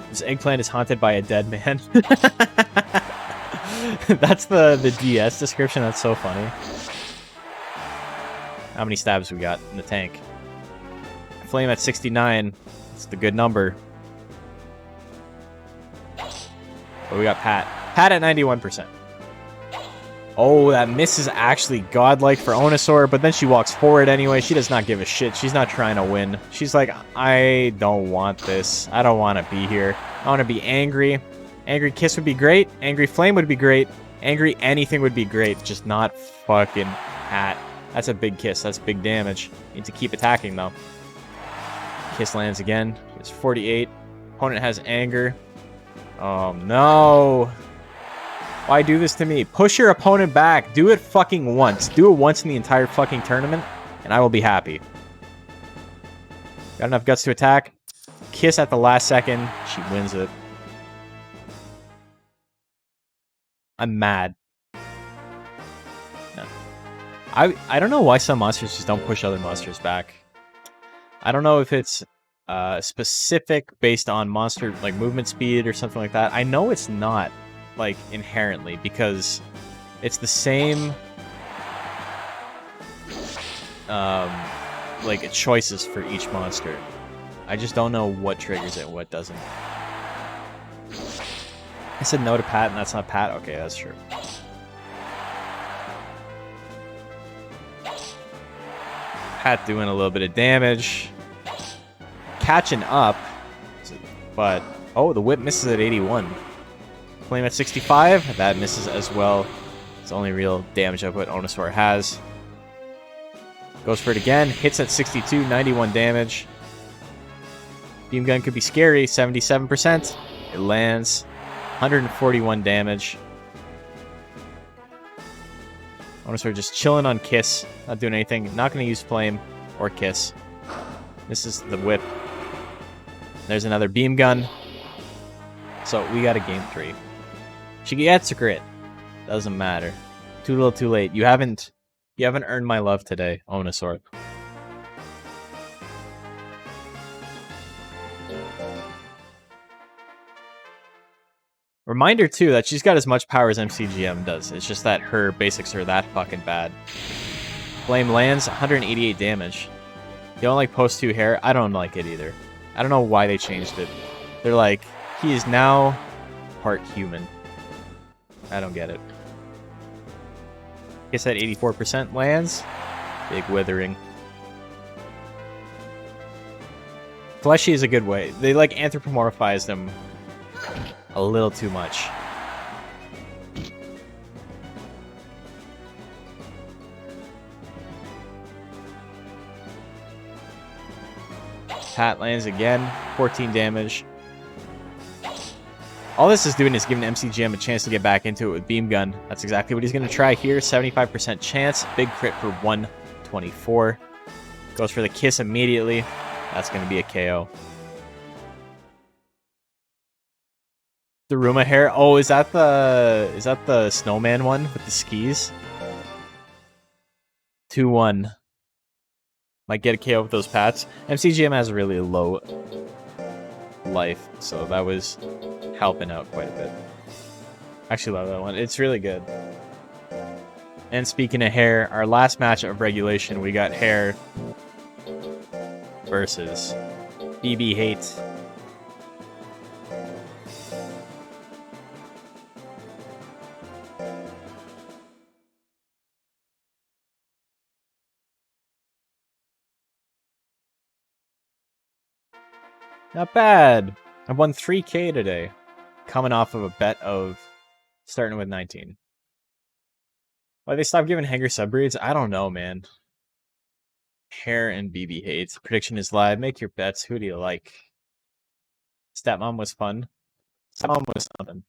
This eggplant is haunted by a dead man. That's the DS description. That's so funny. How many stabs we got in the tank? Flame at 69. It's the good number. But we got Pat. Pat at 91%. Oh, that miss is actually godlike for Onosaur, but then she walks forward anyway. She does not give a shit. She's not trying to win. She's like, I don't want this. I don't want to be here. I want to be angry. Angry Kiss would be great. Angry Flame would be great. Angry anything would be great. Just not fucking Pat. That's a big Kiss. That's big damage. Need to keep attacking, though. Kiss lands again. It's 48. Opponent has anger. Oh, no. Why do this to me? Push your opponent back. Do it fucking once. Do it once in the entire fucking tournament, and I will be happy. Got enough guts to attack. Kiss at the last second. She wins it. I'm mad. No. I don't know why some monsters just don't push other monsters back. I don't know if it's specific based on monster like movement speed or something like that. I know it's not like inherently because it's the same like choices for each monster. I just don't know what triggers it and what doesn't. I said no to Pat and that's not Pat? Okay, that's true. Pat doing a little bit of damage. Catching up. But, oh, the whip misses at 81. Flame at 65. That misses as well. It's the only real damage output Onosaur has. Goes for it again. Hits at 62. 91 damage. Beam gun could be scary. 77%. It lands. 141 damage. Onosaur just chilling on Kiss. Not doing anything. Not going to use Flame or Kiss. This is the whip. There's another beam gun. So we got a game 3. She gets a crit. Doesn't matter. Too little, too late. You haven't earned my love today, Onosaur. Reminder too that she's got as much power as MCGM does. It's just that her basics are that fucking bad. Flame lands 188 damage. You don't like post 2 hair? I don't like it either. I don't know why they changed it. They're like, he is now part human. I don't get it. Guess that 84% lands. Big withering. Fleshy is a good way. They like anthropomorphize them a little too much. Pat lands again, 14 damage. All this is doing is giving MCGM a chance to get back into it with Beam Gun. That's exactly what he's going to try here. 75% chance. Big crit for 124. Goes for the Kiss immediately. That's going to be a KO. The Ruma hair. Oh, is that the snowman one with the skis? 2-1. Might get a KO with those pats. MCGM has a really low life, so that was helping out quite a bit. Actually love that one. It's really good. And speaking of hair, our last match of regulation, we got hair versus BB Hate. Not bad. I won 3K today, coming off of a bet of starting with 19. Why they stopped giving hanger subbreeds? I don't know, man. Hair and BB hates. Prediction is live. Make your bets. Who do you like? Stepmom was fun. Stepmom was something.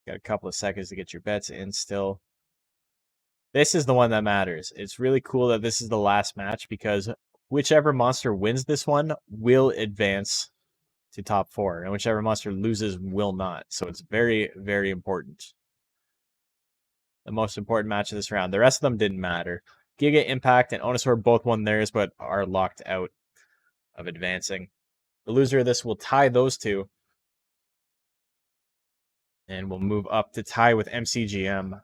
Got a couple of seconds to get your bets in still. This is the one that matters. It's really cool that this is the last match because whichever monster wins this one will advance to top 4, and whichever monster loses will not. So it's very, very important. The most important match of this round. The rest of them didn't matter. Giga, Impact, and Onosaur both won theirs, but are locked out of advancing. The loser of this will tie those two. And we'll move up to tie with MCGM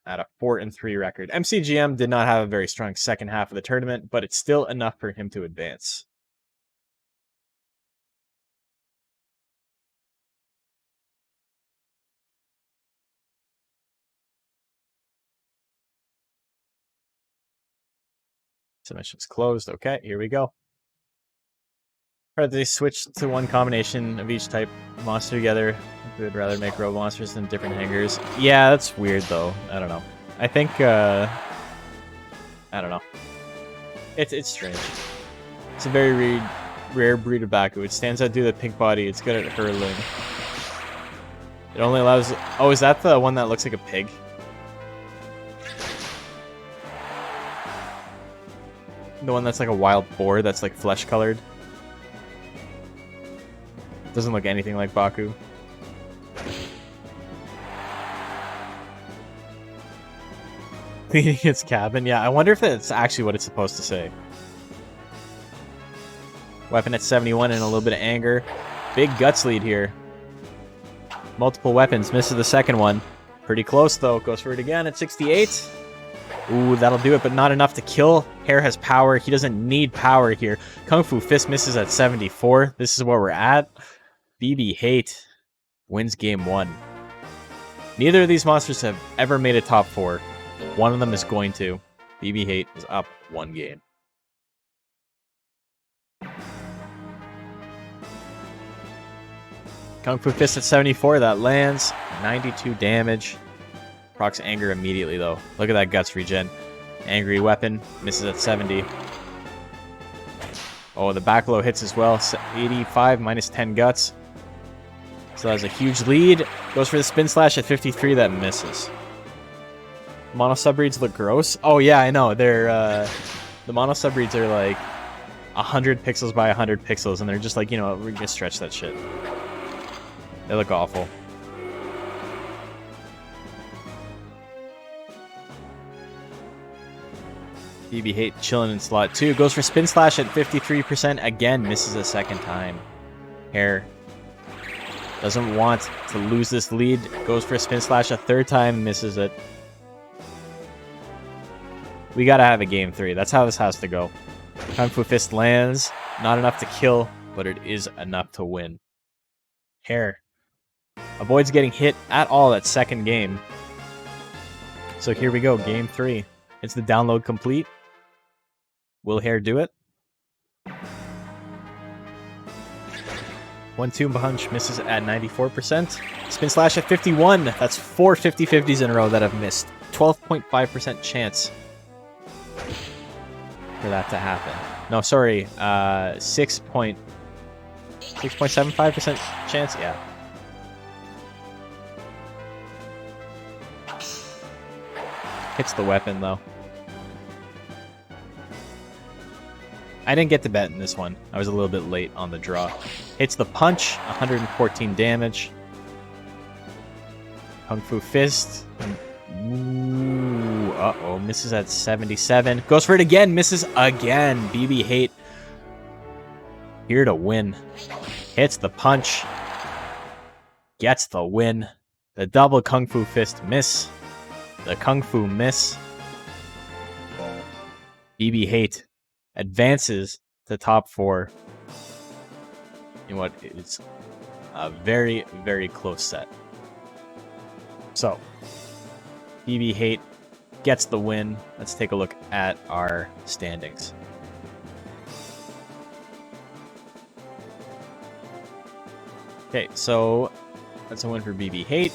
at a 4-3 record. MCGM did not have a very strong second half of the tournament, but it's still enough for him to advance. Submissions closed. Okay, here we go. Alright, they switched to one combination of each type monster together. We would rather make rogue monsters than different hangers. Yeah, that's weird though. I don't know. I think I don't know. It's strange. It's a very rare breed of Baku. It stands out due to the pink body. It's good at hurling. It only allows... Oh, is that the one that looks like a pig? The one that's like a wild boar that's like flesh colored? Doesn't look anything like Baku. Cleaning its cabin? Yeah, I wonder if that's actually what it's supposed to say. Weapon at 71 and a little bit of anger. Big guts lead here. Multiple weapons. Misses the second one. Pretty close though. Goes for it again at 68. Ooh, that'll do it, but not enough to kill. Hair has power. He doesn't need power here. Kung Fu Fist misses at 74. This is where we're at. BB Hate wins game 1. Neither of these monsters have ever made a top 4. One of them is going to. BB Hate is up 1 game. Kung Fu Fist at 74. That lands. 92 damage. Procs Anger immediately, though. Look at that Guts regen. Angry Weapon. Misses at 70. Oh, the back low hits as well. 85 minus 10 Guts. So that's a huge lead. Goes for the Spin Slash at 53. That misses. Mono subbreeds look gross. Oh, yeah, I know. They're, the mono subbreeds are like 100 pixels by 100 pixels, and they're just like, you know, we're gonna stretch that shit. They look awful. BB Hate chilling in slot 2. Goes for Spin Slash at 53%. Again, misses a second time. Hair doesn't want to lose this lead. Goes for a Spin Slash a third time. Misses it. We gotta have a game 3. That's how this has to go. Kung Fu Fist lands. Not enough to kill, but it is enough to win. Hair avoids getting hit at all that second game. So here we go, game 3. It's the download complete. Will Hair do it? 1-2 punch misses at 94%. Spin Slash at 51. That's 4 50-50s in a row that have missed. 12.5% chance for that to happen. No, sorry, 6.75% chance. Yeah. Hits the weapon though. I didn't get to bet in this one. I was a little bit late on the draw. Hits the punch, 114 damage. Kung Fu Fist. Ooh, uh-oh, misses at 77. Goes for it again, misses again. BB Hate here to win. Hits the punch. Gets the win. The double Kung Fu Fist miss. The Kung Fu miss. BB Hate advances to top 4 in what is a very, very close set. So, BB Hate gets the win. Let's take a look at our standings. Okay, so that's a win for BB Hate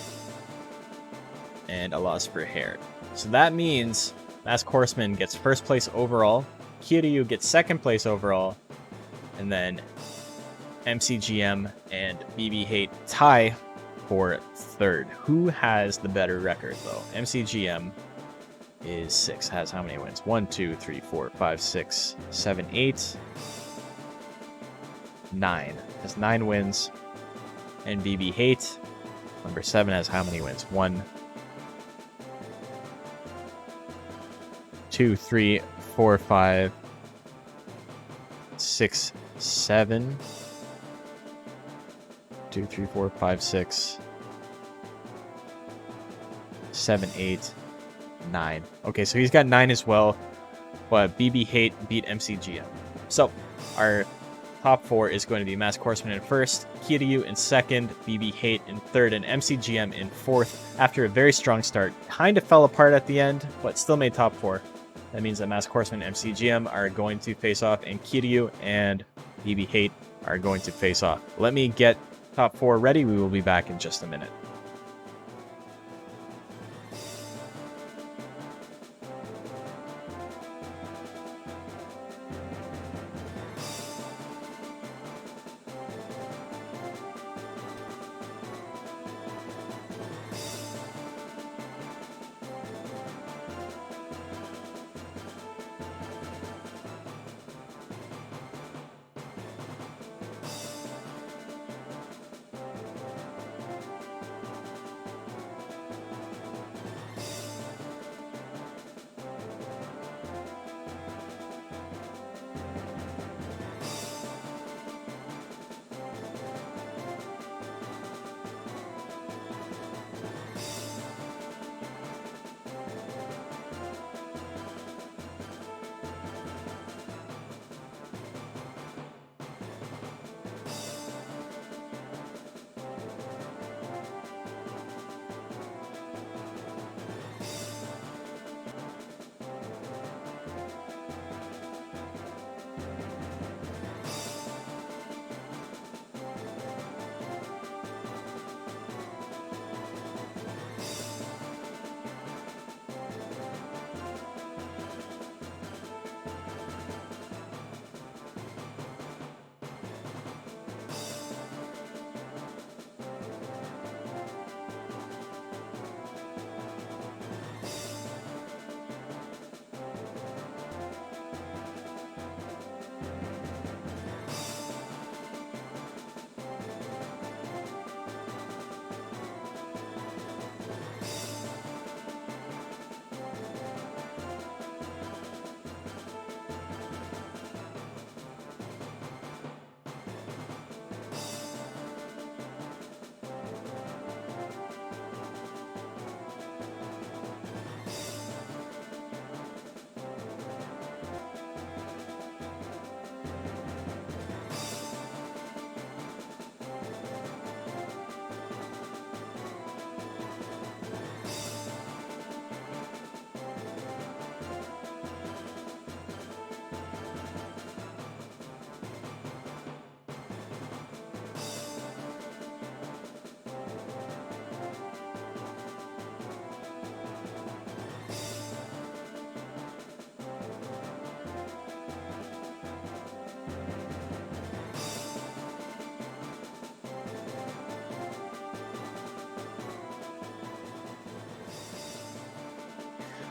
and a loss for Hair. So that means Mask Horseman gets first place overall, Kiryu gets second place overall, and then MCGM and BB Hate tie for third. Who has the better record though? MCGM is 6. Has how many wins? 1, 2, 3, 4, 5, 6, 7, 8, 9. Has 9 wins. And BB Hate, number 7, has how many wins? 1, 2, 3, 4, 5, 6, 7. 2, 3, 4, 5, 6, 7, 8, 9. Okay, so he's got 9 as well, but BB Hate beat MCGM. So our top 4 is going to be Masked Horseman in first, Kiryu in second, BB Hate in third, and MCGM in fourth after a very strong start. Kind of fell apart at the end, but still made top 4. That means that Masked Horseman and MCGM are going to face off, and Kiryu and BB Hate are going to face off. Let me get top 4 ready. We will be back in just a minute.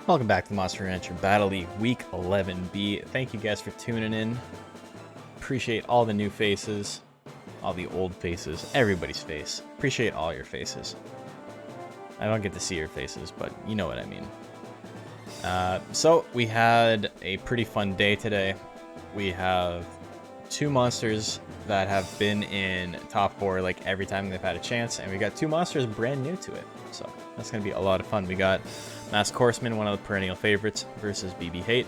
Welcome back to Monster Rancher Battle League Week 11B. Thank you guys for tuning in. Appreciate all the new faces, all the old faces, everybody's face. Appreciate all your faces. I don't get to see your faces, but you know what I mean. So we had a pretty fun day today. We have 2 monsters that have been in top 4 like every time they've had a chance, and we got 2 monsters brand new to it. So that's gonna be a lot of fun. We got Masked Horseman, one of the perennial favorites, versus BB Hate,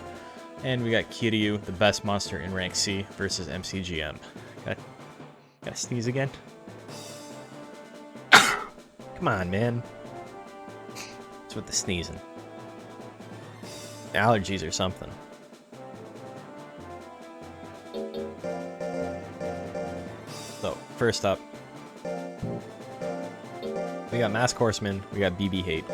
and we got Kiryu, the best monster in rank C, versus MCGM. Gotta sneeze again. Come on, man. What's with the sneezing? Allergies or something. So, first up, we got Masked Horseman, we got BB Hate.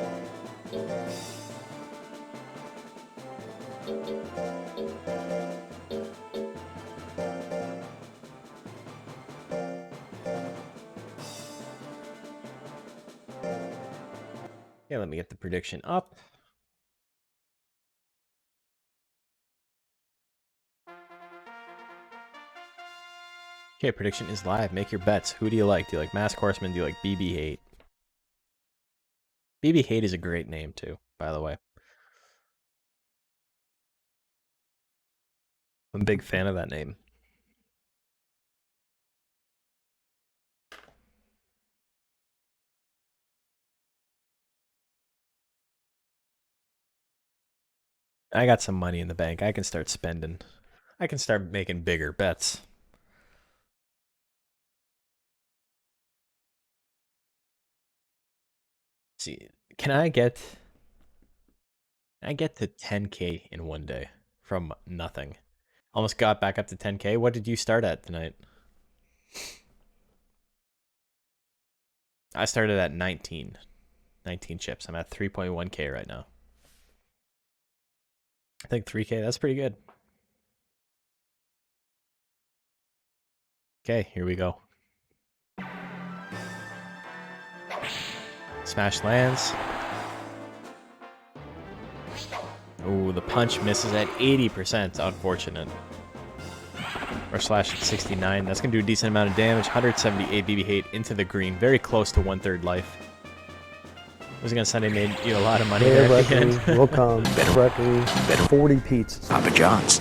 Okay, let me get the prediction up. Okay, prediction is live. Make your bets. Who do you like? Do you like Masked Horseman? Do you like BB Hate? BB Hate is a great name too, by the way. I'm a big fan of that name. I got some money in the bank. I can start spending. I can start making bigger bets. See, can I get to 10K in one day from nothing? Almost got back up to 10K. What did you start at tonight? I started at 19 chips. I'm at 3.1K right now. I think 3K, that's pretty good. Okay, here we go. Smash lands. Oh, the punch misses at 80%. Unfortunate. Rush slash at 69. That's going to do a decent amount of damage. 178 BB hate into the green. Very close to 1/3 life. Was gonna Sunday made you a lot of money Better there at the end. record will come. Better record. 40 pizzas. Papa John's.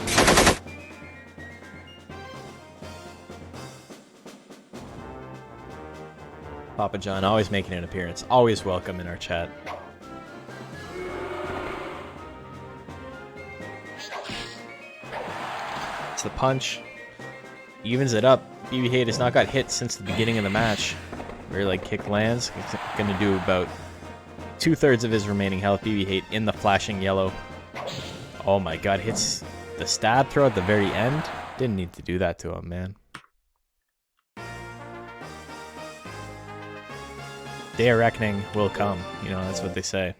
Papa John always making an appearance. Always welcome in our chat. It's the punch. Evens it up. BB hate has not got hit since the beginning of the match. Rear leg kick lands. He's gonna do about 2/3 of his remaining health. BB hate in the flashing yellow. Oh my god, hits the stab throw at the very end. Didn't need to do that to him, man. Day of reckoning will come. You know, that's what they say.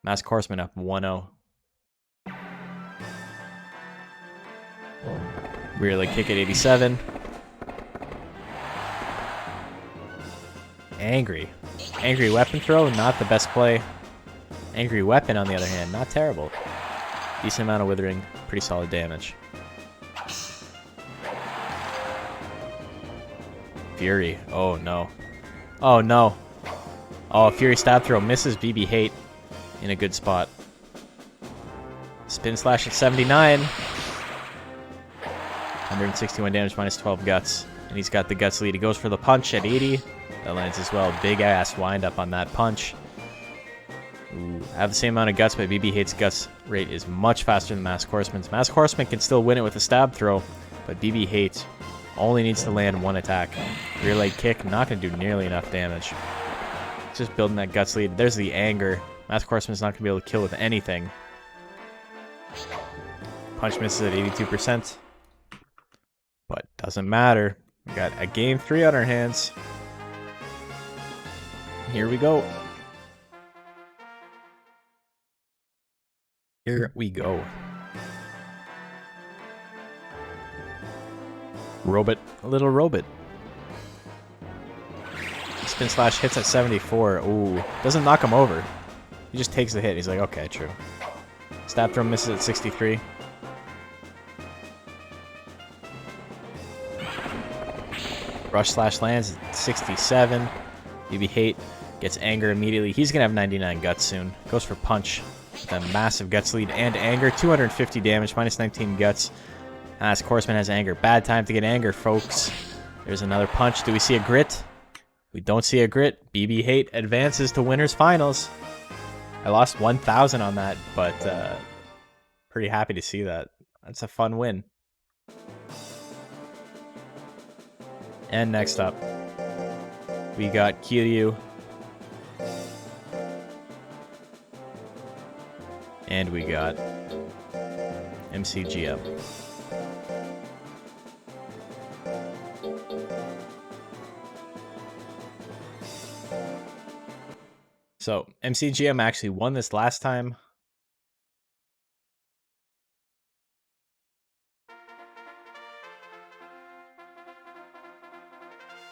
Masked Horseman up 1-0. Rear leg kick at 87. Angry weapon throw, not the best play. Angry weapon, on the other hand, not terrible. Decent amount of withering, pretty solid damage. Fury, oh no. Oh no. Oh, Fury stab throw misses BB hate in a good spot. Spin slash at 79. 161 damage minus 12 guts. And he's got the guts lead. He goes for the punch at 80. That lands as well. Big ass wind up on that punch. Ooh, I have the same amount of guts, but BB hate's guts rate is much faster than Masked Horseman's. Masked Horseman can still win it with a stab throw, but BB hate only needs to land one attack. Rear leg kick, not going to do nearly enough damage. Just building that guts lead. There's the anger. Masked Horseman's not going to be able to kill with anything. Punch misses at 82%. But doesn't matter. We got a game 3 on our hands. Here we go. Here we go. Robot, a little robot. Spin slash hits at 74. Ooh, doesn't knock him over. He just takes the hit. He's like, okay, true. Stab throw misses at 63. Rush slash lands at 67. BB hate gets anger immediately. He's gonna have 99 guts soon. Goes for punch. With a massive guts lead and anger. 250 damage, minus 19 guts. Masked Horseman has anger. Bad time to get anger, folks. There's another punch. Do we see a grit? We don't see a grit. BB hate advances to winners finals. I lost 1,000 on that, but pretty happy to see that. That's a fun win. And next up, we got Kiryu. And we got MCGM. So, MCGM actually won this last time.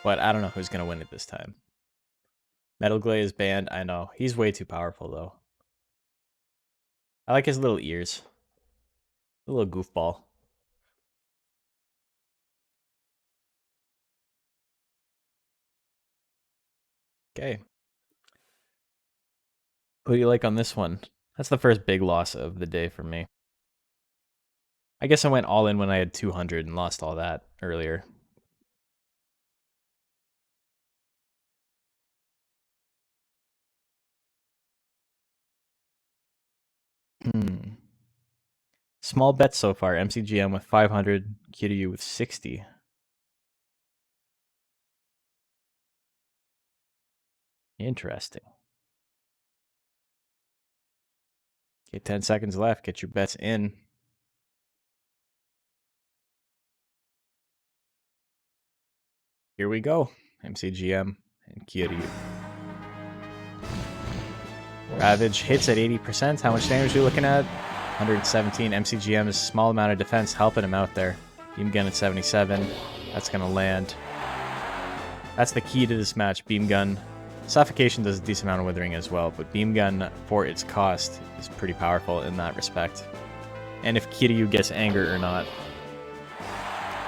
But I don't know who's going to win it this time. Metal Glade is banned. I know. He's way too powerful, though. I like his little ears. A little goofball. Okay. Who do you like on this one? That's the first big loss of the day for me. I guess I went all in when I had 200 and lost all that earlier. Small bet so far. MCGM with 500, Kiryu with 60. Interesting. Okay, 10 seconds left. Get your bets in. Here we go. MCGM and Kiryu. Ravage hits at 80%. How much damage are we looking at? 117. MCGM is a small amount of defense helping him out there. Beam gun at 77. That's going to land. That's the key to this match. Beam gun. Suffocation does a decent amount of withering as well, but beam gun, for its cost, is pretty powerful in that respect. And if Kiryu gets anger or not.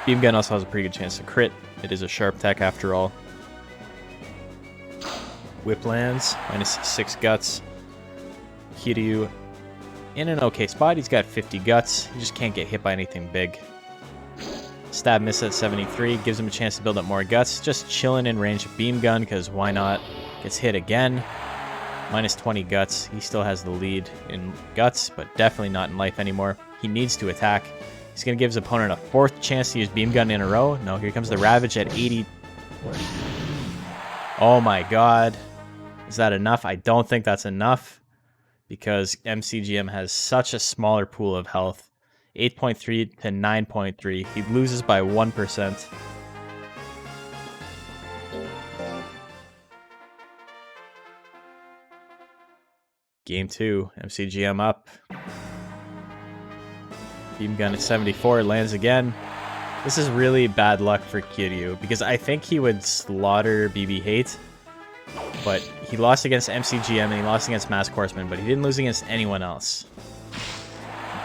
Beam gun also has a pretty good chance to crit. It is a sharp tech after all. Whip lands, -6 guts. Kiryu in an okay spot. He's got 50 guts. He just can't get hit by anything big. Stab miss at 73. Gives him a chance to build up more guts. Just chilling in range of beam gun, because why not? Gets hit again. -20 guts. He still has the lead in guts, but definitely not in life anymore. He needs to attack. He's going to give his opponent a 4th chance to use beam gun in a row. No, here comes the Ravage at 80. Oh my god. Is that enough? I don't think that's enough, because MCGM has such a smaller pool of health. 8.3 to 9.3. He loses by 1%. Game 2, MCGM up. Beam gun at 74, lands again. This is really bad luck for Kiryu, because I think he would slaughter BB Hate, but he lost against MCGM and he lost against Masked Horseman, but he didn't lose against anyone else.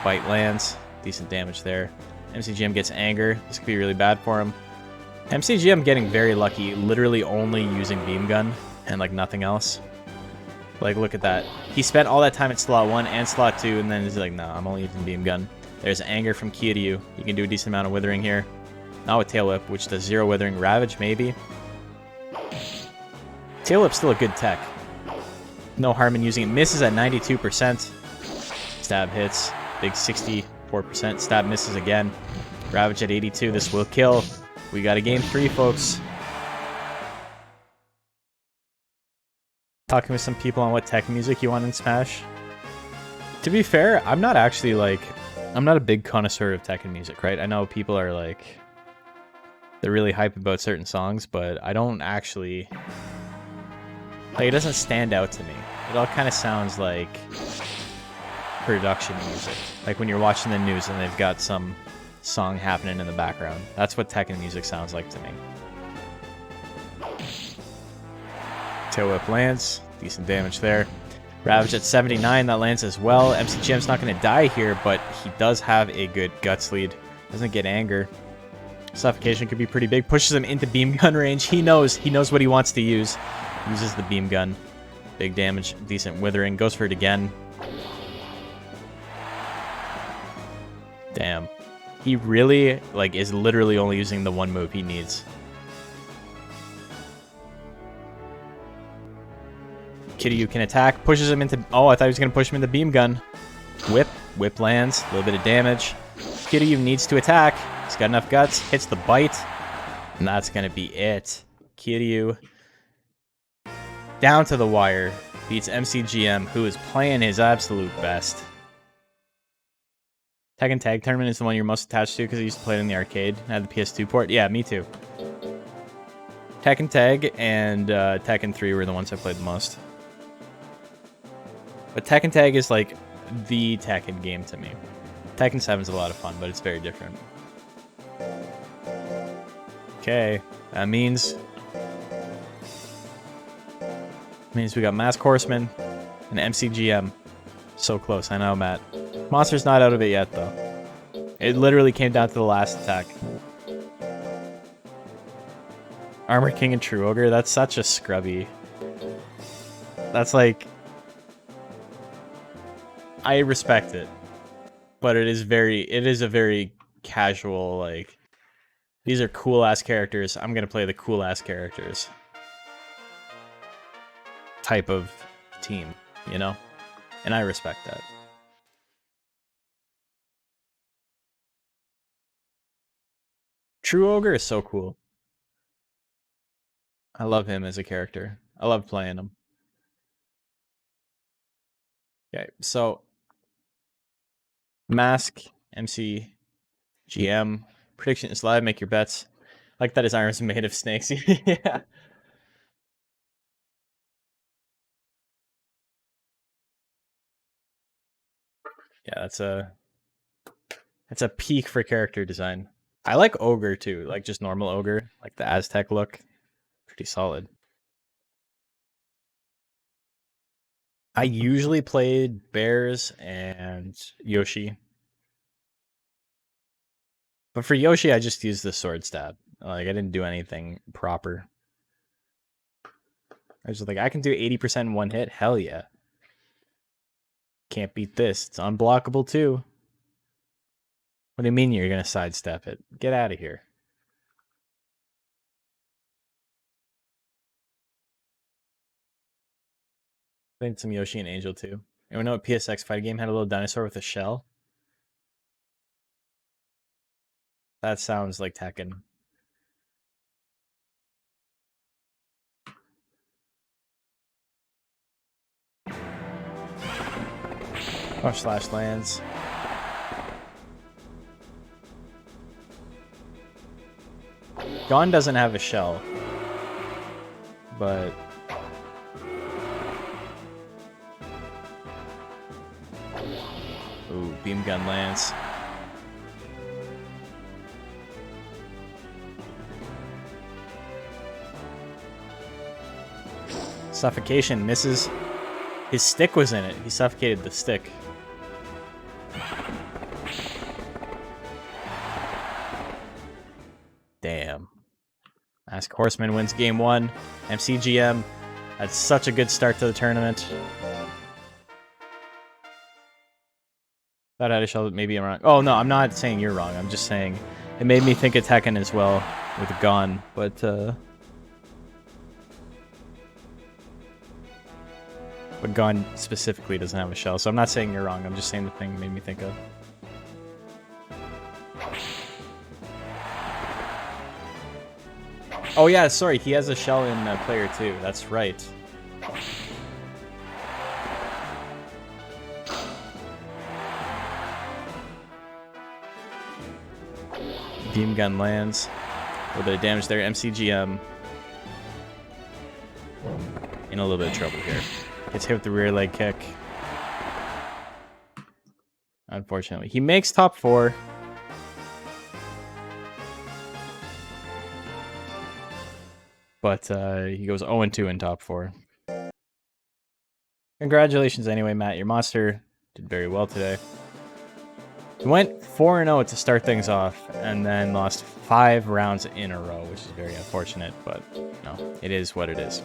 Bite lands, decent damage there. MCGM gets anger, this could be really bad for him. MCGM getting very lucky, literally only using beam gun and like nothing else. Like, look at that. He spent all that time at slot 1 and slot 2, and then he's like, no, I'm only using beam gun. There's anger from Kiryu. You can do a decent amount of withering here. Not with Tail Whip, which does 0 withering. Ravage, maybe. Tail Whip's still a good tech. No harm in using it. Misses at 92%. Stab hits. Big 64%. Stab misses again. Ravage at 82. This will kill. We got a game 3, folks. Talking with some people on what tech music you want in Smash. To be fair, I'm not actually like... I'm not a big connoisseur of Tekken music, right? I know people are like... They're really hype about certain songs, but I don't actually... Like, it doesn't stand out to me. It all kind of sounds like... production music. Like when you're watching the news and they've got some song happening in the background. That's what Tekken music sounds like to me. Tail Whip lands. Decent damage there. Ravage at 79, that lands as well. MCGM's not going to die here, but he does have a good guts lead. Doesn't get anger. Suffocation could be pretty big. Pushes him into beam gun range. He knows what he wants to use. Uses the beam gun. Big damage, decent withering. Goes for it again. Damn. He really, like, is literally only using the one move he needs. Kiryu can attack, pushes him into... Oh, I thought he was going to push him into beam gun. Whip. Whip lands. A little bit of damage. Kiryu needs to attack. He's got enough guts. Hits the bite. And that's going to be it. Kiryu, down to the wire, beats MCGM, who is playing his absolute best. Tekken Tag Tournament is the one you're most attached to because I used to play it in the arcade. I had the PS2 port. Yeah, me too. Tekken Tag and Tekken 3 were the ones I played the most. But Tekken Tag is like the Tekken game to me. Tekken 7 is a lot of fun, but it's very different. Okay, that means we got Masked Horseman and MCGM. So close, I know, Matt. Monster's not out of it yet, though. It literally came down to the last attack. Armor King and True Ogre, that's such a scrubby. That's like... I respect it. But it is a very casual, like... These are cool-ass characters. I'm gonna play the cool-ass characters. Type of team, you know? And I respect that. True Ogre is so cool. I love him as a character. I love playing him. Okay, so Mask, MC, GM, prediction is live, make your bets. I like that his arms are made of snakes. Yeah. Yeah, that's a peak for character design. I like Ogre too, like just normal Ogre, like the Aztec look. Pretty solid. I usually played Bears and Yoshi. But for Yoshi, I just used the sword stab. Like, I didn't do anything proper. I was just like, I can do 80% in one hit? Hell yeah. Can't beat this. It's unblockable too. What do you mean you're going to sidestep it? Get out of here. Played some Yoshi and Angel too. Anyone know what PSX fight game had a little dinosaur with a shell? That sounds like Tekken. Oh, slash lands. Gon doesn't have a shell. But... Ooh, beam gun lands. Suffocation misses. His stick was in it. He suffocated the stick. Damn. Mask Horseman wins game 1. MCGM. That's such a good start to the tournament. Thought I had a shell, maybe I'm wrong. Oh no, I'm not saying you're wrong. I'm just saying it made me think of Tekken as well with Gon, but Gon specifically doesn't have a shell, so I'm not saying you're wrong. I'm just saying the thing made me think of. Oh yeah, sorry, he has a shell in player 2. That's right. Beam gun lands. A little bit of damage there. MCGM in a little bit of trouble here. Gets hit with the rear leg kick. Unfortunately. He makes top 4. But he goes 0-2 in top 4. Congratulations anyway, Matt. Your monster did very well today. He went 4-0 to start things off, and then lost 5 rounds in a row, which is very unfortunate, but no, it is what it is.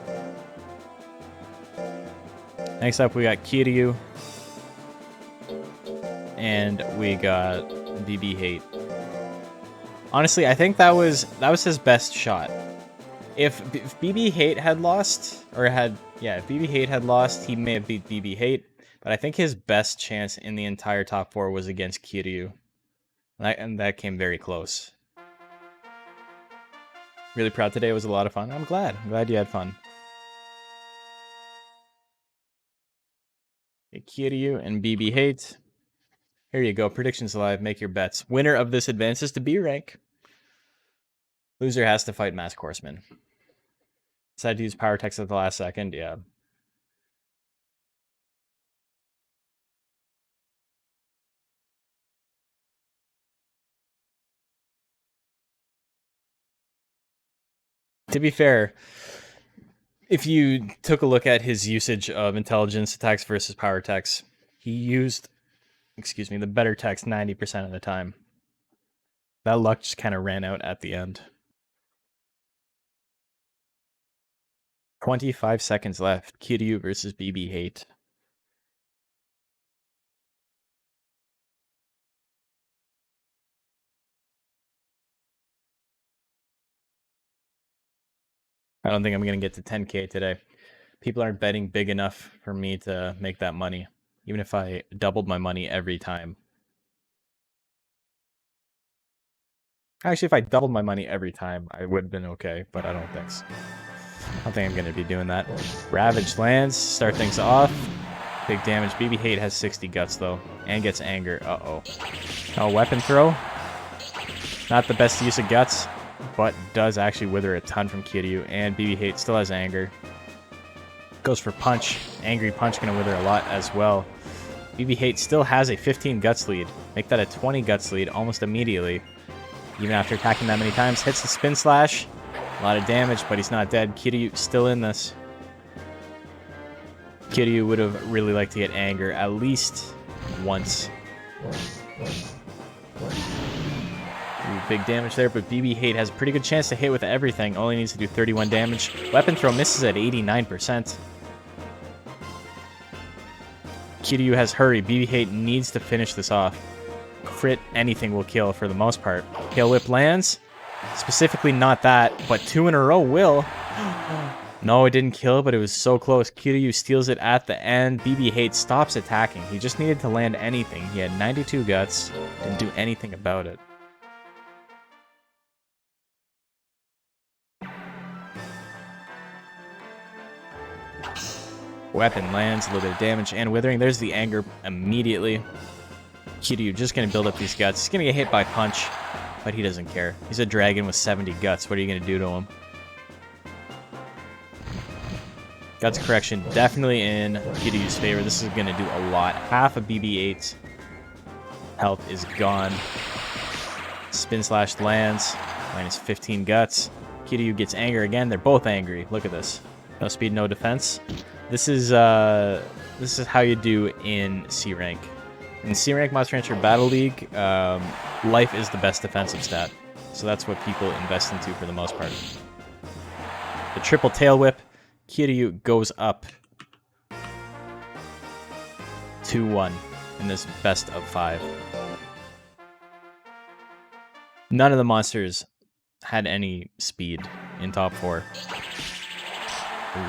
Next up, we got Kiryu, and we got BB Hate. Honestly, I think that was his best shot. If BB Hate had lost, or if BB Hate had lost, he may have beat BB Hate. But I think his best chance in the entire top 4 was against Kiryu. And that came very close. Really proud today. It was a lot of fun. I'm glad. I'm glad you had fun. Okay, Kiryu and BB Hate. Here you go. Predictions live. Make your bets. Winner of this advances to B rank. Loser has to fight Mask Horseman. Decided to use power text at the last second. Yeah. To be fair, if you took a look at his usage of intelligence attacks versus power attacks, he used, the better text 90% of the time. That luck just kind of ran out at the end. 25 seconds left. Kiryu versus BB Hate. I don't think I'm going to get to 10K today. People aren't betting big enough for me to make that money, even if I doubled my money every time. Actually, if I doubled my money every time, I would have been okay, but I don't think so. I don't think I'm going to be doing that. Ravage lands, start things off. Big damage. BB Hate has 60 guts, though, and gets anger. Uh-oh. Oh, weapon throw. Not the best use of guts, but does actually wither a ton from Kiryu, and BB Hate still has anger. Goes for punch. Angry punch going to wither a lot as well. BB Hate still has a 15 guts lead. Make that a 20 guts lead almost immediately. Even after attacking that many times. Hits the spin slash. A lot of damage, but he's not dead. Kiryu still in this. Kiryu would have really liked to get anger at least once. Ooh, big damage there, but BB Hate has a pretty good chance to hit with everything. Only needs to do 31 damage. Weapon throw misses at 89%. Kiryu has hurry. BB Hate needs to finish this off. Crit, anything will kill for the most part. Tail Whip lands. Specifically not that, but 2 in a row will. No, it didn't kill, but it was so close. Kiryu steals it at the end. BB Hate stops attacking. He just needed to land anything. He had 92 guts. Didn't do anything about it. Weapon lands, a little bit of damage and withering. There's the anger immediately. Kiryu just going to build up these guts. He's going to get hit by punch, but he doesn't care. He's a dragon with 70 guts. What are you going to do to him? Guts correction definitely in Kiryu's favor. This is going to do a lot. Half of BB-8's health is gone. Spin slash lands. Minus 15 guts. Kiryu gets anger again. They're both angry. Look at this. No speed, no defense. This is how you do in C rank. In C rank Monster Rancher Battle League, life is the best defensive stat. So that's what people invest into for the most part. The triple tail whip. Kiryu goes up 2-1 in this best of 5. None of the monsters had any speed in top 4. Ooh,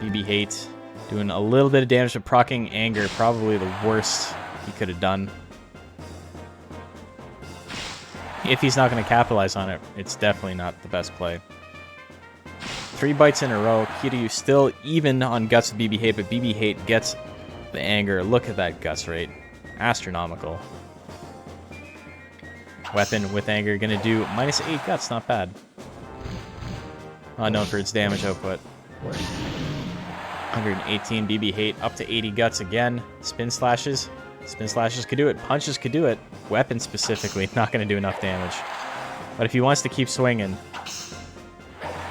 BB Hate doing a little bit of damage to proccing anger, probably the worst he could have done. If he's not going to capitalize on it, it's definitely not the best play. 3 bites in a row. Kiryu still even on guts with BB Hate, but BB Hate gets the anger. Look at that guts rate. Astronomical. Weapon with anger going to do minus 8 guts. Not bad. Unknown for its damage output. 118 BB Hate up to 80 guts again. Spin slashes. Spin slashes could do it. Punches could do it. Weapon specifically not going to do enough damage. But if he wants to keep swinging,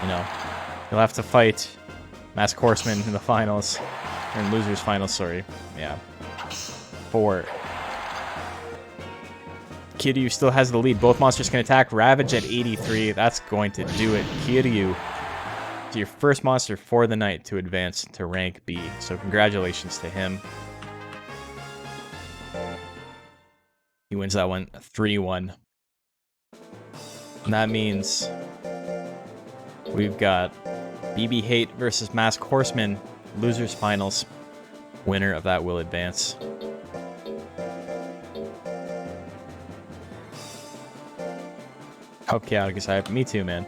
you know, he'll have to fight Mask Horseman in the finals. Or in losers finals, sorry. Yeah. 4. Kiryu still has the lead. Both monsters can attack. Ravage at 83. That's going to do it. Kiryu, it's your first monster for the night to advance to rank B. So congratulations to him. He wins that one 3-1. And that means we've got BB Hate versus Mask Horseman, losers finals. Winner of that will advance. Hope chaotic is hype. Me too, man.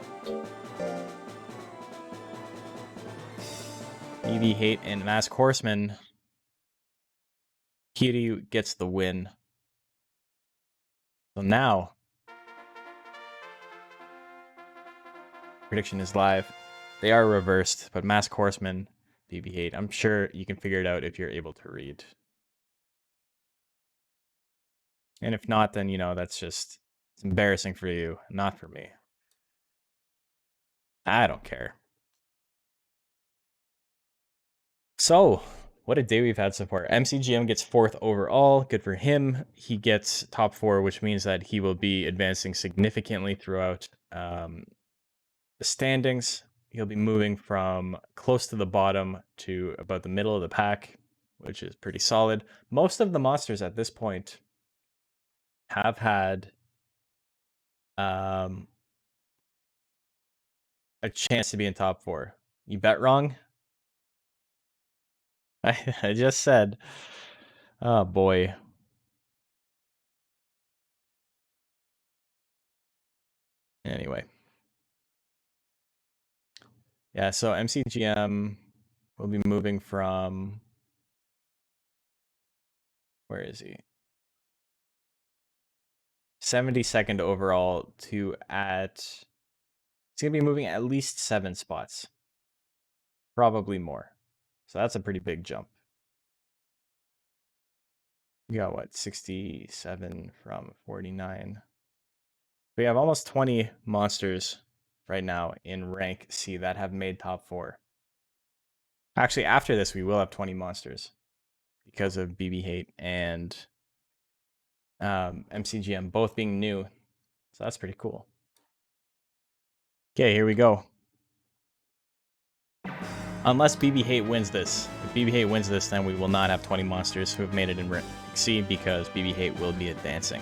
BB Hate and Mask Horseman. Kiryu gets the win. So now, prediction is live. They are reversed, but Mask Horseman, BB Hate. I'm sure you can figure it out if you're able to read. And if not, then, you know, that's just, it's embarrassing for you, not for me. I don't care. So, what a day we've had so far. MCGM gets 4th overall. Good for him. He gets top 4, which means that he will be advancing significantly throughout the standings. He'll be moving from close to the bottom to about the middle of the pack, which is pretty solid. Most of the monsters at this point have had a chance to be in top 4. You bet wrong? I just said, oh boy. Anyway. Yeah, so MCGM will be moving from... Where is he? 72nd overall to at... It's going to be moving at least 7 spots. Probably more. So that's a pretty big jump. We got, what, 67 from 49. We have almost 20 monsters right now in rank C that have made top 4. Actually, after this, we will have 20 monsters because of BB Hate and MCGM both being new. So that's pretty cool. Okay, here we go. Unless BB Hate wins this. If BB Hate wins this, then we will not have 20 monsters who have made it in rank C because BB Hate will be advancing.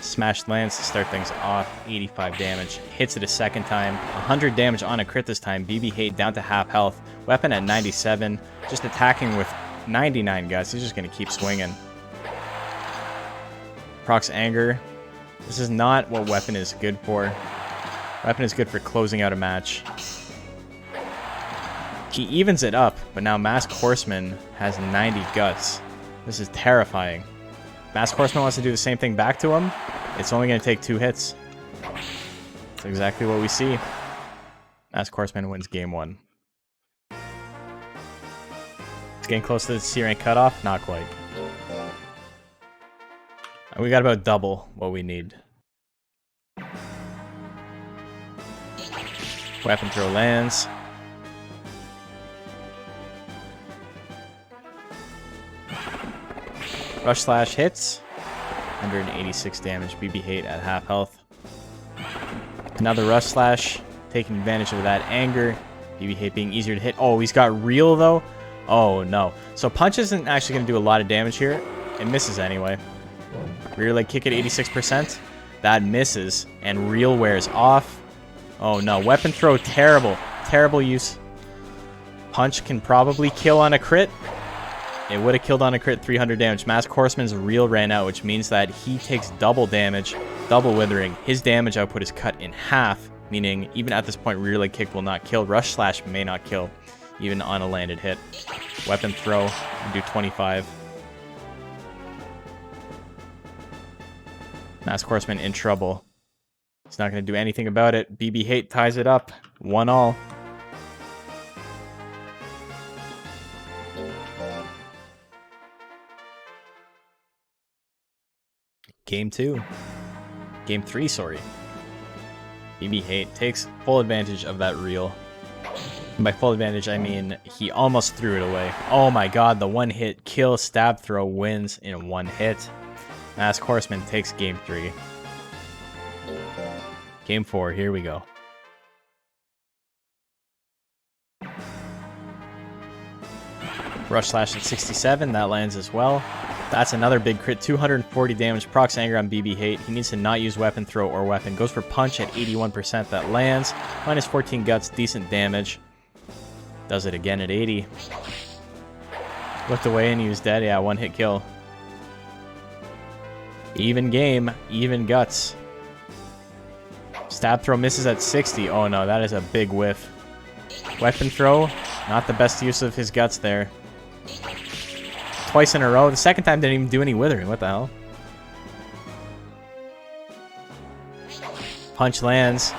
Smashed lands to start things off, 85 damage. Hits it a second time, 100 damage on a crit this time. BB Hate down to half health. Weapon at 97, just attacking with 99 guts. He's just going to keep swinging. Procs Anger. This is not what Weapon is good for. Weapon is good for closing out a match. He evens it up, but now Masked Horseman has 90 guts. This is terrifying. Masked Horseman wants to do the same thing back to him. It's only going to take 2 hits. That's exactly what we see. Masked Horseman wins game 1. It's getting close to the C rank cutoff. Not quite. We got about double what we need. Weapon throw lands. Rush Slash hits. 186 damage. BB Hate at half health. Another Rush Slash. Taking advantage of that anger. BB Hate being easier to hit. Oh, he's got Reel though. Oh no. So Punch isn't actually going to do a lot of damage here. It misses anyway. Rear leg kick at 86%. That misses. And Reel wears off. Oh no. Weapon throw. Terrible. Terrible use. Punch can probably kill on a crit. It would have killed on a crit, 300 damage. Masked Horseman's Reel ran out, which means that he takes double damage, double withering. His damage output is cut in half, meaning even at this point, rear leg kick will not kill. Rush Slash may not kill, even on a landed hit. Weapon throw, do 25. Masked Horseman in trouble. He's not going to do anything about it. BB Hate ties it up, 1-1. Game 2. Game 3, sorry. BB Hate takes full advantage of that Reel. And by full advantage, I mean he almost threw it away. Oh my god, the one-hit kill stab throw wins in 1 hit. Masked Horseman takes game 3. Game 4, here we go. Rush Slash at 67, that lands as well. That's another big crit, 240 damage, procs anger on BB Hate. He needs to not use weapon throw or weapon. Goes for punch at 81%, that lands. Minus 14 guts, decent damage. Does it again at 80. Looked away and he was dead. Yeah, 1 hit kill. Even game, even guts. Stab throw misses at 60. Oh no, that is a big whiff. Weapon throw, not the best use of his guts there. Twice in a row. The second time didn't even do any withering. What the hell? Punch lands.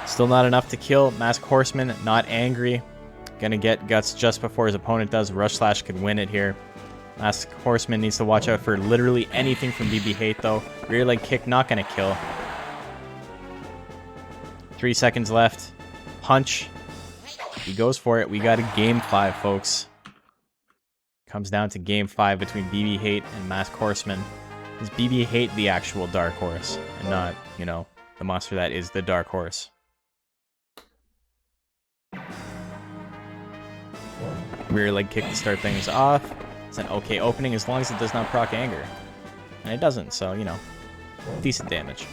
Still not enough to kill. Masked Horseman not angry. Gonna get guts just before his opponent does. Rush Slash could win it here. Masked Horseman needs to watch out for literally anything from BB Hate though. Rear leg kick not gonna kill. 3 seconds left. Punch. He goes for it. We got a game 5, folks. Comes down to game 5 between BB Hate and Masked Horseman. Is BB Hate the actual dark horse and not, you know, the monster that is the dark horse? Rear leg kick to start things off. It's an okay opening as long as it does not proc anger. And it doesn't, so, you know, decent damage.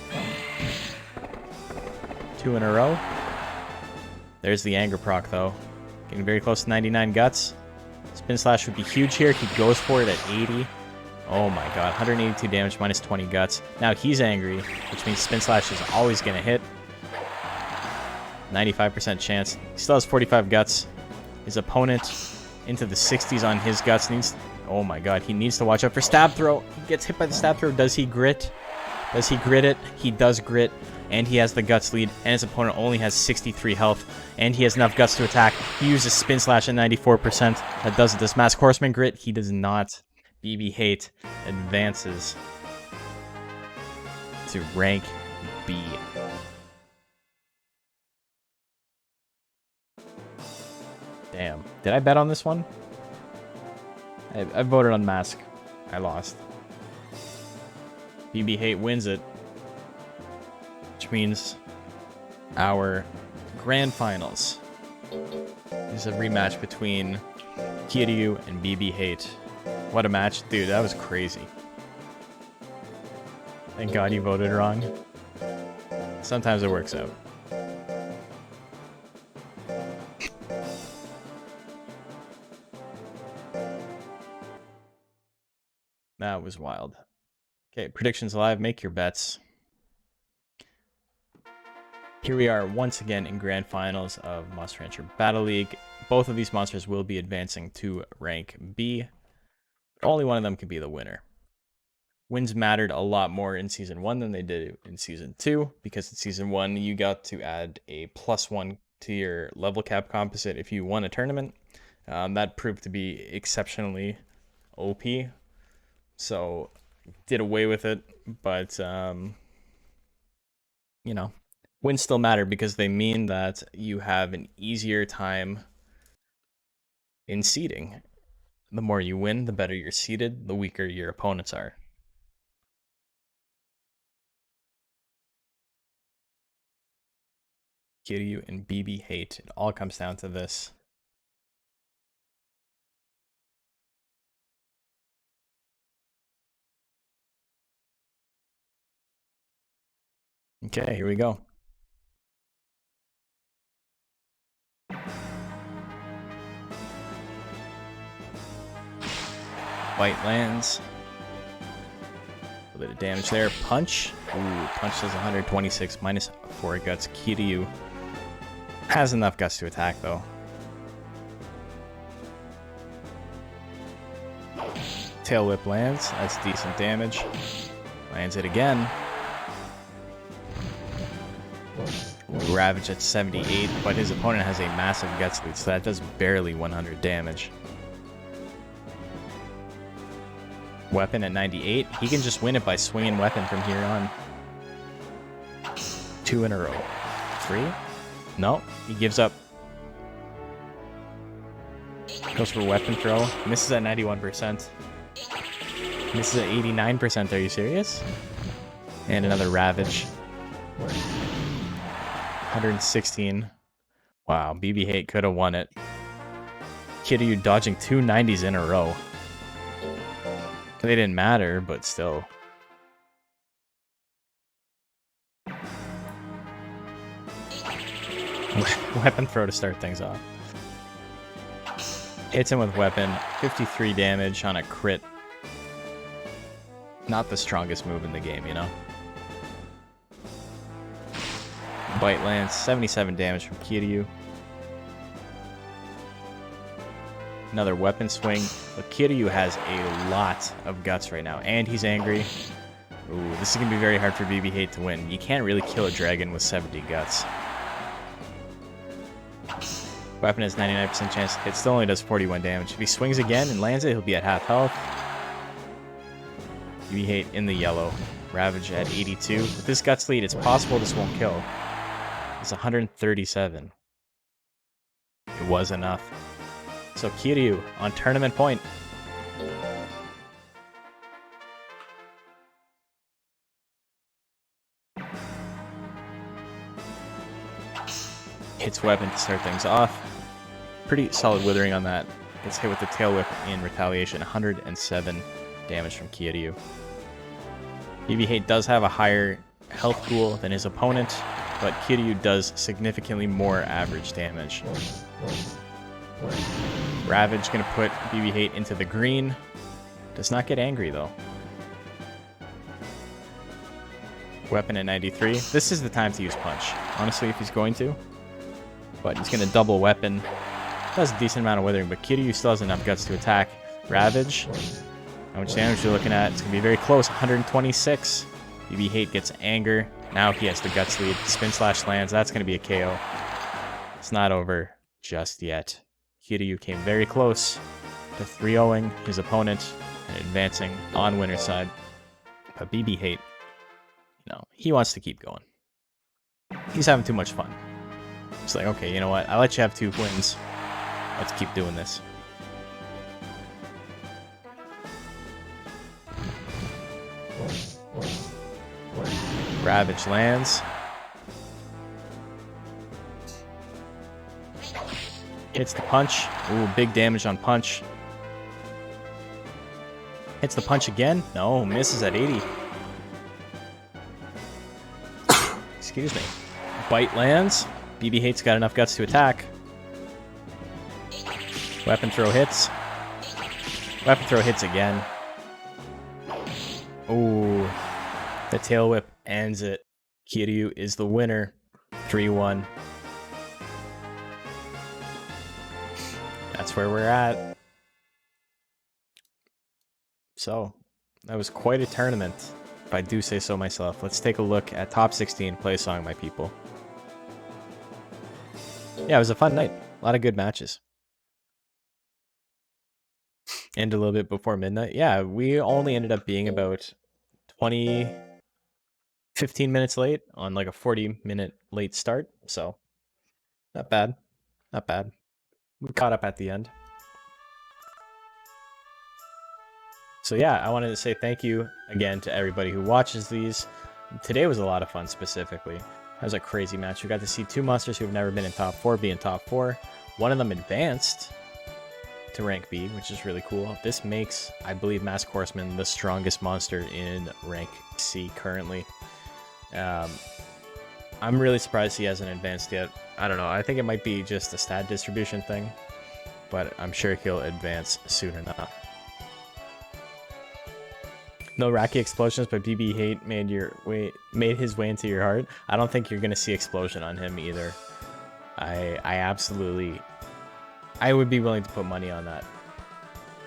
2 in a row. There's the anger proc, though. Getting very close to 99 guts. Spin Slash would be huge here. He goes for it at 80. Oh my god, 182 damage, minus 20 guts. Now he's angry, which means Spin Slash is always going to hit. 95% chance. He still has 45 guts. His opponent into the 60s on his guts needs... Oh my god, he needs to watch out for Stab Throw. He gets hit by the Stab Throw. Does he grit? Does he grit it? He does grit, and he has the guts lead, and his opponent only has 63 health, and he has enough guts to attack. He uses Spin Slash at 94%. That does it. Does Mask Horseman grit? He does not. BB Hate advances to rank B. Damn. Did I bet on this one? I voted on Mask. I lost. BB Hate wins it. Which means our grand finals is a rematch between Kiryu and BB Hate. What a match. Dude, that was crazy. Thank God you voted wrong. Sometimes it works out. That was wild. Okay, predictions live. Make your bets. Here we are once again in grand finals of Monster Rancher Battle League. Both of these monsters will be advancing to rank B. Only one of them can be the winner. Wins mattered a lot more in Season 1 than they did in Season 2, because in Season 1 you got to add a +1 to your level cap composite if you won a tournament. That proved to be exceptionally OP. So, did away with it, but, you know, wins still matter because they mean that you have an easier time in seeding. The more you win, the better you're seeded, the weaker your opponents are. Kiryu and BB Hate. It all comes down to this. Okay, here we go. Bite lands. A bit of damage there. Punch. Ooh, punch does 126, minus 4 guts. Kiryu has enough guts to attack, though. Tail Whip lands. That's decent damage. Lands it again. Ravage at 78, but his opponent has a massive guts lead, so that does barely 100 damage. Weapon at 98. He can just win it by swinging weapon from here on. 2 in a row. 3? No, he gives up. Goes for weapon throw. Misses at 91%. Misses at 89%. Are you serious? And another Ravage. 116. Wow, BB Hate could have won it. Kiryu dodging 2 90s in a row. They didn't matter, but still. Weapon throw to start things off. Hits him with weapon. 53 damage on a crit. Not the strongest move in the game, you know? Bite lands. 77 damage from Kiryu. Another weapon swing. But Kiryu has a lot of guts right now. And he's angry. Ooh, this is going to be very hard for BB Hate to win. You can't really kill a dragon with 70 guts. Weapon has 99% chance to hit. Still only does 41 damage. If he swings again and lands it, he'll be at half health. BB Hate in the yellow. Ravage at 82. With this guts lead, it's possible this won't kill. It's 137. It was enough. So Kiryu on tournament point. Hits weapon to start things off. Pretty solid withering on that. Gets hit with the tail whip in retaliation. 107 damage from Kiryu. BB Hate does have a higher health pool than his opponent, but Kiryu does significantly more average damage. Ravage gonna put BB Hate into the green. Does not get angry, though. Weapon at 93. This is the time to use punch, honestly, if he's going to. But he's going to double weapon. Does a decent amount of withering, but Kiryu still has enough guts to attack. Ravage. How much damage you're looking at? It's going to be very close. 126. BB Hate gets anger. Now he has the guts lead. Spin slash lands. That's going to be a KO. It's not over just yet. Kiryu came very close to 3-0ing his opponent and advancing on winner's side. But BB Hate, you know, he wants to keep going. He's having too much fun. It's like, okay, you know what? I let you have 2 wins. Let's keep doing this. Ravage lands. Hits the punch. Ooh, big damage on punch. Hits the punch again. No, misses at 80. Excuse me. Bite lands. BB Hate's got enough guts to attack. Weapon throw hits. Weapon throw hits again. Ooh. The tail whip ends it. Kiryu is the winner. 3-1. That's where we're at. So, that was quite a tournament, if I do say so myself. Let's take a look at top 16 play song, my people. Yeah, it was a fun night. A lot of good matches. And a little bit before midnight. Yeah, we only ended up being about 15 minutes late on like a 40-minute late start. So, not bad. Not bad. We caught up at the end. So yeah, I wanted to say thank you again to everybody who watches these. Today was a lot of fun specifically. That was a crazy match. We got to see 2 monsters who have never been in top 4 be in top 4. One of them advanced to rank B, which is really cool. This makes, I believe, Mask Horseman the strongest monster in rank C currently. I'm really surprised he hasn't advanced yet. I don't know. I think it might be just a stat distribution thing, but I'm sure he'll advance soon enough. No Racky explosions, but BB Hate made his way into your heart. I don't think you're gonna see explosion on him either. I would be willing to put money on that.